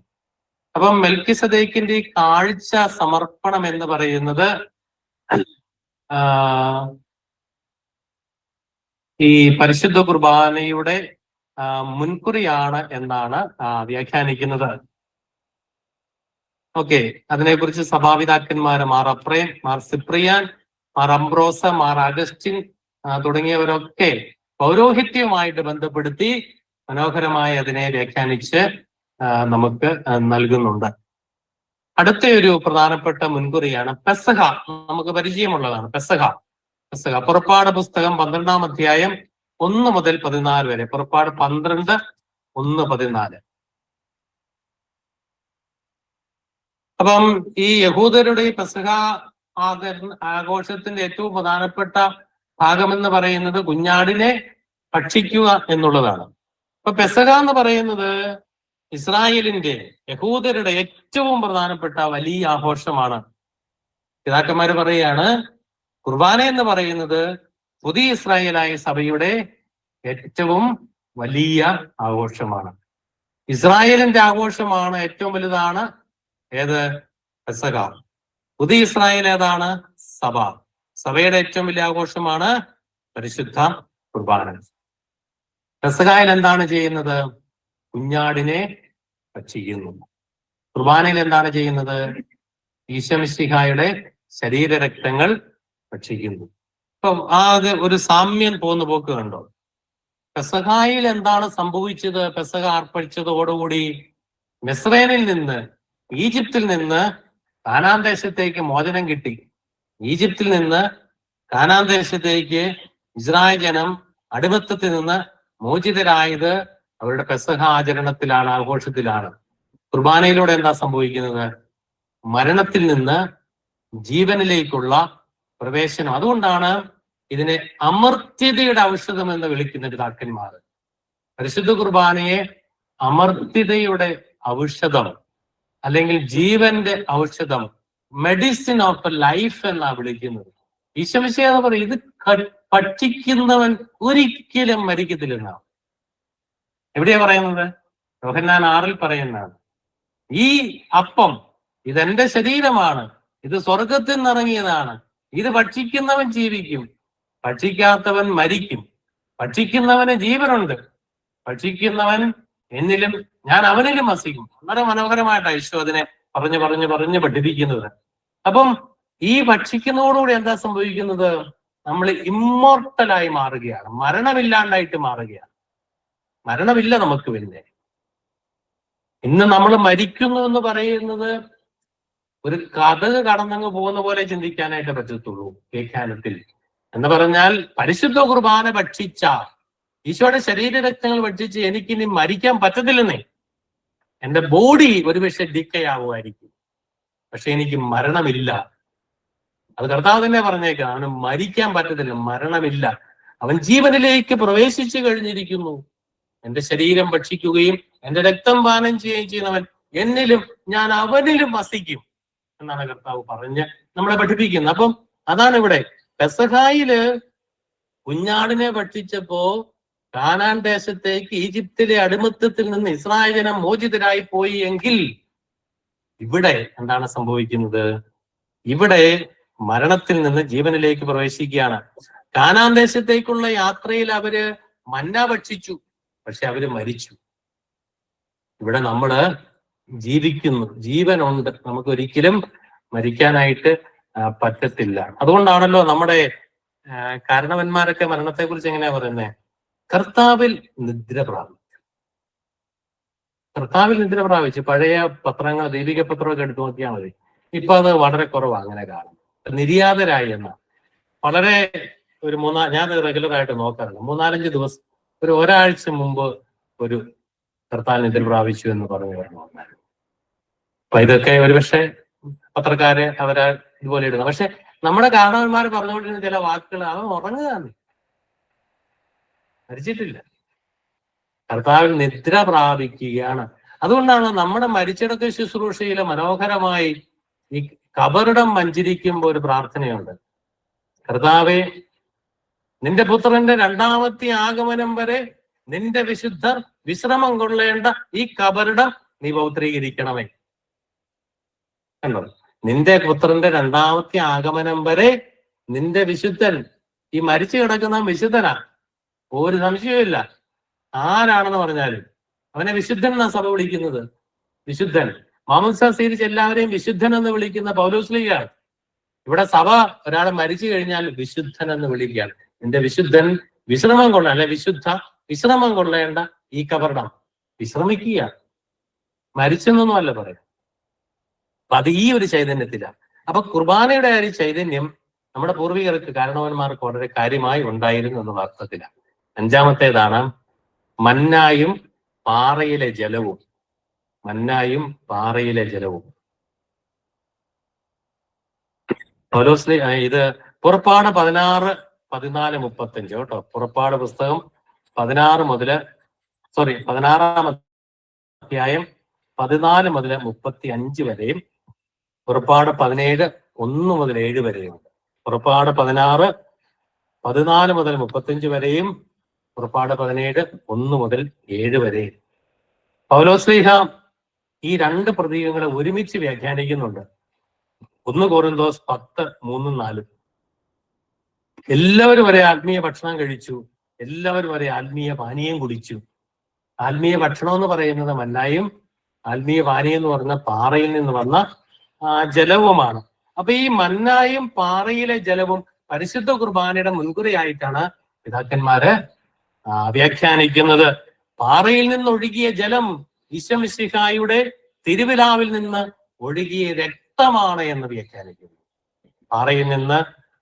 അപ്പം മെൽക്കിസദേക്കിന്റെ ഈ കാഴ്ച സമർപ്പണം എന്ന് പറയുന്നത് ഈ പരിശുദ്ധ കുർബാനയുടെ മുൻകുറിയാണ് എന്നാണ് വ്യാഖ്യാനിക്കുന്നത്. ഓക്കെ, അതിനെക്കുറിച്ച് സഭാപിതാക്കന്മാര് മാർ അപ്രേം, മാർ സിപ്രിയാൻ, മാർ അംബ്രോസ, മാർ അഗസ്റ്റിൻ തുടങ്ങിയവരൊക്കെ പൗരോഹിത്യവുമായിട്ട് ബന്ധപ്പെടുത്തി മനോഹരമായി അതിനെ വ്യാഖ്യാനിച്ച് നമുക്ക് നൽകുന്നുണ്ട്. അടുത്ത ഒരു പ്രധാനപ്പെട്ട മുൻകുറിയാണ് പെസഹ. നമുക്ക് പരിചയമുള്ളതാണ് പെസഹ. പുറപ്പാട് പുസ്തകം 12-ാം അധ്യായം 1 മുതൽ 14 വരെ. പുറപ്പാട് 12, 1, 14. അപ്പം ഈ യഹൂദരുടെ ഈ പെസഹ ആഘോഷത്തിന്റെ ഏറ്റവും പ്രധാനപ്പെട്ട ഭാഗമെന്ന് പറയുന്നത് കുഞ്ഞാടിനെ ഭക്ഷിക്കുക എന്നുള്ളതാണ്. അപ്പൊ പെസഹ എന്ന് പറയുന്നത് ഇസ്രായേലിന്റെ, യഹൂദരുടെ ഏറ്റവും പ്രധാനപ്പെട്ട വലിയ ആഘോഷമാണ്. പിതാക്കന്മാര് പറയാണ് കുർബാന എന്ന് പറയുന്നത് പുതിയ ഇസ്രായേലായ സഭയുടെ ഏറ്റവും വലിയ ആഘോഷമാണ്. ഇസ്രായേലിന്റെ ആഘോഷമാണ് ഏറ്റവും വലുതാണ്. ഏത്? പെസഹ. പുതിയ ഇസ്രായേൽ ഏതാണ്? സഭ. സഭയുടെ ഏറ്റവും വലിയ ആഘോഷമാണ് പരിശുദ്ധ കുർബാന. പെസഹയിൽ എന്താണ് ചെയ്യുന്നത്? കുഞ്ഞാടിനെ ഭക്ഷിക്കുന്നു. കുർബാനയിൽ എന്താണ് ചെയ്യുന്നത്? ഈശോമിശിഹായുടെ ശരീരരക്തങ്ങൾ ഭക്ഷിക്കുന്നു. ഇപ്പം ഒരു സാമ്യം പോകുന്ന പോക്ക് കണ്ടോ? പെസഹായിൽ എന്താണ് സംഭവിച്ചത്? പെസഹ അർപ്പിച്ചതോടുകൂടി മിസ്രൈമിൽ നിന്ന്, ഈജിപ്തിൽ നിന്ന് കാനാൻ ദേശത്തേക്ക് മോചനം കിട്ടി. ഈജിപ്തിൽ നിന്ന് കാനാൻ ദേശത്തേക്ക് ഇസ്രായേൽ ജനം അടിമത്തത്തിൽ നിന്ന് മോചിതരായത് അവരുടെ പെസഹ ആചരണത്തിലാണ്, ആഘോഷത്തിലാണ്. കുർബാനയിലൂടെ എന്താ സംഭവിക്കുന്നത്? മരണത്തിൽ നിന്ന് ജീവനിലേക്കുള്ള പ്രവേശനം. അതുകൊണ്ടാണ് ഇതിനെ അമർത്യതയുടെ ഔഷധം എന്ന് വിളിക്കുന്ന പിതാക്കന്മാർ. പരിശുദ്ധ കുർബാനയെ അമർത്യതയുടെ ഔഷധം അല്ലെങ്കിൽ ജീവന്റെ ഔഷധം, മെഡിസിൻ ഓഫ് ലൈഫ് എന്നാ വിളിക്കുന്നത്. ഈശോ മിശിഹാ പറയും ഇത് ഭക്ഷിക്കുന്നവൻ ഒരിക്കലും മരിക്കത്തില്ലെന്നാണ്. എവിടെയാ പറയുന്നത്? യോഹന്നാൻ 6 പറയുന്നതാണ്. ഈ അപ്പം ഇതെന്റെ ശരീരമാണ്, ഇത് സ്വർഗത്തിൽ നിന്നിറങ്ങിയതാണ്, ഇത് ഭക്ഷിക്കുന്നവൻ ജീവിക്കും, ഭക്ഷിക്കാത്തവൻ മരിക്കും. ഭക്ഷിക്കുന്നവന് ജീവനുണ്ട്, ഭക്ഷിക്കുന്നവൻ എന്നിലും ഞാൻ അവനിലും വസിക്കും. വളരെ മനോഹരമായിട്ടാണ് ഈശോ അതിനെ പറഞ്ഞ് പഠിപ്പിക്കുന്നത്. അപ്പം ഈ ഭക്ഷിക്കുന്നതോടുകൂടി എന്താ സംഭവിക്കുന്നത്? നമ്മൾ ഇമ്മോർട്ടലായി മാറുകയാണ്, മരണമില്ലാണ്ടായിട്ട് മാറുകയാണ്. മരണമില്ല നമുക്ക്. പിന്നെ ഇന്ന് നമ്മൾ മരിക്കുന്നു എന്ന് പറയുന്നത് ഒരു കഥക് കടന്നങ്ങ് പോകുന്ന പോലെ ചിന്തിക്കാനായിട്ട് പറ്റത്തുള്ളൂ വ്യാഖ്യാനത്തിൽ. എന്ന് പറഞ്ഞാൽ പരിശുദ്ധ കുർബാന ഭക്ഷിച്ച, ഈശോയുടെ ശരീരരക്തങ്ങൾ ഭക്ഷിച്ച് എനിക്കിനി മരിക്കാൻ പറ്റത്തില്ലെന്നേ. എന്റെ ബോഡി ഒരുപക്ഷെ ഡിക്കേ ആവുമായിരിക്കും, പക്ഷെ എനിക്ക് മരണമില്ല. അത് കർത്താവ് തന്നെ പറഞ്ഞേക്കാം, അവന് മരിക്കാൻ പറ്റത്തില്ല, മരണമില്ല. അവൻ ജീവനിലേക്ക് പ്രവേശിച്ചു കഴിഞ്ഞിരിക്കുന്നു. എന്റെ ശരീരം ഭക്ഷിക്കുകയും എന്റെ രക്തം പാനം ചെയ്യുകയും ചെയ്യുന്നവൻ എന്നിലും ഞാൻ അവനിലും വസിക്കും എന്നാണ് കർത്താവ് പറഞ്ഞ് നമ്മളെ പഠിപ്പിക്കുന്നത്. അപ്പം അതാണ് ഇവിടെ പെസഹായില് കുഞ്ഞാടിനെ ഭക്ഷിച്ചപ്പോ കാനാൻ ദേശത്തേക്ക്, ഈജിപ്തിലെ അടിമത്തത്തിൽ നിന്ന് ഇസ്രായേൽ ജനം മോചിതരായി പോയി എങ്കിൽ ഇവിടെ എന്താണ് സംഭവിക്കുന്നത്? ഇവിടെ മരണത്തിൽ നിന്ന് ജീവനിലേക്ക് പ്രവേശിക്കുകയാണ്. കാനാൻ ദേശത്തേക്കുള്ള യാത്രയിൽ അവര് മന്ന ഭക്ഷിച്ചു, പക്ഷെ അവര് മരിച്ചു. ഇവിടെ നമ്മള് ജീവിക്കുന്നു, ജീവനുണ്ട്, നമുക്ക് ഒരിക്കലും മരിക്കാനായിട്ട് പറ്റത്തില്ല. അതുകൊണ്ടാണല്ലോ നമ്മുടെ കാരണവന്മാരൊക്കെ മരണത്തെ കുറിച്ച് എങ്ങനെയാ പറയുന്നത്? കർത്താവിൽ നിദ്ര പ്രാപിച്ചു. കർത്താവിൽ നിദ്ര പ്രാപിച്ചു. പഴയ പത്രങ്ങൾ, ദൈവിക പത്രമൊക്കെ എടുത്തു നോക്കിയാൽ മതി. ഇപ്പൊ അത് വളരെ കുറവാണ് അങ്ങനെ കാണും. നിര്യാതരായി എന്ന വളരെ ഒരു ഞാൻ റെഗുലർ ആയിട്ട് നോക്കാറുണ്ട്. 3-4 ദിവസം, ഒരാഴ്ച മുമ്പ് ഒരു കർത്താവിൽ നിദ്ര പ്രാപിച്ചു എന്ന് പറഞ്ഞു വന്നായിരുന്നു. അപ്പൊ ഇതൊക്കെ ഒരുപക്ഷെ പത്രക്കാരെ അവരാ ഇതുപോലെ ഇടുന്നത്. പക്ഷെ നമ്മുടെ കാരണവന്മാർ പറഞ്ഞുകൊണ്ടിരുന്ന ചില വാക്കുകൾ, അവൻ ഉറങ്ങുകയാണ്, മരിച്ചിട്ടില്ല, കർത്താവിൽ നിദ്ര പ്രാപിക്കുകയാണ്. അതുകൊണ്ടാണ് നമ്മുടെ മരിച്ചടക്ക ശുശ്രൂഷയിലെ മനോഹരമായി ഈ കബറിടം മഞ്ചരിക്കുമ്പോൾ ഒരു പ്രാർത്ഥനയുണ്ട്. കർത്താവെ, നിന്റെ പുത്രന്റെ 2ാമത്തെ ആഗമനം വരെ നിന്റെ വിശുദ്ധർ വിശ്രമം കൊള്ളേണ്ട ഈ കബറിടം നീ പൗത്രീകരിക്കണമേ. കണ്ടോ? നിന്റെ പുത്രന്റെ 2ാമത്തെ ആഗമനം വരെ നിന്റെ വിശുദ്ധൻ, ഈ മരിച്ചു കിടക്കുന്ന വിശുദ്ധനാ, ഒരു സംശയമില്ല. ആരാണെന്ന് പറഞ്ഞാലും അവനെ വിശുദ്ധൻ എന്നാ സഭ വിളിക്കുന്നത്. വിശുദ്ധൻ, മാമോദിസ സ്വീകരിച്ച് എല്ലാവരെയും വിശുദ്ധൻ എന്ന് വിളിക്കുന്ന പൗലോസ്ലീഹയാണ്. ഇവിടെ സഭ ഒരാളെ മരിച്ചു കഴിഞ്ഞാൽ വിശുദ്ധൻ എന്ന് വിളിക്കുകയാണ്. നിന്റെ വിശുദ്ധൻ വിശ്രമം കൊള്ളേണ്ട, അല്ലെ വിശുദ്ധ വിശ്രമം കൊള്ളേണ്ട ഈ കബറിടം വിശ്രമിക്കുക, മരിച്ചെന്നൊന്നും അല്ല പറയാം. അപ്പൊ അത് ഈ ഒരു ചൈതന്യത്തിലാണ്. അപ്പൊ കുർബാനയുടെ ഒരു ചൈതന്യം നമ്മുടെ പൂർവികർക്ക്, കാരണവന്മാർക്ക് വളരെ കാര്യമായി ഉണ്ടായിരുന്നു എന്നുള്ള അർത്ഥത്തിലാണ്. 5ാമത്തേതാണ് മന്നായും പാറയിലെ ജലവും. മന്നായും പാറയിലെ ജലവും. പൗലോസ്ലീഹ ഇത് പുറപ്പാട് 16, 14, 35 കേട്ടോ. പുറപ്പാട് പുസ്തകം 16-ാം അധ്യായം 14 മുതൽ 35 വരെയും പുറപ്പാട് 17, 1 മുതൽ 7 വരെയും. പുറപ്പാട് 16, 14 മുതൽ 35 വരെയും പുറപ്പാട് 17, 1 മുതൽ 7 വരെയും. പൗലോസ്ലീഹ ഈ 2 പ്രതീകങ്ങളെ ഒരുമിച്ച് വ്യാഖ്യാനിക്കുന്നുണ്ട്. 1 കൊറിന്തോസ് 10, 3, 4. എല്ലാവരും ഒരേ ആത്മീയ ഭക്ഷണം കഴിച്ചു, എല്ലാവരും ഒരേ ആത്മീയ പാനീയം കുടിച്ചു. ആത്മീയ ഭക്ഷണം എന്ന് പറയുന്നത് മന്നായും ആത്മീയ പാനീയം എന്ന് പറഞ്ഞ പാറയിൽ നിന്ന് വന്ന ജലവുമാണ്. അപ്പൊ ഈ മന്നായും പാറയിലെ ജലവും പരിശുദ്ധ കുർബാനയുടെ മുൻകുറിയായിട്ടാണ് പിതാക്കന്മാര് വ്യാഖ്യാനിക്കുന്നത്. പാറയിൽ നിന്ന് ഒഴുകിയ ജലം ഈശോ മിശിഹായുടെ തിരുവിലാവിൽ നിന്ന് ഒഴുകിയ രക്തമാണ് എന്ന് വ്യാഖ്യാനിക്കുന്നു. പാറയിൽ നിന്ന്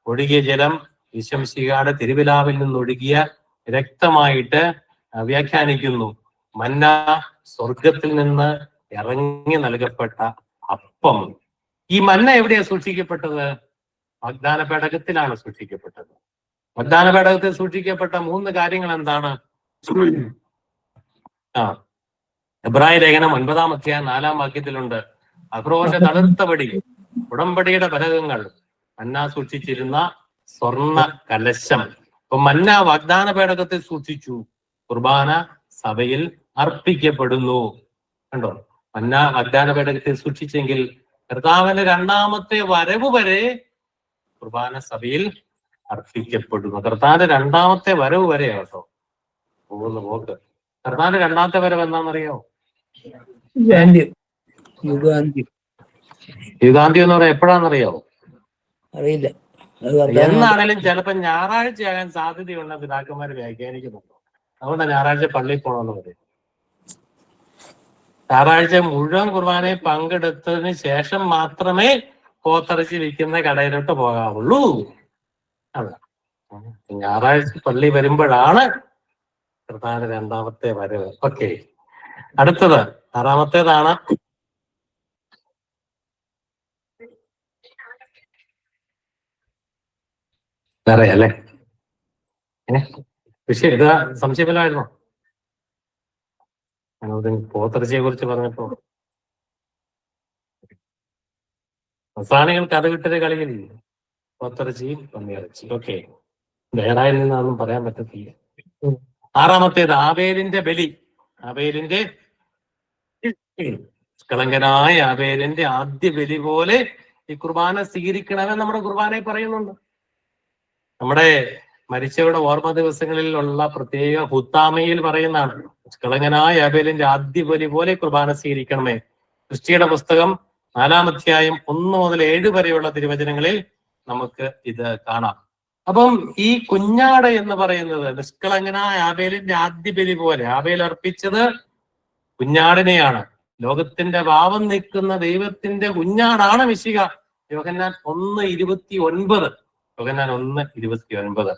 ഒഴുകിയ ജലം ഈശോ മിശിഹായുടെ തിരുവിലാവിൽ നിന്ന് ഒഴുകിയ രക്തമായിട്ട് വ്യാഖ്യാനിക്കുന്നു. മന്ന സ്വർഗത്തിൽ നിന്ന് ഇറങ്ങി നൽകപ്പെട്ട അപ്പം ഈ മന്ന എവിടെയാ സൂക്ഷിക്കപ്പെട്ടത്? വാഗ്ദാന പേടകത്തിലാണ് സൂക്ഷിക്കപ്പെട്ടത്. വാഗ്ദാന പേടകത്തിൽ സൂക്ഷിക്കപ്പെട്ട 3 കാര്യങ്ങൾ എന്താണ്? എബ്രായ ലേഖനം 9-ാം അധ്യായം 4-ാം വാക്യത്തിലുണ്ട്, അഹ്റോന്റെ തളിർത്ത പടി, ഉടമ്പടിയുടെ പലകങ്ങൾ, മന്ന സൂക്ഷിച്ചിരുന്ന സ്വർണ്ണ കലശം. അപ്പൊ മന്ന വാഗ്ദാന പേടകത്തിൽ സൂക്ഷിച്ചു, കുർബാന സഭയിൽ അർപ്പിക്കപ്പെടുന്നു. കണ്ടോ? മന്ന വാഗ്ദാന പേടകത്തിൽ സൂക്ഷിച്ചെങ്കിൽ കർത്താവിന്റെ 2ാമത്തെ വരവ് വരെ കുർബാന സഭയിൽ അർപ്പിക്കപ്പെടുന്നു. കർത്താവിന്റെ 2ാമത്തെ വരവ് വരെ കേട്ടോ പോകുന്ന പോക്ക്. കർത്താവിന്റെ 2ാമത്തെ വരവ് എന്താണെന്നറിയോ? യുഗാന്തി എന്ന് പറയാൻ എപ്പോഴാണെന്നറിയോ? അറിയില്ല. എന്നാണേലും ചിലപ്പോ ഞായറാഴ്ചയാകാൻ സാധ്യതയുണ്ടെന്ന് പിതാക്കന്മാര് വ്യാഖ്യാനിക്കുന്നുണ്ടോ? അതുകൊണ്ട് ഞായറാഴ്ച പള്ളിയിൽ പോകണമെന്ന് പറയും. ഞായറാഴ്ച മുഴുവൻ കുർബാനയിൽ പങ്കെടുത്തതിന് ശേഷം മാത്രമേ പോത്തിറച്ചി വിൽക്കുന്ന കടയിലോട്ട് പോകാവുള്ളൂ. അതെ, ഞായറാഴ്ച പള്ളി വരുമ്പോഴാണ് കർത്താവിന്റെ 2ാമത്തെ വരവ്. ഓക്കെ, അടുത്തത് 6ാമത്തേതാണ് വേറെ അല്ലേ? പക്ഷെ ഇത് സംശയമില്ലായിരുന്നോ? പോത്തിറച്ചിയെ കുറിച്ച് പറഞ്ഞപ്പോ നസ്രാണികൾക്ക് അത് വിട്ടൊരു കളികളില്ല, പോത്തിറച്ചിയും പന്നിയിറച്ചി. ഓക്കെ, വേറായിൽ നിന്നൊന്നും പറയാൻ പറ്റത്തില്ല. 6ാമത്തേത് ആബേലിന്റെ ബലി. ആബേലിന്റെ നിഷ്കളങ്കനായ ആബേലിന്റെ ആദ്യ ബലി പോലെ ഈ കുർബാന സ്വീകരിക്കണമെന്ന് നമ്മുടെ കുർബാനയിൽ പറയുന്നുണ്ട്. നമ്മുടെ മരിച്ചവരുടെ ഓർമ്മ ദിവസങ്ങളിൽ ഉള്ള പ്രത്യേക ഹുത്താമയിൽ പറയുന്നതാണ്, നിഷ്കളങ്കനായ ആബേലിന്റെ ആദ്യ ബലി പോലെ കുർബാന സ്വീകരിക്കണമേ. ക്രിസ്റ്റിയുടെ പുസ്തകം 4-ാം അധ്യായം 1 മുതൽ 7 വരെയുള്ള തിരുവചനങ്ങളിൽ നമുക്ക് ഇത് കാണാം. അപ്പം ഈ കുഞ്ഞാട് എന്ന് പറയുന്നത് നിഷ്കളങ്കനായ ആബേലിന്റെ ആദ്യ ബലി പോലെ, ആബേൽ അർപ്പിച്ചത് കുഞ്ഞാടിനെയാണ്. ലോകത്തിന്റെ പാപം നീക്കുന്ന ദൈവത്തിന്റെ കുഞ്ഞാടാണ് മിശിഹ. യോഹന്നാൻ 1:29. യോഹന്നാൻ 1:29.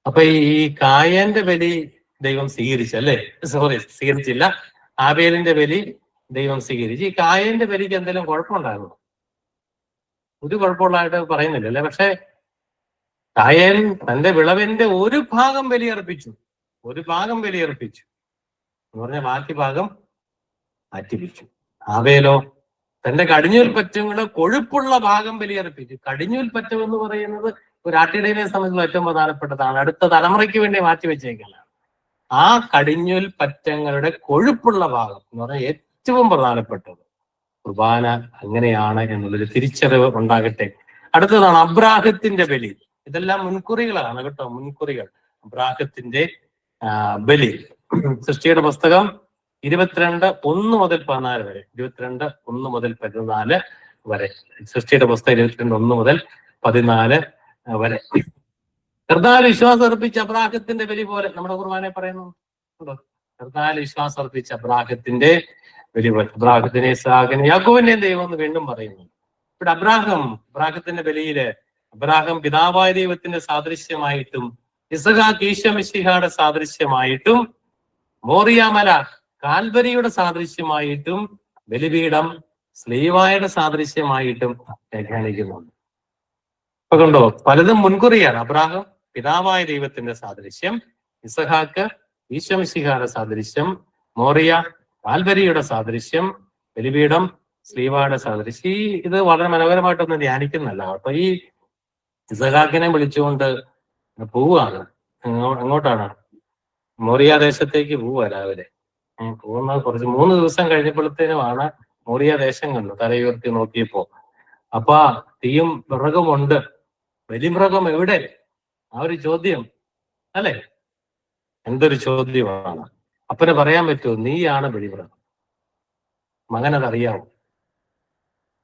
അപ്പൊ ഈ കായന്റെ ബലി ദൈവം സ്വീകരിച്ചല്ലേ? സ്വീകരിച്ചില്ല, ആബേലിന്റെ ബലി ദൈവം സ്വീകരിച്ചു. ഈ കായന്റെ ബലിക്ക് എന്തെങ്കിലും കുഴപ്പമുണ്ടായിരുന്നു? ഒരു കുഴപ്പമുള്ളതായിട്ട് പറയുന്നില്ല അല്ലെ? പക്ഷെ കായൻ തന്റെ വിളവിന്റെ ഒരു ഭാഗം ബലിയർപ്പിച്ചു, എന്ന് പറഞ്ഞ ബാക്കി ഭാഗം മാറ്റിപ്പിച്ചു. ആബേലോ തന്റെ കടിഞ്ഞൂൽപ്പറ്റങ്ങളുടെ കൊഴുപ്പുള്ള ഭാഗം ബലിയർപ്പിച്ചു. കടിഞ്ഞൂൽപ്പറ്റം എന്ന് പറയുന്നത് ഒരു ആട്ടിടയനെ സംബന്ധിച്ചുള്ള ഏറ്റവും പ്രധാനപ്പെട്ടതാണ്. അടുത്ത തലമുറയ്ക്ക് വേണ്ടി മാറ്റിവെച്ചേക്കലാണ്. ആ കടിഞ്ഞൂൽപ്പറ്റങ്ങളുടെ കൊഴുപ്പുള്ള ഭാഗം എന്ന് പറഞ്ഞാൽ ഏറ്റവും പ്രധാനപ്പെട്ടത്. കുർബാന അങ്ങനെയാണ് എന്നുള്ളൊരു തിരിച്ചറിവ് ഉണ്ടാകട്ടെ. അടുത്തതാണ് അബ്രാഹത്തിന്റെ ബലി. ഇതെല്ലാം മുൻകുറികളാണ് കേട്ടോ, മുൻകുറികൾ. അബ്രാഹത്തിന്റെ ബലി സൃഷ്ടിയുടെ പുസ്തകം 22:1 മുതൽ 14 വരെ. 22:1 മുതൽ 14 വരെ. സൃഷ്ടിയുടെ പുസ്തകം 22:1 മുതൽ 14 വരെ. കർത്താവിൽ വിശ്വാസം അർപ്പിച്ച അബ്രാഹത്തിന്റെ ബലി പോലെ നമ്മുടെ കുർബാനയെ പറയുന്നു. കർത്താവിൽ വിശ്വാസം അർപ്പിച്ച അബ്രാഹത്തിന്റെ ബലി പോലെ. അബ്രാഹത്തിനെ ഇസ്ഹാക്കിനെ യാക്കോബിനെയും ദൈവം എന്ന് വീണ്ടും പറയുന്നു. ഇവിടെ അബ്രാഹത്തിന്റെ ബലിയില് അബ്രാഹം പിതാവായ ദൈവത്തിന്റെ സാദൃശ്യമായിട്ടും ഇസ്ഹാക്ക് ഈശോ മിശിഹായുടെ സാദൃശ്യമായിട്ടും മോറിയാമല കാൽവരിയുടെ സാദൃശ്യമായിട്ടും ബലിപീഠം സ്ലീവായുടെ സാദൃശ്യമായിട്ടും വ്യാഖ്യാനിക്കുന്നുണ്ട്. അപ്പൊ കണ്ടോ, പലതും മുൻകുറിയാണ്. അബ്രാഹം പിതാവായ ദൈവത്തിന്റെ സാദൃശ്യം, ഇസ്ഹാക്ക് ഈശോ മിശിഹായുടെ സാദൃശ്യം, മോറിയ കാൽവരിയുടെ സാദൃശ്യം, ബലിപീഠം സ്ലീവായുടെ സാദൃശ്യം. ഇത് വളരെ മനോഹരമായിട്ടൊന്ന് ധ്യാനിക്കുന്നല്ല. അപ്പൊ ഈ ഇസ്ഹാക്കിനെ വിളിച്ചുകൊണ്ട് പോവുകയാണ്. അങ്ങോട്ടാണ് മോറിയ ദേശത്തേക്ക് പോവുക. രാവിലെ പോകുന്ന കുറച്ച് 3 ദിവസം കഴിഞ്ഞപ്പോഴത്തേനുമാണ് മോറിയ ദേശം കണ്ടു. തലയുയർത്തി നോക്കിയപ്പോ അപ്പൊ തീയും വിറകുമുണ്ട്. ബലിമൃഗം എവിടെ? ആ ഒരു ചോദ്യം അല്ലെ? എന്തൊരു ചോദ്യമാണ്. അപ്പനെ പറയാൻ പറ്റുമോ നീയാണ് ബലിമൃഗം? മകനതറിയാമോ?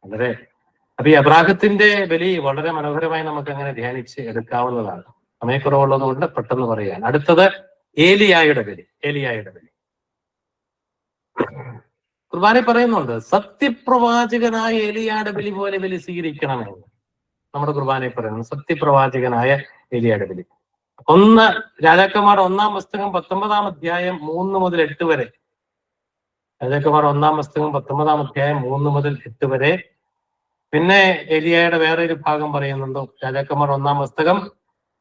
വളരെ. അപ്പൊ ഈ അബ്രാഹത്തിന്റെ ബലി വളരെ മനോഹരമായി നമുക്ക് അങ്ങനെ ധ്യാനിച്ച് എടുക്കാവുന്നതാണ്. സമയക്കുറവുള്ളത് കൊണ്ട് പെട്ടെന്ന് പറയാൻ. അടുത്തത് ഏലിയായുടെ ബലി. കുർബാന പറയുന്നുണ്ട് സത്യപ്രവാചകനായ ഏലിയായുടെ ബലി പോലെ ബലി സ്വീകരിക്കണമെന്ന് നമ്മുടെ കുർബാനയിൽ പറയുന്നു. സത്യപ്രവാചകനായ ഏലിയായുടെ ബലി. 1 രാജാക്കന്മാർ 1-ാം പുസ്തകം 19-ാം അധ്യായം 3 മുതൽ 8 വരെ. രാജാക്കന്മാർ 1-ാം പുസ്തകം 19-ാം അധ്യായം 3 മുതൽ 8 വരെ. പിന്നെ എലിയയുടെ വേറൊരു ഭാഗം പറയുന്നുണ്ട്. രാജാക്കന്മാർ 1-ാം പുസ്തകം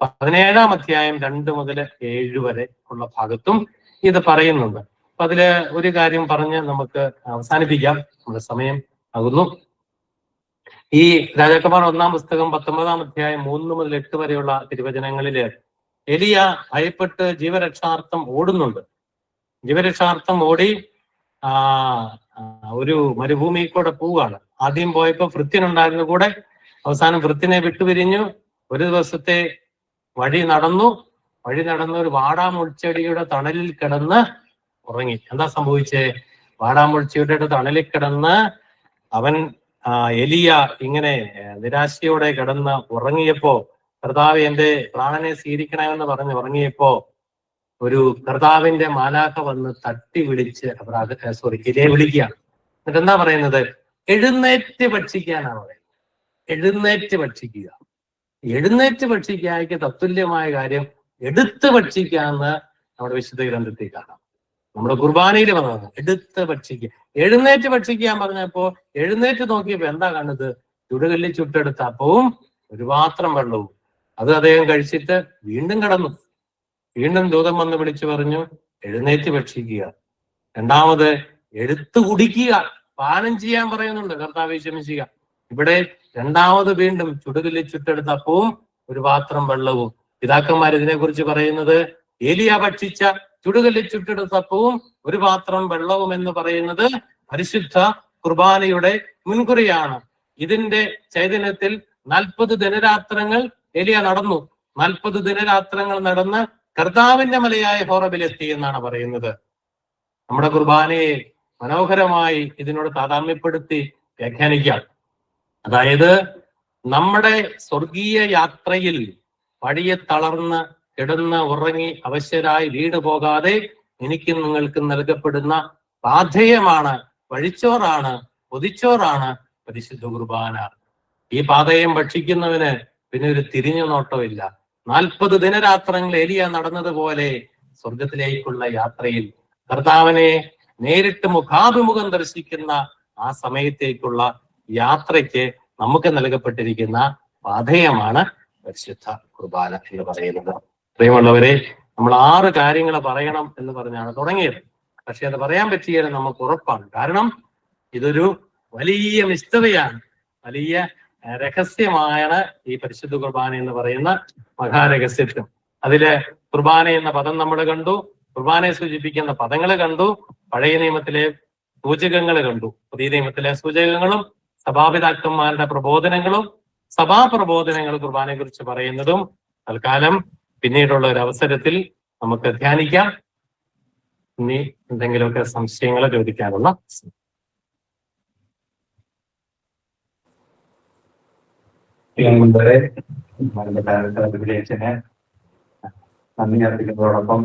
17-ാം അധ്യായം 2 മുതൽ 7 വരെ ഉള്ള ഭാഗത്തും ഇത് പറയുന്നുണ്ട്. അപ്പൊ അതില് ഒരു കാര്യം പറഞ്ഞ് നമുക്ക് അവസാനിപ്പിക്കാം, നമ്മുടെ സമയം ആകുന്നു. ഈ രാജാക്കന്മാർ 1-ാം പുസ്തകം 19-ാം അധ്യായം 3 മുതൽ 8 വരെയുള്ള തിരുവചനങ്ങളില് എലിയ ഭയപ്പെട്ട് ജീവരക്ഷാർത്ഥം ഓടുന്നുണ്ട്. ജീവരക്ഷാർത്ഥം ഓടി ഒരു മരുഭൂമിയിൽ കൂടെ പോവുകയാണ്. ആദ്യം പോയപ്പോ ഭൃത്യനുണ്ടായിരുന്ന കൂടെ, അവസാനം ഭൃത്യനെ വിട്ടുപിരിഞ്ഞു. ഒരു ദിവസത്തെ വഴി നടന്നു ഒരു വാടാമുൾച്ചെടിയുടെ തണലിൽ കിടന്ന് ഉറങ്ങി. എന്താ സംഭവിച്ചേ? വാടാമുൾച്ചെടിയുടെ തണലിൽ കിടന്ന് അവൻ എലിയ ഇങ്ങനെ നിരാശയോടെ കിടന്ന് ഉറങ്ങിയപ്പോ, കർത്താവ് എന്റെ പ്രാണനെ സ്വീകരിക്കണമെന്ന് പറഞ്ഞ് ഉറങ്ങിയപ്പോ ഒരു കർത്താവിന്റെ മാലാഖ വന്ന് തട്ടി വിളിച്ച് എലിയെ വിളിക്കുകയാണ്. എന്നിട്ട് എന്താ പറയുന്നത്? എഴുന്നേറ്റ് ഭക്ഷിക്കാനാണ് പറയുന്നത്. എഴുന്നേറ്റ് ഭക്ഷിക്കുക. എഴുന്നേറ്റ് ഭക്ഷിക്കായ്ക്ക് തത്തുല്യമായ കാര്യം എടുത്ത് ഭക്ഷിക്കാന്ന് നമ്മുടെ വിശുദ്ധ ഗ്രന്ഥത്തിൽ കാണാം. നമ്മുടെ കുർബാനയിൽ വന്നത് എടുത്ത് ഭക്ഷിക്കുക. എഴുന്നേറ്റ് ഭക്ഷിക്കാൻ പറഞ്ഞപ്പോ എഴുന്നേറ്റ് നോക്കിയപ്പോ എന്താ കണ്ടത്? ചുടുകല്ലിൽ ചുട്ടെടുത്ത അപ്പവും ഒരു പാത്രം വെള്ളവും. അത് അദ്ദേഹം കഴിച്ചിട്ട് വീണ്ടും കിടന്നു. വീണ്ടും ദൂതൻ വന്ന് വിളിച്ചു പറഞ്ഞു, എഴുന്നേറ്റ് ഭക്ഷിക്കുക. രണ്ടാമത് എടുത്തു കുടിക്കുക, പാനം ചെയ്യാൻ പറയുന്നുണ്ട് കർത്താവേ ക്ഷമിക്കുക. ഇവിടെ രണ്ടാമത് വീണ്ടും ചുടുകല്ലിൽ ചുട്ടെടുത്ത അപ്പവും ഒരു പാത്രം വെള്ളവും. പിതാക്കന്മാർ ഇതിനെ കുറിച്ച് പറയുന്നത് ഏലിയ ഭക്ഷിച്ച ചുടുകല്ലിൽ ചുട്ടെടുത്ത അപ്പവും ഒരു പാത്രം വെള്ളവും എന്ന് പറയുന്നത് പരിശുദ്ധ കുർബാനയുടെ മുൻകുറിയാണ്. ഇതിന്റെ ചൈതന്യത്തിൽ 40 ദിനരാത്രങ്ങൾ ഏലിയ നടന്നു. 40 ദിനരാത്രങ്ങൾ നടന്ന് കർത്താവിന്റെ മലയായ ഹോറബിലെത്തി എന്നാണ് പറയുന്നത്. നമ്മുടെ കുർബാനയെ മനോഹരമായി ഇതിനോട് താതാമ്യപ്പെടുത്തി വ്യാഖ്യാനിക്കാം. അതായത് നമ്മുടെ സ്വർഗീയ യാത്രയിൽ വഴിയെ തളർന്ന് കിടന്ന് ഉറങ്ങി അവശ്യരായി വീട് പോകാതെ എനിക്കും നിങ്ങൾക്കും നൽകപ്പെടുന്ന പാഥേയമാണ്, വഴിച്ചോറാണ്, പൊതിച്ചോറാണ് പരിശുദ്ധ കുർബാന. ഈ പാഥേയം ഭക്ഷിക്കുന്നവന് പിന്നെ ഒരു തിരിഞ്ഞു നോട്ടമില്ല. 40 ദിനരാത്രങ്ങൾ എലിയ നടന്നതുപോലെ സ്വർഗത്തിലേക്കുള്ള യാത്രയിൽ കർത്താവിനെ നേരിട്ട് മുഖാഭിമുഖം ദർശിക്കുന്ന ആ സമയത്തേക്കുള്ള യാത്രയ്ക്ക് നമുക്ക് നൽകപ്പെട്ടിരിക്കുന്ന പാഥേയമാണ് പരിശുദ്ധ കുർബാന എന്ന് പറയുന്നത്. പ്രിയമുള്ളവരെ, നമ്മൾ 6 കാര്യങ്ങൾ പറയണം എന്ന് പറഞ്ഞാണ് തുടങ്ങിയത്. പക്ഷെ അത് പറയാൻ പറ്റിയത് നമുക്ക് ഉറപ്പാണ്. കാരണം ഇതൊരു വലിയ മിസ്റ്ററിയാണ്, വലിയ രഹസ്യമാണ് ഈ പരിശുദ്ധ കുർബാന എന്ന് പറയുന്ന മഹാരഹസ്യത്വം. അതില് കുർബാന എന്ന പദം നമ്മൾ കണ്ടു, കുർബാനയെ സൂചിപ്പിക്കുന്ന പദങ്ങൾ കണ്ടു, പഴയ നിയമത്തിലെ സൂചകങ്ങൾ കണ്ടു, പുതിയ നിയമത്തിലെ സൂചകങ്ങളും സഭാപിതാക്കന്മാരുടെ പ്രബോധനങ്ങളും സഭാപ്രബോധനങ്ങൾ കുർബാനയെ കുറിച്ച് പറയുന്നതും തൽക്കാലം പിന്നീടുള്ള ഒരു അവസരത്തിൽ നമുക്ക് ധ്യാനിക്കാം. ഇനി എന്തെങ്കിലുമൊക്കെ സംശയങ്ങൾ ചോദിക്കാനുള്ള നന്ദി അർപ്പിക്കുന്നതോടൊപ്പം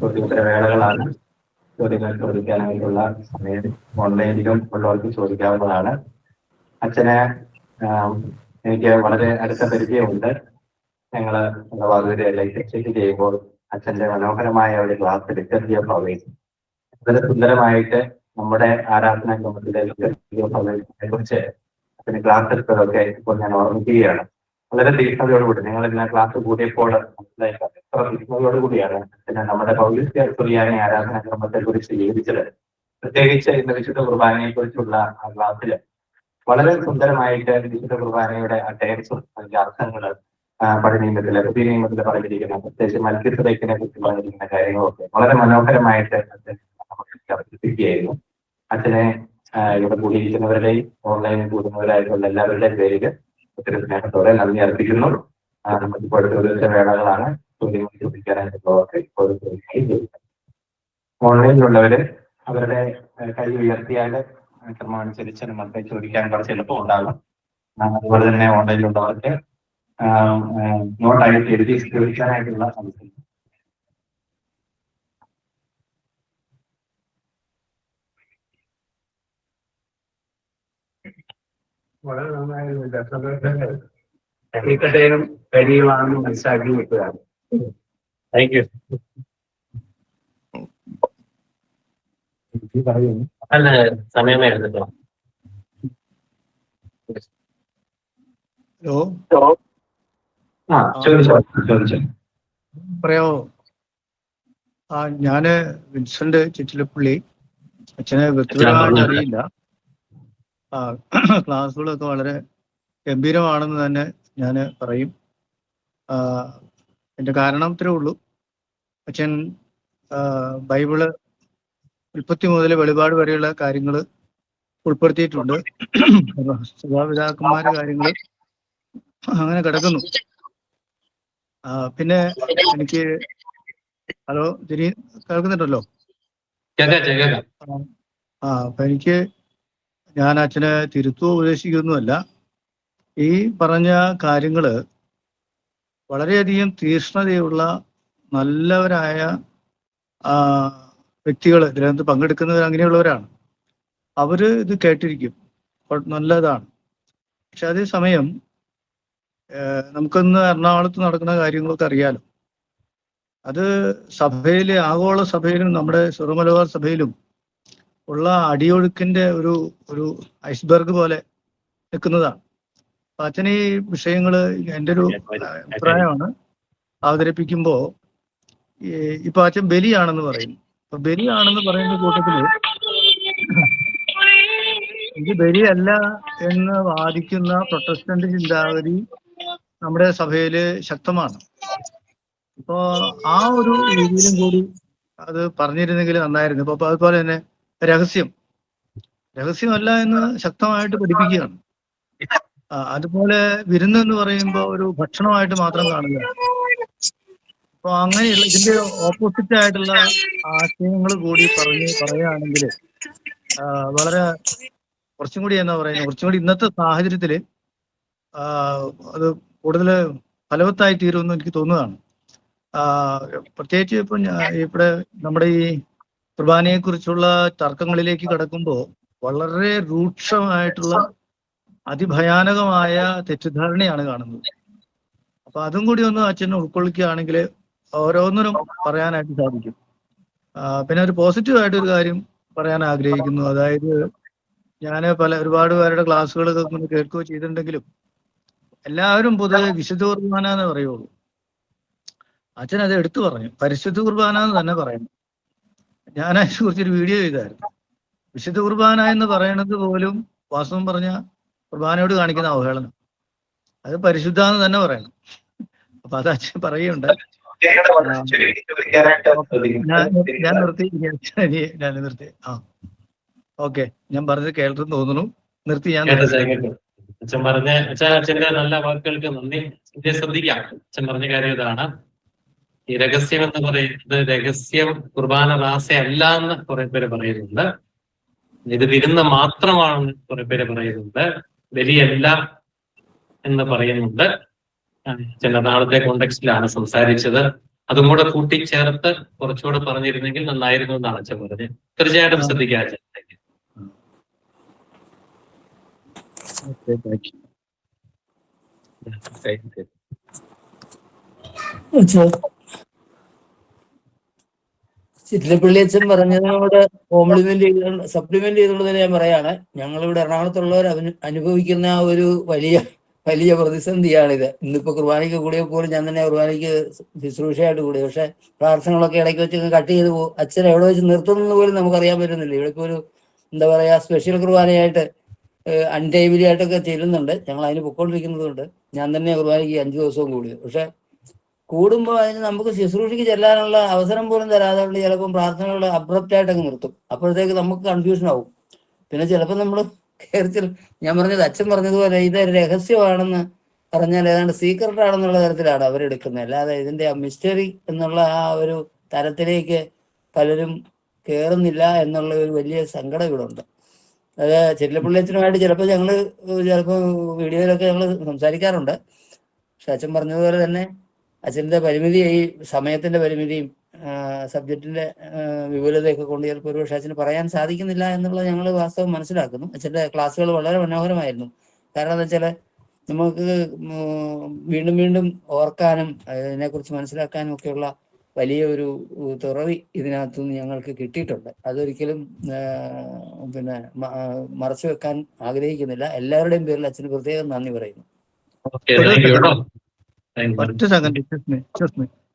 ചോദ്യോത്തരവേളകളാണ്. ചോദ്യങ്ങൾ ചോദിക്കാനായിട്ടുള്ള സമയം ഓൺലൈനിലും ഉള്ളവർക്ക് ചോദിക്കാവുന്നതാണ്. അച്ഛന് എനിക്ക് വളരെ അടുത്ത പരിചയമുണ്ട്. ഞങ്ങള് ചെക്ക് ചെയ്യുമ്പോൾ അച്ഛന്റെ മനോഹരമായ ഒരു ക്ലാസ് ലിറ്റർജി ഓഫ് അവേഴ്സ് വളരെ സുന്ദരമായിട്ട് നമ്മുടെ ആരാധനാ ക്രമത്തിലെ ലിറ്റർജി ഓഫ് അവേഴ്സിനെ കുറിച്ച് അച്ഛന് ക്ലാസ് എടുത്തതൊക്കെ ഇപ്പോൾ ഞാൻ ഓർമ്മിക്കുകയാണ്. വളരെ തീക്ഷ്ണതയോടുകൂടി നിങ്ങൾ ഇന്ന് ക്ലാസ് കൂടിയപ്പോൾ മനസ്സിലാക്കാം എത്ര തീക്ഷ്ണതയോടുകൂടിയാണ് അച്ഛന് നമ്മുടെ പൗരസ്ത്യ ക്രിസ്ത്യാനി ആരാധനാ ക്രമത്തെ കുറിച്ച് ജീവിച്ചത്. പ്രത്യേകിച്ച് ഇന്ന് വിശുദ്ധ കുർബാനയെ കുറിച്ചുള്ള ആ ക്ലാസ്സിൽ വളരെ സുന്ദരമായിട്ട് വിശുദ്ധ കുർബാനയുടെ ആ ടേംസും അതിന്റെ അർത്ഥങ്ങള് പഴയ നിയമത്തിലെ പുതിയ നിയമത്തില് പറഞ്ഞിരിക്കുന്ന പ്രത്യേകിച്ച് മൽക്കിസദേക്കിനെ കുറിച്ച് പറഞ്ഞിരിക്കുന്ന കാര്യങ്ങളൊക്കെ വളരെ മനോഹരമായിട്ട് അച്ഛൻ നമുക്ക് അവതരിപ്പിക്കുകയായിരുന്നു. അച്ഛനെ ഇവിടെ കൂടിയിരിക്കുന്നവരുടെയും ഓൺലൈനിൽ കൂടുന്നവരായിട്ടുള്ള എല്ലാവരുടെയും പേരിൽ ഒത്തിരി സ്നേഹത്തോടെ നന്ദി അർപ്പിക്കുന്നു. നമുക്കിപ്പോൾ ചോദ്യോത്തര വേളകളാണ്. ചോദ്യങ്ങൾ ചോദിക്കാനായിട്ടുള്ളവർക്ക് ഇപ്പോൾ ഓൺലൈനിലുള്ളവര് അവരുടെ കൈ ഉയർത്തിയാൽ ക്രമമനുസരിച്ച് നമുക്ക് ചോദിക്കാൻ കുറച്ച് എളുപ്പം ഉണ്ടാകും. അതുപോലെ തന്നെ ഓൺലൈനിലുള്ളവർക്ക് നോട്ടായിട്ട് എഴുതി ചോദിക്കാനായിട്ടുള്ള സംശയം. വളരെ നന്നായിരുന്നു. ടെക്നിക്കൽ കഴിയുവാണെന്ന് മനസ്സിലാക്കി വെക്കുകയാണ്. Thank you. അല്ല, സമയമേ എടുത്തിട്ടോ. ഹലോ, ചോദിച്ചോ. പറയാമോ? ഞാന് വിൻസെന്റ് ചിറ്റിലപ്പള്ളി. അച്ഛനെ വ്യക്തിപരമായിട്ട് അറിയില്ല. ക്ലാസ്സുകളൊക്കെ വളരെ ഗംഭീരമാണെന്ന് തന്നെ ഞാൻ പറയും. എൻ്റെ കാരണം ഇത്രേ ഉള്ളൂ. അച്ഛൻ ബൈബിള് ഉൽപ്പത്തി മുതൽ വെളിപാട് വരെയുള്ള കാര്യങ്ങൾ ഉൾപ്പെടുത്തിയിട്ടുണ്ട്. സഭാപിതാക്കന്മാരുടെ കാര്യങ്ങൾ അങ്ങനെ കിടക്കുന്നു. പിന്നെ എനിക്ക് ഹലോ തിരി കേൾക്കുന്നുണ്ടല്ലോ? അപ്പൊ ഞാൻ അച്ഛനെ തിരുത്തുവോ ഉപദേശിക്കുന്നതല്ല. ഈ പറഞ്ഞ കാര്യങ്ങള് വളരെയധികം തീക്ഷ്ണതയുള്ള നല്ലവരായ വ്യക്തികൾ ഇതിനകത്ത് പങ്കെടുക്കുന്നവർ അങ്ങനെയുള്ളവരാണ്. അവര് ഇത് കേട്ടിരിക്കും, നല്ലതാണ്. പക്ഷെ അതേസമയം നമുക്കിന്ന് എറണാകുളത്ത് നടക്കുന്ന കാര്യങ്ങളൊക്കെ അറിയാലോ. അത് സഭയിലെ ആഗോള സഭയിലും നമ്മുടെ സുറമലബാർ സഭയിലും ഉള്ള അടിയൊഴുക്കിന്റെ ഒരു ഐസ്ബർഗ് പോലെ നിൽക്കുന്നതാണ്. അപ്പൊ അച്ഛൻ ഈ വിഷയങ്ങൾ എൻ്റെ ഒരു അഭിപ്രായമാണ് അവതരിപ്പിക്കുമ്പോൾ ഇപ്പൊ അച്ഛൻ ബലിയാണെന്ന് പറയും. അപ്പൊ ബലിയാണെന്ന് പറയുന്ന കൂട്ടത്തില് ഇത് ബലിയല്ല എന്ന് വാദിക്കുന്ന പ്രൊട്ടസ്റ്റന്റ് ചിന്താഗതി നമ്മുടെ സഭയില് ശക്തമാണ്. ഇപ്പോ ആ ഒരു രീതിയിലും കൂടി അത് പറഞ്ഞിരുന്നെങ്കിൽ നന്നായിരുന്നു. ഇപ്പൊ അതുപോലെ തന്നെ രഹസ്യമല്ല എന്ന് ശക്തമായിട്ട് പഠിപ്പിക്കുകയാണ്. അതുപോലെ വിരുന്ന് എന്ന് പറയുമ്പോൾ ഒരു ഭക്ഷണമായിട്ട് മാത്രം കാണുക. അപ്പൊ അങ്ങനെയുള്ള ഇതിന്റെ ഓപ്പോസിറ്റ് ആയിട്ടുള്ള ആശയങ്ങൾ കൂടി പറയുകയാണെങ്കിൽ വളരെ കുറച്ചും കൂടി എന്താ പറയുന്നത്, കുറച്ചും കൂടി ഇന്നത്തെ സാഹചര്യത്തിൽ അത് കൂടുതൽ ഫലവത്തായി തീരുമെന്ന് എനിക്ക് തോന്നുന്നതാണ്. പ്രത്യേകിച്ച് ഇപ്പം ഇവിടെ നമ്മുടെ ഈ കുർബാനയെ കുറിച്ചുള്ള തർക്കങ്ങളിലേക്ക് കടക്കുമ്പോൾ വളരെ രൂക്ഷമായിട്ടുള്ള അതിഭയാനകമായ തെറ്റിദ്ധാരണയാണ് കാണുന്നത്. അപ്പൊ അതും കൂടി ഒന്ന് അച്ഛനെ ഉൾക്കൊള്ളിക്കുകയാണെങ്കിൽ ഓരോന്നിനും പറയാനായിട്ട് സാധിക്കും. പിന്നെ ഒരു പോസിറ്റീവായിട്ടൊരു കാര്യം പറയാൻ ആഗ്രഹിക്കുന്നു. അതായത് ഞാൻ ഒരുപാട് പേരുടെ ക്ലാസ്സുകളൊക്കെ കേൾക്കുകയോ ചെയ്തിട്ടുണ്ടെങ്കിലും എല്ലാവരും പൊതുവെ വിശുദ്ധ കുർബാന എന്ന് പറയുള്ളൂ. അച്ഛൻ അത് എടുത്തു പറഞ്ഞു, പരിശുദ്ധ കുർബാന എന്ന് തന്നെ പറയുന്നു. ഞാൻ അതിനെ കുറിച്ചൊരു വീഡിയോ ചെയ്തായിരുന്നു. വിശുദ്ധ കുർബാന എന്ന് പറയുന്നത് പോലും വാസ്തവം പറഞ്ഞ കുർബാനയോട് കാണിക്കുന്ന അവഹേളനം. അത് പരിശുദ്ധ എന്ന് തന്നെ പറയണം. അപ്പൊ അത് അച്ഛൻ പറയുന്നുണ്ട്. ഞാൻ നിർത്തി. ഓക്കെ, ഞാൻ പറഞ്ഞത് കേൾട്ടെന്ന് തോന്നുന്നു. നിർത്തി. ഞാൻ അച്ഛൻ പറഞ്ഞ അച്ഛന്റെ നല്ല വാക്കുകൾക്ക് നന്ദി. ശ്രദ്ധിക്കാം. അച്ഛൻ പറഞ്ഞ കാര്യം ഇതാണ്, ഈ രഹസ്യം എന്ന് പറയുന്നത് രഹസ്യം കുർബാന റാസയല്ല എന്ന് കുറെ പേര് പറയുന്നുണ്ട്. ഇത് വിരുന്ന് മാത്രമാണെന്ന് കുറെ പേര് പറയുന്നുണ്ട്. ബലിയല്ല എന്ന് പറയുന്നുണ്ട്. ചില നാളത്തെ കോണ്ടെക്സ്റ്റിലാണ് സംസാരിച്ചത്. അതും കൂടെ കൂട്ടിച്ചേർത്ത് കുറച്ചുകൂടെ പറഞ്ഞിരുന്നെങ്കിൽ നന്നായിരുന്നു എന്നാണ് അച്ഛൻ പറഞ്ഞത്. തീർച്ചയായിട്ടും ശ്രദ്ധിക്കാം അച്ഛൻ. ചിറ്റിലപ്പള്ളി അച്ഛൻ പറഞ്ഞതിനോട് സപ്ലിമെന്റ് ചെയ്തുകൊണ്ട് തന്നെ ഞാൻ പറയാണ്, ഞങ്ങളിവിടെ എറണാകുളത്തുള്ളവർ അനുഭവിക്കുന്ന ഒരു വലിയ പ്രതിസന്ധിയാണിത്. ഇന്നിപ്പോ കുർബാനയ്ക്ക് കൂടിയ പോലും ഞാൻ തന്നെ കുർബാനയ്ക്ക് ശുശ്രൂഷയായിട്ട് കൂടി. പക്ഷെ പ്രാർത്ഥനകളൊക്കെ ഇടയ്ക്ക് വെച്ച് കട്ട് ചെയ്ത് പോകും. അച്ഛൻ എവിടെ വെച്ച് നിർത്തുന്നത് പോലും നമുക്കറിയാൻ പറ്റുന്നില്ല. ഇവിടെ ഇപ്പോൾ ഒരു എന്താ പറയാ സ്പെഷ്യൽ കുർബാനയായിട്ട് അൺടൈമിലി ആയിട്ടൊക്കെ ചെല്ലുന്നുണ്ട്. ഞങ്ങൾ അതിന് പൊക്കോണ്ടിരിക്കുന്നതുകൊണ്ട് ഞാൻ തന്നെ കുർബാനയ്ക്ക് 5 ദിവസവും കൂടിയത്. പക്ഷെ കൂടുമ്പോൾ അതിന് നമുക്ക് ശുശ്രൂഷയ്ക്ക് ചെല്ലാനുള്ള അവസരം പോലും തരാതെ ചിലപ്പം പ്രാർത്ഥനകൾ അബ്രപ്റ്റായിട്ടൊക്കെ നിർത്തും. അപ്പോഴത്തേക്ക് നമുക്ക് കൺഫ്യൂഷൻ ആവും. പിന്നെ ചിലപ്പോൾ നമ്മൾ ഞാൻ പറഞ്ഞത് അച്ഛൻ പറഞ്ഞതുപോലെ ഇത് രഹസ്യമാണെന്ന് പറഞ്ഞാൽ ഏതാണ്ട് സീക്രട്ട് ആണെന്നുള്ള തരത്തിലാണ് അവരെടുക്കുന്നത്. അല്ലാതെ ഇതിന്റെ മിസ്റ്ററി എന്നുള്ള ആ ഒരു തരത്തിലേക്ക് പലരും കയറുന്നില്ല എന്നുള്ള ഒരു വലിയ സങ്കടം ഇവിടെ ഉണ്ട്. അത് ചിറ്റിലപ്പള്ളി അച്ഛനുമായിട്ട് ചിലപ്പോൾ വീഡിയോയിലൊക്കെ ഞങ്ങൾ സംസാരിക്കാറുണ്ട്. പക്ഷെ അച്ഛൻ പറഞ്ഞതുപോലെ തന്നെ അച്ഛൻ്റെ പരിമിതി, ഈ സമയത്തിന്റെ പരിമിതിയും സബ്ജക്റ്റിന്റെ വിപുലതയൊക്കെ കൊണ്ട് ചിലപ്പോൾ ഒരുപക്ഷെ അച്ഛന് പറയാൻ സാധിക്കുന്നില്ല എന്നുള്ളത് ഞങ്ങൾ വാസ്തവം മനസ്സിലാക്കുന്നു. അച്ഛൻ്റെ ക്ലാസ്സുകൾ വളരെ മനോഹരമായിരുന്നു. കാരണം എന്താ വെച്ചാൽ നമുക്ക് വീണ്ടും വീണ്ടും ഓർക്കാനും അതിനെക്കുറിച്ച് മനസ്സിലാക്കാനും ഒക്കെയുള്ള വലിയ ഒരു തുറവി ഇതിനകത്തുനിന്ന് ഞങ്ങൾക്ക് കിട്ടിയിട്ടുണ്ട്. അതൊരിക്കലും പിന്നെ മറച്ചു വെക്കാൻ ആഗ്രഹിക്കുന്നില്ല. എല്ലാവരുടെയും പേരിൽ അച്ഛന് പ്രത്യേകം നന്ദി പറയുന്നു.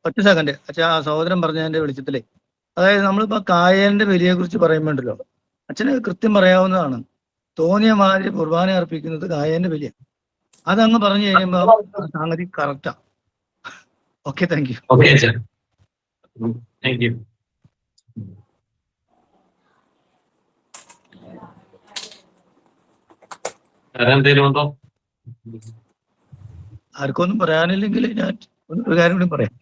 ഒറ്റ സെക്കൻഡ് അച്ഛാ, ആ സഹോദരൻ പറഞ്ഞതിന്റെ വെളിച്ചത്തിലേ, അതായത് നമ്മളിപ്പോ കായലിന്റെ ബലിയെ കുറിച്ച് പറയുമ്പോണ്ടല്ലോ, അച്ഛന് കൃത്യം പറയാവുന്നതാണ്. തോന്നിയ മാതിരി കുർബാന അർപ്പിക്കുന്നത് കായലിന്റെ ബലിയ. അതങ്ങ് പറഞ്ഞു കഴിയുമ്പോ സംഗതി കറക്റ്റാ. Okay, thank you. ആർക്കൊന്നും പറയാനില്ലെങ്കിൽ ഞാൻ ഒരു കാര്യം കൂടി പറയാം.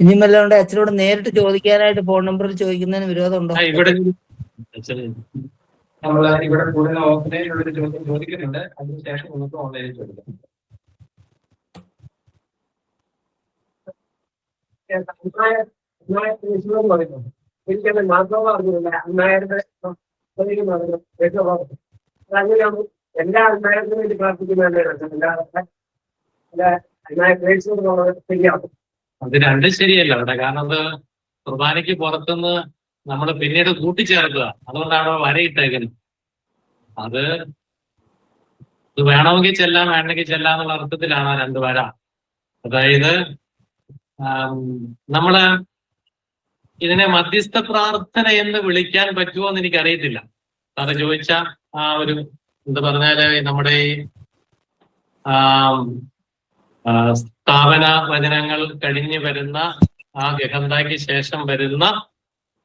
ഇനിയും വല്ലതുകൊണ്ട് അച്ഛനോട് നേരിട്ട് ചോദിക്കാനായിട്ട് ഫോൺ നമ്പറിൽ ചോദിക്കുന്നതിന് വിരോധമുണ്ടോ? ഇവിടെ കൂടുതൽ ഓഫ്ലൈനിലുള്ള ചോദ്യം ചോദിക്കുന്നുണ്ട്. അതിനുശേഷം നമുക്ക് ഓൺലൈനിൽ ചോദിക്കാം. ഒരിക്കലും മാത്രം പറഞ്ഞില്ല. അന്നായരുടെ എല്ലാ അന്നായർക്കും വേണ്ടി പ്രാർത്ഥിക്കുന്നതല്ലേ ശരിയാവും. അത് രണ്ടും ശരിയല്ല അവിടെ. കാരണം അത് കുർബാനയ്ക്ക് പുറത്തുനിന്ന് നമ്മൾ പിന്നീട് കൂട്ടിച്ചേർക്കുക. അതുകൊണ്ടാണ് വരയിട്ടേക്കുന്നത്. അത് വേണമെങ്കിൽ ചെല്ലാം, വേണമെങ്കിൽ ചെല്ലാം എന്നുള്ള അർത്ഥത്തിലാണ് ആ 2 വര. അതായത് നമ്മള് ഇതിനെ മധ്യസ്ഥ പ്രാർത്ഥന എന്ന് വിളിക്കാൻ പറ്റുമോ എന്ന് എനിക്കറിയത്തില്ല. അത് ചോദിച്ച ആ ഒരു എന്താ പറഞ്ഞാല് നമ്മുടെ ഈ സ്ഥാപന വചനങ്ങൾ കഴിഞ്ഞു വരുന്ന ആ ഗഹന്തായ്ക്ക് ശേഷം വരുന്ന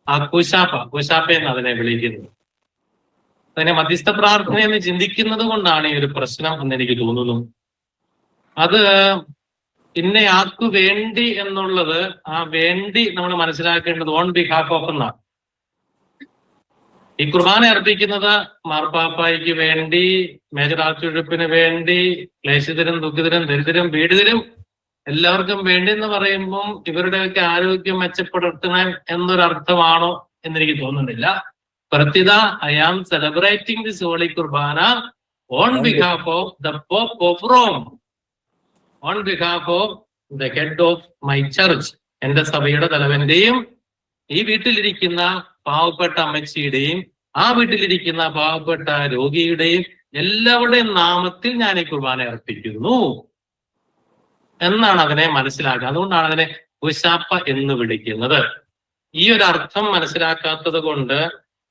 ആ കുശാപ്പ എന്ന് അതിനെ വിളിക്കുന്നത്. അതിനെ മധ്യസ്ഥ പ്രാർത്ഥന എന്ന് ചിന്തിക്കുന്നത് കൊണ്ടാണ് ഈ ഒരു പ്രശ്നം എന്ന് എനിക്ക് തോന്നുന്നു. അത് ഇന്നയാൾക്കു വേണ്ടി എന്നുള്ളത്, ആ വേണ്ടി നമ്മൾ മനസ്സിലാക്കേണ്ടത് ഓൺ ബിഹാഫ് ഓഫ് എന്നാണ്. ഈ കുർബാന അർപ്പിക്കുന്നത് മാർപ്പാപ്പായ്ക്ക് വേണ്ടി, മേജർ ആർച്ച് ബിഷപ്പിന് വേണ്ടി, ക്ലേശിതരും ദുഃഖിതരും ദരിദ്രരും പീഡിതരും എല്ലാവർക്കും വേണ്ടി എന്ന് പറയുമ്പം ഇവരുടെയൊക്കെ ആരോഗ്യം മെച്ചപ്പെടുത്തണം എന്നൊരർത്ഥമാണോ എന്നെനിക്ക് തോന്നുന്നില്ല. പ്രത്യുത I am celebrating this holy കുർബാന on behalf of the pope of Rome, on behalf of the head of my church, എന്റെ സഭയുടെ തലവന്റെയും ഈ വീട്ടിലിരിക്കുന്ന പാവപ്പെട്ട അമ്മച്ചിയുടെയും ആ വീട്ടിലിരിക്കുന്ന പാവപ്പെട്ട രോഗിയുടെയും എല്ലാവരുടെയും നാമത്തിൽ ഞാൻ ഈ കുർബാന അർപ്പിക്കുന്നു എന്നാണ് അതിനെ മനസ്സിലാക്കുക. അതുകൊണ്ടാണ് അതിനെ കുശാപ്പ എന്ന് വിളിക്കുന്നത്. ഈ ഒരു അർത്ഥം മനസ്സിലാക്കാത്തത് കൊണ്ട്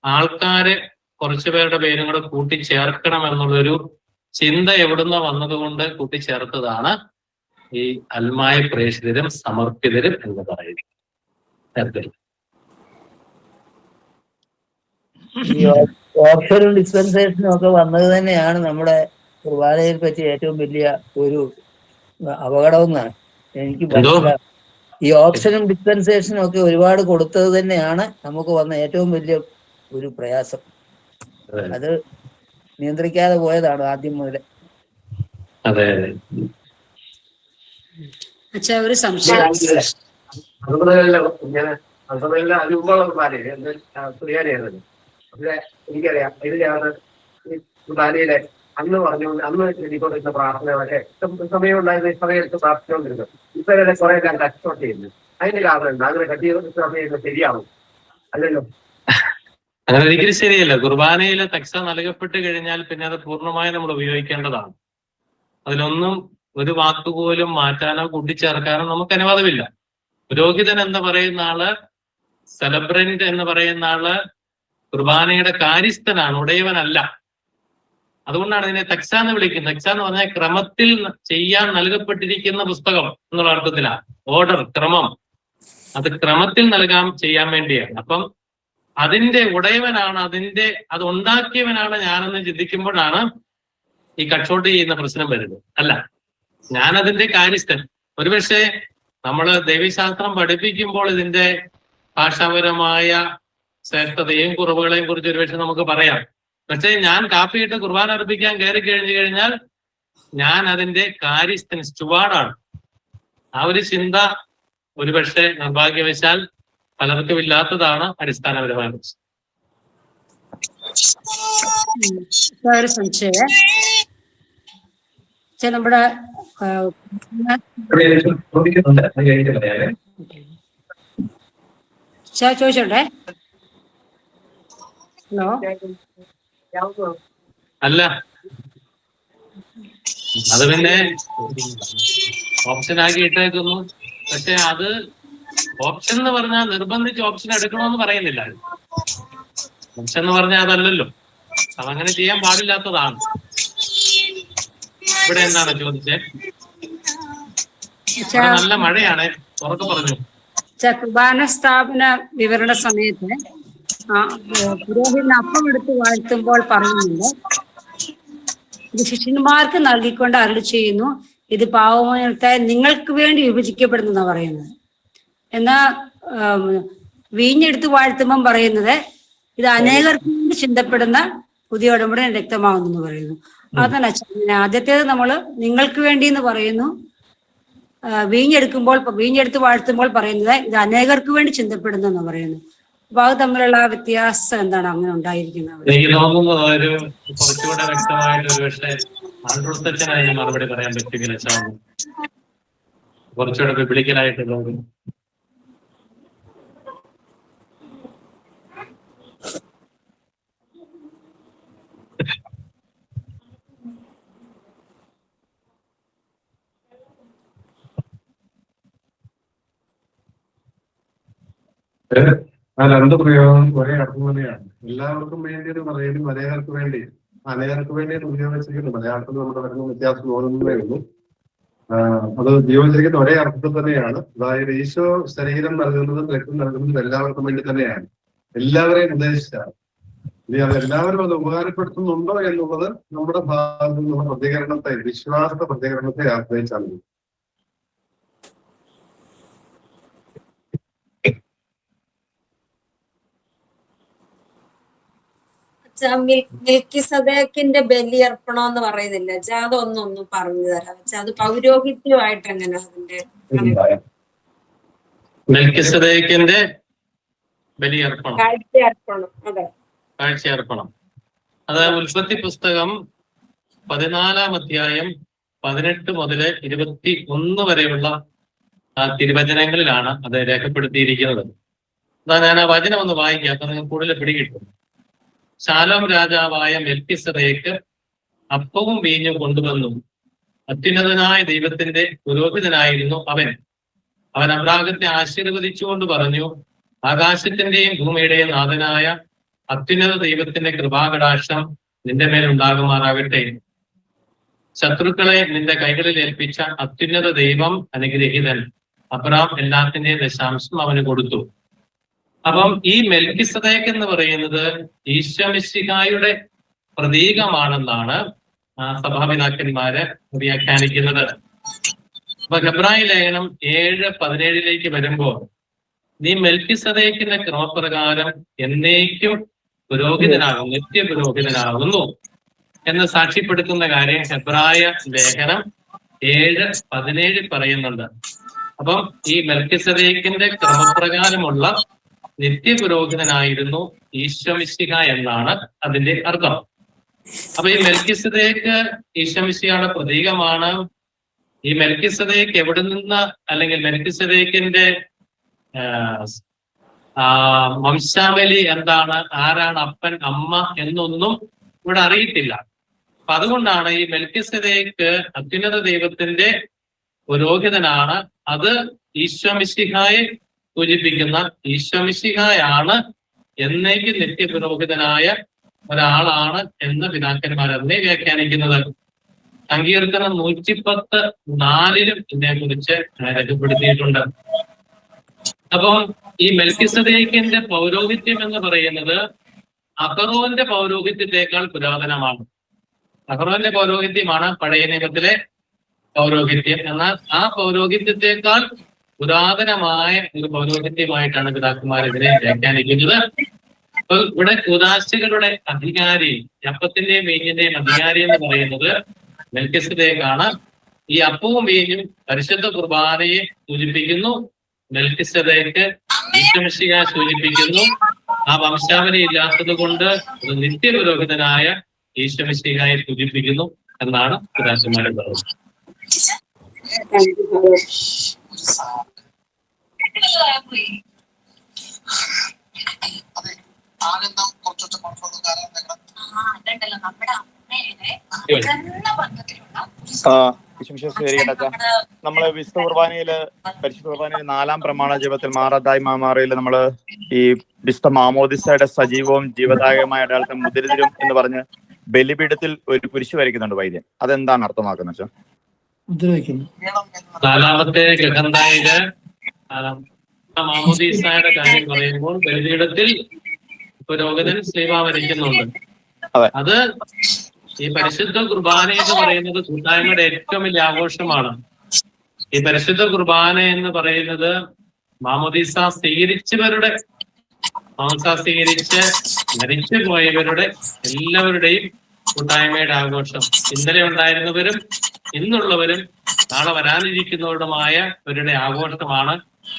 ആൾക്കാരെ കുറച്ചുപേരുടെ പേരും കൂടെ കൂട്ടിച്ചേർക്കണം എന്നുള്ളൊരു ചിന്ത എവിടുന്ന് വന്നതുകൊണ്ട് കൂട്ടിച്ചേർത്തതാണ് ഈ അൽമായ പ്രേക്ഷിതരും സമർപ്പിതരും എന്ന് പറയുന്നത്. ഈ ഓപ്ഷനും ഡിസ്പെൻസേഷനും ഒക്കെ വന്നത് തന്നെയാണ് നമ്മുടെ കുർബാനയെ പറ്റി ഏറ്റവും വലിയ ഒരു അപകടമെന്നാണ് എനിക്ക് മനസ്സിലാക്കുന്നത്. ഈ ഓപ്ഷനും ഡിസ്പെൻസേഷനും ഒക്കെ ഒരുപാട് കൊടുത്തത് തന്നെയാണ് നമുക്ക് വന്ന ഏറ്റവും വലിയ ഒരു പ്രയാസം. അത് നിയന്ത്രിക്കാതെ പോയതാണ് ആദ്യം മുതൽ. അതെ, അച്ഛാ, ഒരു സംശയം. എനിക്കറിയാം ഇതിലാണ് കുർബാനയിലെ അന്ന് പറഞ്ഞു, അന്ന് എനിക്കൊണ്ടിരുന്ന പ്രാർത്ഥനകളൊക്കെ സമയം ഉണ്ടായിരുന്ന സമയത്ത് പ്രാർത്ഥിച്ചുകൊണ്ടിരുന്നത്. ഇപ്പൊ കുറെ എല്ലാം കച്ചോട്ട് ചെയ്യുന്നു. അതിന്റെ കാരണം എന്താ? അങ്ങനെ കട്ടിയ സമയം ശരിയാവും അല്ലല്ലോ? അങ്ങനെ ഒരിക്കലും ശരിയല്ല. കുർബാനയിലെ തക്സ നൽകപ്പെട്ട് കഴിഞ്ഞാൽ പിന്നെ അത് പൂർണ്ണമായി നമ്മൾ ഉപയോഗിക്കേണ്ടതാണ്. അതിലൊന്നും ഒരു വാക്കുപോലും മാറ്റാനോ കൂട്ടിച്ചേർക്കാനോ നമുക്ക് അനുവാദമില്ല. പുരോഹിതൻ എന്ന് പറയുന്ന ആള്, സെലബ്രന്റ് എന്ന് പറയുന്ന ആള് കുർബാനയുടെ കാര്യസ്ഥനാണ്, ഉടയവനല്ല. അതുകൊണ്ടാണ് ഇതിനെ തക്സ എന്ന് വിളിക്കുന്നത്. തക്സ എന്ന് പറഞ്ഞാൽ ക്രമത്തിൽ ചെയ്യാൻ നൽകപ്പെട്ടിരിക്കുന്ന പുസ്തകം എന്നുള്ള അർത്ഥത്തിലാണ്. ഓർഡർ, ക്രമം, അത് ക്രമത്തിൽ ചെയ്യാൻ വേണ്ടിയാണ്. അപ്പം അതിന്റെ ഉടയവനാണ്, അത് ഉണ്ടാക്കിയവനാണ് ഞാനെന്ന് ചിന്തിക്കുമ്പോഴാണ് ഈ കട്ടൗട്ട് ചെയ്യുന്ന പ്രശ്നം വരുന്നത്. അല്ല, ഞാനതിന്റെ കാര്യസ്ഥൻ. ഒരുപക്ഷെ നമ്മള് ദൈവശാസ്ത്രം പഠിപ്പിക്കുമ്പോൾ ഇതിന്റെ ഭാഷാപരമായ ശ്രേഷ്ഠതയും കുറവുകളെയും കുറിച്ച് ഒരുപക്ഷെ നമുക്ക് പറയാം. പക്ഷേ ഞാൻ കാപ്പിയിട്ട് കുർബാന അർപ്പിക്കാൻ കയറി കഴിഞ്ഞാൽ ഞാൻ അതിന്റെ കാര്യസ്ഥൻ, സ്റ്റുവാർഡാണ്. ആ ഒരു ചിന്ത ഒരുപക്ഷെ നിർഭാഗ്യവശാൽ പലർക്കും ഇല്ലാത്തതാണ് അടിസ്ഥാനപരമായ പ്രശ്നം. ഒരു സംശയം, നമ്മുടെ ചോദിക്കുന്നുണ്ട്, അത് കഴിഞ്ഞിട്ട് പറയാതെ. ചോദിച്ചോട്ടെ. ഹലോ. അല്ല, അത് പിന്നെ ഓപ്ഷൻ ആക്കി ഇട്ടേക്കുന്നു. പക്ഷെ അത് ഓപ്ഷൻ എന്ന് പറഞ്ഞാൽ നിർബന്ധിച്ച് ഓപ്ഷൻ എടുക്കണമെന്ന് പറയുന്നില്ല. ഓപ്ഷൻ എന്ന് പറഞ്ഞാൽ അതല്ലല്ലോ, അതങ്ങനെ ചെയ്യാൻ പാടില്ലാത്തതാണ്. ഇവിടെ എന്താണ് ചോദിച്ചേ? ഇവിടെ നല്ല മഴയാണ്, ഉറക്കെ പറഞ്ഞു. കുർബാന സ്ഥാപന വിവരണ സമയത്ത് പുരോഹിതൻ അപ്പം എടുത്ത് വാഴ്ത്തുമ്പോൾ പറയുന്നുണ്ട്, ഇത് ശിഷ്യന്മാർക്ക് നൽകിക്കൊണ്ട് അരുളി ചെയ്യുന്നു, ഇത് പാവമോചനത്താൽ നിങ്ങൾക്ക് വേണ്ടി വിഭജിക്കപ്പെടുന്ന പറയുന്നത്. എന്നാ വീഞ്ഞെടുത്ത് വാഴ്ത്തുമ്പം പറയുന്നത് ഇത് അനേകർക്ക് വേണ്ടി ചിന്തപ്പെടുന്ന പുതിയ ഉടമ്പടിയുടെ രക്തമാകുന്നു എന്ന് പറയുന്നു. അതാണ് അച്ഛൻ. ആദ്യത്തേത് നമ്മള് നിങ്ങൾക്ക് വേണ്ടി എന്ന് പറയുന്നു. വീഞ്ഞെടുത്ത് വാഴ്ത്തുമ്പോൾ പറയുന്നത് ഇത് അനേകർക്ക് വേണ്ടി ചിന്തപ്പെടുന്നെന്ന് പറയുന്നു. അപ്പൊ അത് തമ്മിലുള്ള വ്യത്യാസം എന്താണ് അങ്ങനെ ഉണ്ടായിരിക്കുന്നത്? എനിക്ക് തോന്നുന്നു ഒരു കുറച്ചുകൂടെ വ്യക്തമായിട്ട് ഒരു പക്ഷേ ആൻഡ്രൂസച്ചനായി മറുപടി പറയാൻ പറ്റുമെങ്കിൽ അച്ഛാവുന്നു, കുറച്ചുകൂടെ ബിബ്ലിക്കലായിട്ട് തോന്നുന്നു. ആ രണ്ട് പ്രയോഗം ഒരേ അർത്ഥം തന്നെയാണ്. എല്ലാവർക്കും വേണ്ടി പറയലും അനേകർക്ക് വേണ്ടി, അനേകർക്ക് വേണ്ടി ഉപയോഗിച്ചിരിക്കുന്നു. മലയാളത്തിൽ നമ്മുടെ വരുന്ന വ്യത്യാസം തോന്നുന്നതേ ഉള്ളൂ. അത് ഉപയോഗിച്ചിരിക്കുന്ന ഒരേ അർത്ഥത്തിൽ തന്നെയാണ്. അതായത് ഈശോ ശരീരം നൽകുന്നതും രക്തം നൽകുന്നതും എല്ലാവർക്കും വേണ്ടി തന്നെയാണ്, എല്ലാവരെയും ഉദ്ദേശിച്ചാണ്. ഇനി അത് എല്ലാവരും അത് ഉപകാരപ്പെടുത്തുന്നുണ്ടോ എന്നുള്ളത് നമ്മുടെ ഭാഗത്ത് നമ്മുടെ പ്രതികരണത്തെ, വിശ്വാസ പ്രതികരണത്തെ ആശ്രയിച്ചാണ്. മെൽക്കിസദേക്കിന്റെ ബലിയർപ്പണം എന്ന് പറയുന്നില്ല, അതൊന്നും പറഞ്ഞു തരാം. അത് പൗരോഹിത്യമായിട്ട് എങ്ങനെ അതിന്റെ മെൽക്കിസദേക്കിന്റെ ബലിയർപ്പണം, കാഴ്ചയർപ്പണം? അതെ, കാഴ്ചയർപ്പണം. അത് ഉൽപ്പത്തി പുസ്തകം 14-ാം അധ്യായം 18 മുതൽ 21 വരെയുള്ള തിരുവചനങ്ങളിലാണ് അത് രേഖപ്പെടുത്തിയിരിക്കുന്നത്. അതാ ഞാൻ ആ വചനം ഒന്ന് വായിക്കാം, അപ്പൊ നിങ്ങൾക്ക് കൂടുതൽ പിടികിട്ടും. ശാലോം രാജാവായ മെൽക്കിസദേക്ക് അപ്പവും വീഞ്ഞും കൊണ്ടുവന്നു. അത്യുന്നതനായ ദൈവത്തിന്റെ പുരോഹിതനായിരുന്നു അവൻ. അവൻ അബ്രാഹത്തെ ആശീർവദിച്ചുകൊണ്ട് പറഞ്ഞു, ആകാശത്തിന്റെയും ഭൂമിയുടെയും നാഥനായ അത്യുന്നത ദൈവത്തിന്റെ കൃപാകടാക്ഷം നിന്റെ മേലുണ്ടാകുമാറാകട്ടെ. ശത്രുക്കളെ നിന്റെ കൈകളിൽ ഏൽപ്പിച്ച അത്യുന്നത ദൈവം അനുഗ്രഹീതൻ. അബ്രാം എല്ലാത്തിന്റെയും ദശാംശം അവന് കൊടുത്തു. അപ്പം ഈ മെൽക്കിസദേക്ക് എന്ന് പറയുന്നത് ഈശോ മിശിഹായുടെ പ്രതീകമാണെന്നാണ് സഭാപിതാക്കന്മാര് വ്യാഖ്യാനിക്കുന്നത്. അപ്പൊ ഹെബ്രായ ലേഖനം 7:17 വരുമ്പോൾ നീ മെൽക്കിസദേക്കിന്റെ ക്രമപ്രകാരം എന്നേക്കും പുരോഹിതനാകും, നിത്യപുരോഹിതനാകുന്നു എന്ന് സാക്ഷ്യപ്പെടുത്തുന്ന കാര്യം ഹെബ്രായ ലേഖനം 7:17 പറയുന്നുണ്ട്. അപ്പം ഈ മെൽക്കിസദേക്കിന്റെ ക്രമപ്രകാരമുള്ള നിത്യപുരോഹിതനായിരുന്നു ഈശോ മിശിഹ എന്നാണ് അതിന്റെ അർത്ഥം. അപ്പൊ ഈ മെൽക്കിസദേക്ക് ഈശോ മിശിഹയുടെ പ്രതീകമാണ്. ഈ മെൽക്കിസദേക്ക് എവിടെ നിന്ന്, അല്ലെങ്കിൽ മെൽക്കിസദേക്കിന്റെ വംശാവലി എന്താണ്, ആരാണ് അപ്പൻ അമ്മ എന്നൊന്നും ഇവിടെ അറിയത്തില്ല. അപ്പൊ അതുകൊണ്ടാണ് ഈ മെൽക്കിസദേക്ക് അത്യുന്നത ദൈവത്തിന്റെ പുരോഹിതനാണ്. അത് ഈശോ മിശിഹായെ സൂചിപ്പിക്കുന്ന ഈശോ മിശിഹായാണ് എന്നേക്ക് നിത്യപുരോഹിതനായ ഒരാളാണ് എന്ന് പിതാക്കന്മാർ അന്നേ വ്യാഖ്യാനിക്കുന്നത്. സങ്കീർത്തനം 110:4 ഇതിനെ കുറിച്ച് രേഖപ്പെടുത്തിയിട്ടുണ്ട്. അപ്പം ഈ മെൽക്കിസദേക്കിന്റെ പൗരോഹിത്യം എന്ന് പറയുന്നത് അഹറോന്റെ പൗരോഹിത്യത്തെക്കാൾ പുരാതനമാണ്. അഹറോന്റെ പൗരോഹിത്യമാണ് പഴയ നിയമത്തിലെ പൗരോഹിത്യം. എന്നാൽ ആ പൗരോഹിത്യത്തെക്കാൾ പുരാതനമായ ഒരു പൗരോഹിത്യമായിട്ടാണ് പിതാക്കന്മാർ ഇതിനെ വ്യാഖ്യാനിക്കുന്നത്. അപ്പൊ ഇവിടെ ഉദാശികളുടെ അധികാരി, അപ്പത്തിന്റെയും വീഞ്ഞിന്റെയും അധികാരി എന്ന് പറയുന്നത് മെൽക്കിസദേക്കാണ്. ഈ അപ്പവും വീഞ്ഞും പരിശുദ്ധ കുർബാനയെ സൂചിപ്പിക്കുന്നു. മെൽക്കിസദേക്ക് ഈശോ മിശിഹായെ സൂചിപ്പിക്കുന്നു. ആ വംശാവലി ഇല്ലാത്തത് കൊണ്ട് ഒരു നിത്യപുരോഹിതനായ ഈശോ മിശിഹായെ സൂചിപ്പിക്കുന്നു എന്നാണ് പിതാക്കന്മാർ പറയുന്നത്. നമ്മള് വിശുദ്ധ കുർബാനയില് പരിശുദ്ധ കുർബാനയിൽ 4-ാം പ്രമാണ ജപത്തിൽ മാറാതായി മാറിയിൽ നമ്മള് ഈ വിശുദ്ധ മാമോദിസയുടെ സജീവവും ജീവദായകമായ അടയാളത്തെ മുദ്രിതരും എന്ന് പറഞ്ഞ് ബലിപീഠത്തിൽ ഒരു കുരിശ് വരയ്ക്കുന്നുണ്ട് വൈദ്യൻ. അതെന്താണ് അർത്ഥമാക്കുന്നത് വെച്ചാൽ? 4-ാമത്തെ ഗ്രന്ഥായില് മാമോദീസയുടെ കാര്യം പറയുമ്പോൾ ബലിപീഠത്തിൽ പുരോഹിതൻ ശ്ലീബ വരയ്ക്കുന്നുണ്ട്. അത് ഈ പരിശുദ്ധ കുർബാന എന്ന് പറയുന്നത് കൂട്ടായ്മയുടെ ഏറ്റവും വലിയ ആഘോഷമാണ്. ഈ പരിശുദ്ധ കുർബാന എന്ന് പറയുന്നത് മാമോദീസ സ്വീകരിച്ചവരുടെ, മാമോദീസ സ്വീകരിച്ച് മരിച്ചു പോയവരുടെ എല്ലാവരുടെയും കൂട്ടായ്മയുടെ ആഘോഷം. ഇന്നലെ ഉണ്ടായിരുന്നവരും ഇന്നുള്ളവരും നാളെ വരാനിരിക്കുന്നവരുമായ അവരുടെ ആഘോഷമാണ്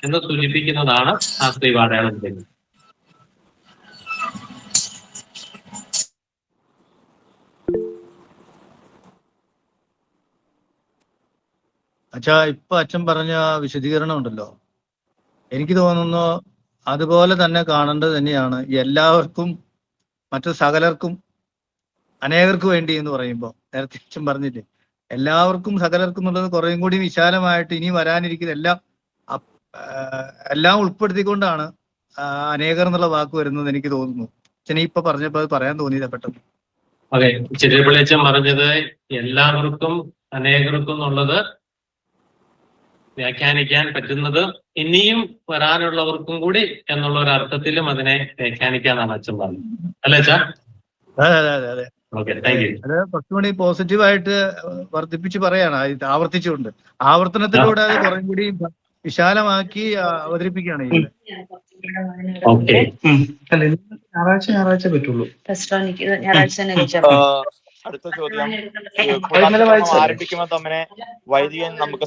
എന്ന് സൂചിപ്പിക്കുന്നതാണ് ആ ശ്രീവാടയാളത്തിൽ. അച്ഛാ, ഇപ്പൊ അച്ഛൻ പറഞ്ഞ വിശദീകരണം ഉണ്ടല്ലോ, എനിക്ക് തോന്നുന്നു അതുപോലെ തന്നെ കാണേണ്ടത് തന്നെയാണ് എല്ലാവർക്കും, മറ്റു സകലർക്കും, അനേകർക്ക് വേണ്ടി എന്ന് പറയുമ്പോൾ. നേരത്തെ അച്ഛൻ പറഞ്ഞില്ലേ, എല്ലാവർക്കും സകലർക്കും എന്നുള്ളത് കുറേയും കൂടി വിശാലമായിട്ട് ഇനി വരാനിരിക്കുന്ന എല്ലാം ഉൾപ്പെടുത്തിക്കൊണ്ടാണ് അനേകർ എന്നുള്ള വാക്ക് വരുന്നത് എനിക്ക് തോന്നുന്നു. അച്ഛനെ ഇപ്പൊ പറഞ്ഞപ്പോ അത് പറയാൻ തോന്നിയതാ പെട്ടെന്ന്. അതെ, ചിരവിളിച്ചൻ പറഞ്ഞത് എല്ലാവർക്കും അനേകർക്കും എന്നുള്ളത് വ്യാഖ്യാനിക്കാൻ പറ്റുന്നത് ഇനിയും വരാനുള്ളവർക്കും കൂടി എന്നുള്ള ഒരു അർത്ഥത്തിലും അതിനെ വ്യാഖ്യാനിക്കാന്നാണ് അച്ഛൻ പറഞ്ഞത്, അല്ലേ അച്ഛാ? അതെ അതെ അതെ അതെ. Okay, thank you. അത് കുറച്ചുകൂടി പോസിറ്റീവായിട്ട് വർദ്ധിപ്പിച്ച് പറയാണ്, ആവർത്തിച്ചുകൊണ്ട് ആവർത്തനത്തിലൂടെ അത് കുറേ കൂടി വിശാലമാക്കി അവതരിപ്പിക്കുകയാണ് ചെയ്യുന്നത്. ഓക്കെ, ഞായറാഴ്ച പറ്റുള്ളൂ. അടുത്ത ചോദ്യം, ആരംഭിക്കുമ്പോൾ തന്നെ വൈദികൻ നമുക്ക്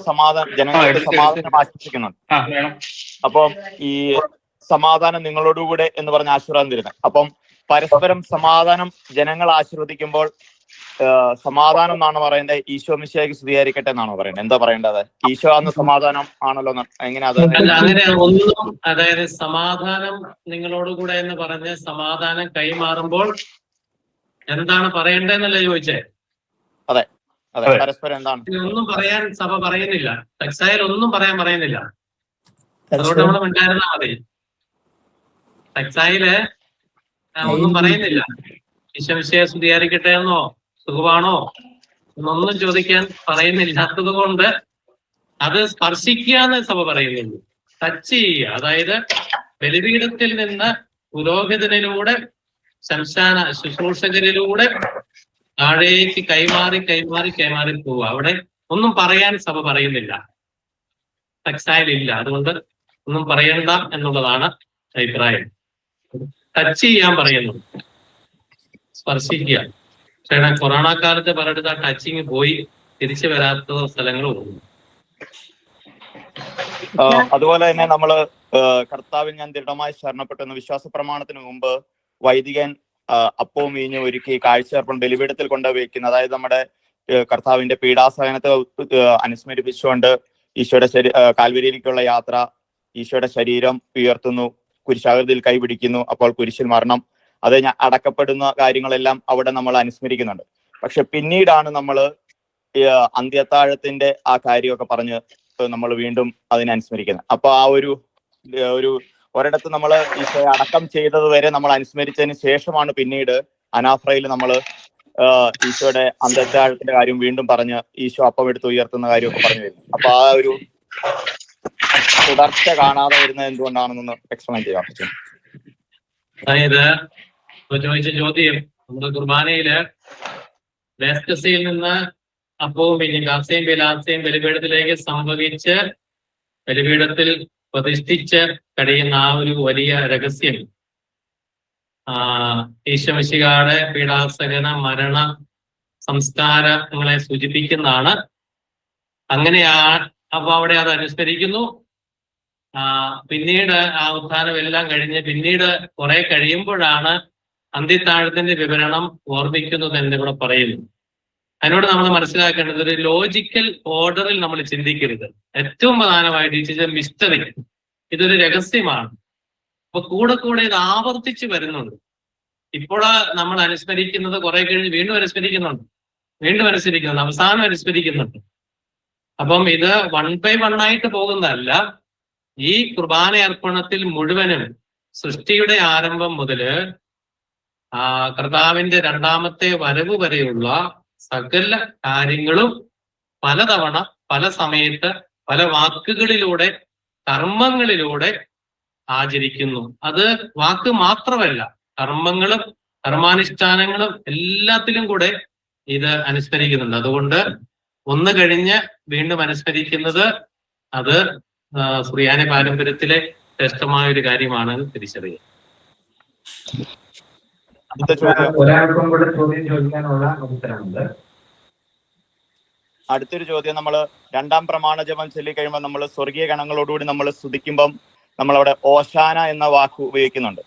ജനങ്ങൾക്ക് സമാധാനം ആശംസിക്കുന്നുണ്ട്. അപ്പം ഈ സമാധാനം നിങ്ങളോടുകൂടെ എന്ന് പറഞ്ഞ ആശീർവാദം തരുന്നത്. അപ്പം പരസ്പരം സമാധാനം ജനങ്ങൾ ആശീർവദിക്കുമ്പോൾ സമാധാനം എന്നാണ് പറയുന്നത്, ഈശോ മിശിഹായ്ക്ക് സ്തുതിയായിരിക്കട്ടെ എന്നാണോ പറയുന്നത്? എന്താ പറയേണ്ടത്? ഈശോ അന്ന് സമാധാനം ആണല്ലോ, എങ്ങനെ അത്? അങ്ങനെ ഒന്നും, അതായത് സമാധാനം നിങ്ങളോടുകൂടെ എന്ന് പറഞ്ഞ് സമാധാനം കൈമാറുമ്പോൾ എന്താണ് പറയേണ്ടതെന്നല്ലേ ചോദിച്ചേ? അതെ അതെ, പരസ്പരം എന്താണ്? ഒന്നും പറയാൻ സഭ പറയുന്നില്ല, ടെക്സൈൽ ഒന്നും പറയാൻ പറയുന്നില്ല. അതുകൊണ്ട് നമ്മൾ ഉണ്ടായിരുന്നാ മതി. ടെക്സൈല് ഒന്നും പറയുന്നില്ല. ഈശോ മിശിഹായെ സ്തുതിയായിരിക്കട്ടെ എന്നോ സുഖമാണോ എന്നൊന്നും ചോദിക്കാൻ പറയുന്നില്ലാത്തത് കൊണ്ട് അത് സ്പർശിക്കുക എന്ന് സഭ പറയുന്നുള്ളൂ. ടച്ച് ചെയ്യുക, അതായത് ബലിപീഠത്തിൽ നിന്ന് പുരോഹിതനിലൂടെ സംസ്ഥാന ശുശ്രൂഷകരിലൂടെ താഴേക്ക് കൈമാറി കൈമാറി കൈമാറി പോവുക. അവിടെ ഒന്നും പറയാൻ സഭ പറയുന്നില്ല, ടെക്സ്റ്റൈൽ ഇല്ല, അതുകൊണ്ട് ഒന്നും പറയണ്ട എന്നുള്ളതാണ് അഭിപ്രായം. ടച്ച് ചെയ്യാൻ പറയുന്നു, സ്പർശിക്കുക. പക്ഷേ കൊറോണ കാലത്ത് പലയിടത്ത് ആ ടച്ചിങ് പോയി തിരിച്ചു വരാത്ത സ്ഥലങ്ങളും ഉണ്ട്. അതുപോലെ തന്നെ നമ്മള് കർത്താവിൽ ഞാൻ ദൃഢമായി ശരണപ്പെട്ടെന്ന് വിശ്വാസ പ്രമാണത്തിന് മുമ്പ് വൈദികൻ അപ്പവും വീഞ്ഞും ഒരുക്കി കാഴ്ചയർപ്പണം ബലിപീഠത്തിൽ കൊണ്ടുവയ്ക്കുന്നത്, അതായത് നമ്മുടെ കർത്താവിന്റെ പീഡാസഹനത്തെ അനുസ്മരിപ്പിച്ചുകൊണ്ട് ഈശോയുടെ കാൽവരിയിലേക്കുള്ള യാത്ര, ഈശോയുടെ ശരീരം ഉയർത്തുന്നു, കുരിശാകൃതിയിൽ കൈപിടിക്കുന്നു, അപ്പോൾ കുരിശിൽ മരണം, അത് അടക്കപ്പെടുന്ന കാര്യങ്ങളെല്ലാം അവിടെ നമ്മൾ അനുസ്മരിക്കുന്നുണ്ട്. പക്ഷെ പിന്നീടാണ് നമ്മൾ അന്ത്യത്താഴത്തിന്റെ ആ കാര്യമൊക്കെ പറഞ്ഞ് നമ്മൾ വീണ്ടും അതിനെ അനുസ്മരിക്കുന്നത്. അപ്പൊ ആ ഒരു ഒരിടത്ത് നമ്മൾ ഈശോയെ അടക്കം ചെയ്തത് വരെ നമ്മൾ അനുസ്മരിച്ചതിന് ശേഷമാണ് പിന്നീട് അനാഫ്രയിൽ നമ്മൾ ഈശോയുടെ അന്ത്യത്താഴത്തിന്റെ കാര്യം വീണ്ടും പറഞ്ഞ് ഈശോ അപ്പം എടുത്ത് ഉയർത്തുന്ന കാര്യമൊക്കെ പറഞ്ഞു വരുന്നത്. അപ്പൊ ആ ഒരു തുടർച്ച കാണാതെ വരുന്നത് എന്തുകൊണ്ടാണെന്നൊന്ന് എക്സ്പ്ലെയിൻ ചെയ്യാൻ പറ്റും? അതായത് ചോദിച്ച ചോദ്യം, നമ്മുടെ കുർബാനയില് വേസ്കസിയിൽ നിന്ന് അപ്പവും പിന്നെ ഗാസയും ബിലാസയും ബലിപീഠത്തിലേക്ക് സംഭവിച്ച് ബലിപീഠത്തിൽ പ്രതിഷ്ഠിച്ച് കഴിയുന്ന ആ ഒരു വലിയ രഹസ്യം ഈശോ മിശിഹായുടെ പീഡാസഹന മരണ സംസ്കാരങ്ങളെ സൂചിപ്പിക്കുന്നതാണ്. അപ്പൊ അവിടെ അത് അനുസ്മരിക്കുന്നു. പിന്നീട് ആ ഉത്ഥാനം എല്ലാം കഴിഞ്ഞ് പിന്നീട് കുറെ കഴിയുമ്പോഴാണ് അന്ത്യത്താഴത്തിന്റെ വിവരണം ഓർമ്മിക്കുന്നത് എന്ന് ഇവിടെ പറയുന്നു. അതിനോട് നമ്മൾ മനസ്സിലാക്കേണ്ടത് ഒരു ലോജിക്കൽ ഓർഡറിൽ നമ്മൾ ചിന്തിക്കരുത്. ഏറ്റവും പ്രധാനമായിട്ട് ഇത് മിസ്റ്ററി, ഇതൊരു രഹസ്യമാണ്. അപ്പൊ കൂടെ കൂടെ ഇത് ആവർത്തിച്ച് വരുന്നുണ്ട്. ഇപ്പോൾ നമ്മൾ അനുസ്മരിക്കുന്നത് കുറെ കഴിഞ്ഞ് വീണ്ടും അനുസ്മരിക്കുന്നുണ്ട്, അവസാനം അനുസ്മരിക്കുന്നുണ്ട്. അപ്പം ഇത് 1 by 1 ആയിട്ട് പോകുന്നതല്ല. ഈ കുർബാന അർപ്പണത്തിൽ മുഴുവനും സൃഷ്ടിയുടെ ആരംഭം മുതല് കർത്താവിന്റെ രണ്ടാമത്തെ വരവ് വരെയുള്ള സകല കാര്യങ്ങളും പലതവണ, പല സമയത്ത്, പല വാക്കുകളിലൂടെ, കർമ്മങ്ങളിലൂടെ ആചരിക്കുന്നു. അത് വാക്ക് മാത്രമല്ല, കർമ്മങ്ങളും കർമാനുഷ്ഠാനങ്ങളും എല്ലാത്തിലും കൂടെ ഇത് അനുസ്മരിക്കുന്നുണ്ട്. അതുകൊണ്ട് ഒന്ന് കഴിഞ്ഞ് വീണ്ടും അനുസ്മരിക്കുന്നത് അത് സുറിയാനി പാരമ്പര്യത്തിലെ ശ്രേഷ്ഠമായ ഒരു കാര്യമാണ് തിരിച്ചറിയുക. ഒരാൾക്കും കൂടെ ചോദ്യം ചോദിക്കാനുള്ള അവസരമുണ്ട്. അടുത്തൊരു ചോദ്യം, നമ്മൾ 2ാം പ്രമാണ ജപം ചൊല്ലിക്കഴിയുമ്പോൾ നമ്മൾ സ്വർഗീയ ഗണങ്ങളോടുകൂടി നമ്മൾ സ്തുതിക്കുമ്പം നമ്മളവിടെ ഓശാന എന്ന വാക്ക് ഉപയോഗിക്കുന്നുണ്ട്.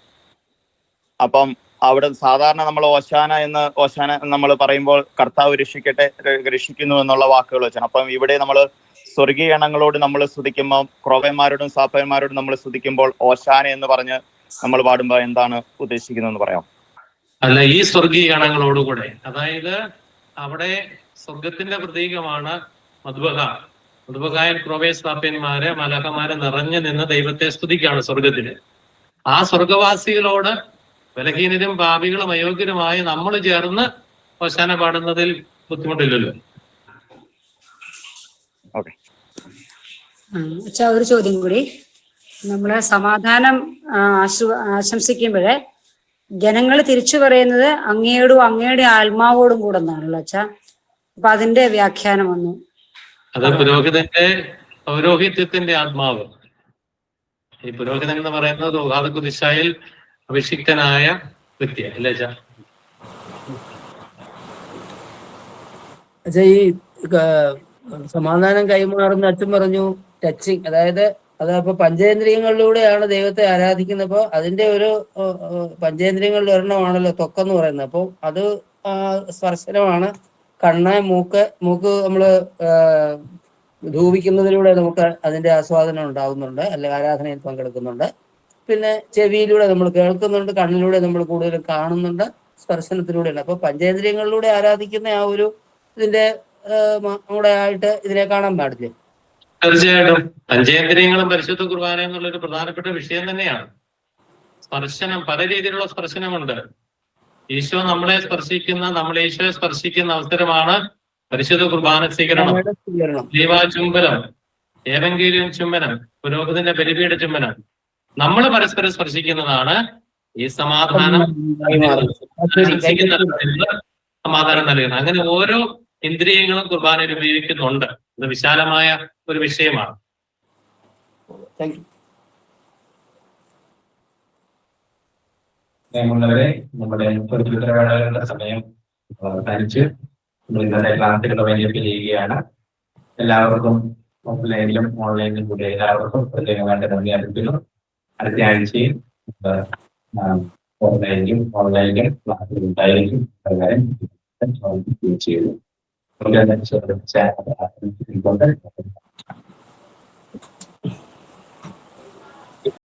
അപ്പം അവിടെ സാധാരണ നമ്മൾ ഓശാന നമ്മൾ പറയുമ്പോൾ കർത്താവ് രക്ഷിക്കുന്നു എന്നുള്ള വാക്കുകൾ വെച്ചാണ്. അപ്പം ഇവിടെ നമ്മൾ സ്വർഗീയ ഗണങ്ങളോട് നമ്മൾ സ്തുതിക്കുമ്പോൾ, ക്രോവന്മാരോടും സാപ്പന്മാരോടും നമ്മൾ സ്തുതിക്കുമ്പോൾ ഓശാന എന്ന് പറഞ്ഞ് നമ്മൾ പാടുമ്പോൾ എന്താണ് ഉദ്ദേശിക്കുന്നതെന്ന് പറയാം? അല്ല, ഈ സ്വർഗീയ ഗണങ്ങളോടുകൂടെ, അതായത് അവിടെ സ്വർഗത്തിന്റെ പ്രതീകമാണ് മധുബഹായൻ ക്രോവേസ്താപ്യന്മാര് മലഹമാരെ നിറഞ്ഞു നിന്ന് ദൈവത്തെ സ്തുതിക്കുകയാണ് സ്വർഗത്തില്. ആ സ്വർഗവാസികളോട് ബലഹീനരും പാപികളും അയോഗ്യരുമായി നമ്മൾ ചേർന്ന് ഓശാന പാടുന്നതിൽ ബുദ്ധിമുട്ടില്ലല്ലോ. ഒരു ചോദ്യം കൂടി. നമ്മള് സമാധാനം ആശംസിക്കുമ്പോഴേ ജനങ്ങൾ തിരിച്ചു പറയുന്നത് അങ്ങയോടും അങ്ങയുടെ ആത്മാവോടും കൂടെ എന്നാണല്ലോ അച്ഛാ. അപ്പൊ അതിന്റെ വ്യാഖ്യാനം വന്നു. അത് പൗരോഹിത്യത്തിന്റെ ആത്മാവ്. ഈ പുരോഹിതൻ എന്ന് പറയുന്നത് ദിശയിൽ അഭിഷിക്തനായ വ്യക്തി അല്ലേ അച്ഛാ? അച്ഛാ, ഈ സമാധാനം കൈമാറുന്ന അച്ഛൻ പറഞ്ഞു ടച്ചിങ്, അതായത് അതപ്പോ പഞ്ചേന്ദ്രിയങ്ങളിലൂടെയാണ് ദൈവത്തെ ആരാധിക്കുന്നപ്പോ അതിന്റെ ഒരു പഞ്ചേന്ദ്രിയങ്ങളിൽ ഒരെണ്ണമാണല്ലോ ത്വക്കെന്ന് പറയുന്നത്. അപ്പോൾ അത് സ്പർശനമാണ്. കണ്ണ്, മൂക്ക് നമ്മള് ധൂപിക്കുന്നതിലൂടെ നമുക്ക് അതിന്റെ ആസ്വാദനം ഉണ്ടാകുന്നുണ്ട്, അല്ലെങ്കിൽ ആരാധനയിൽ പങ്കെടുക്കുന്നുണ്ട്. പിന്നെ ചെവിയിലൂടെ നമ്മൾ കേൾക്കുന്നുണ്ട്, കണ്ണിലൂടെ നമ്മൾ കൂടുതൽ കാണുന്നുണ്ട്, സ്പർശനത്തിലൂടെയാണ്. അപ്പൊ പഞ്ചേന്ദ്രിയങ്ങളിലൂടെ ആരാധിക്കുന്ന ആ ഒരു ഇതിന്റെ കൂടെ ആയിട്ട് ഇതിനെ കാണാൻ പാടില്ലേ? തീർച്ചയായിട്ടും പഞ്ചേന്ദ്രിയങ്ങളും പരിശുദ്ധ കുർബാന എന്നുള്ളൊരു പ്രധാനപ്പെട്ട വിഷയം തന്നെയാണ്. സ്പർശനം, പല രീതിയിലുള്ള സ്പർശനമുണ്ട്. ഈശോ നമ്മളെ സ്പർശിക്കുന്ന, നമ്മൾ ഈശോയെ സ്പർശിക്കുന്ന അവസരമാണ് പരിശുദ്ധ കുർബാന സ്വീകരണം, ദൈവാചുംബനം, ഏവങ്കേലിയം ചുംബനം, പുരോഹിതന്റെ ബലിപീഠ ചുംബനം. നമ്മൾ പരസ്പരം സ്പർശിക്കുന്നതാണ് ഈ സമാധാനം സമാധാനം നൽകുന്നത്. അങ്ങനെ ഓരോ ഇന്ദ്രിയങ്ങളും കുർബാനയിൽ ഉപയോഗിക്കുന്നുണ്ട്. ഇത് വിശാലമായ ഒരു വിഷയമാണ്. ഉള്ളവരെ നമ്മുടെ ഉത്തരവേളകളുടെ സമയം അവസാനിച്ച് ഇന്നത്തെ ക്ലാസ്സുകൾ വൈകിട്ട് ചെയ്യുകയാണ്. എല്ലാവർക്കും ഓഫ്ലൈനിലും ഓൺലൈനിലും കൂടി എല്ലാവർക്കും പ്രത്യേകമായിട്ട് നന്ദി അറിയിക്കുന്നു. അടുത്ത ആഴ്ചയിൽ ഓൺലൈനിലും ക്ലാസ്സുകൾ ഉണ്ടായിരിക്കും. പ്രകാരം ചെയ്തു.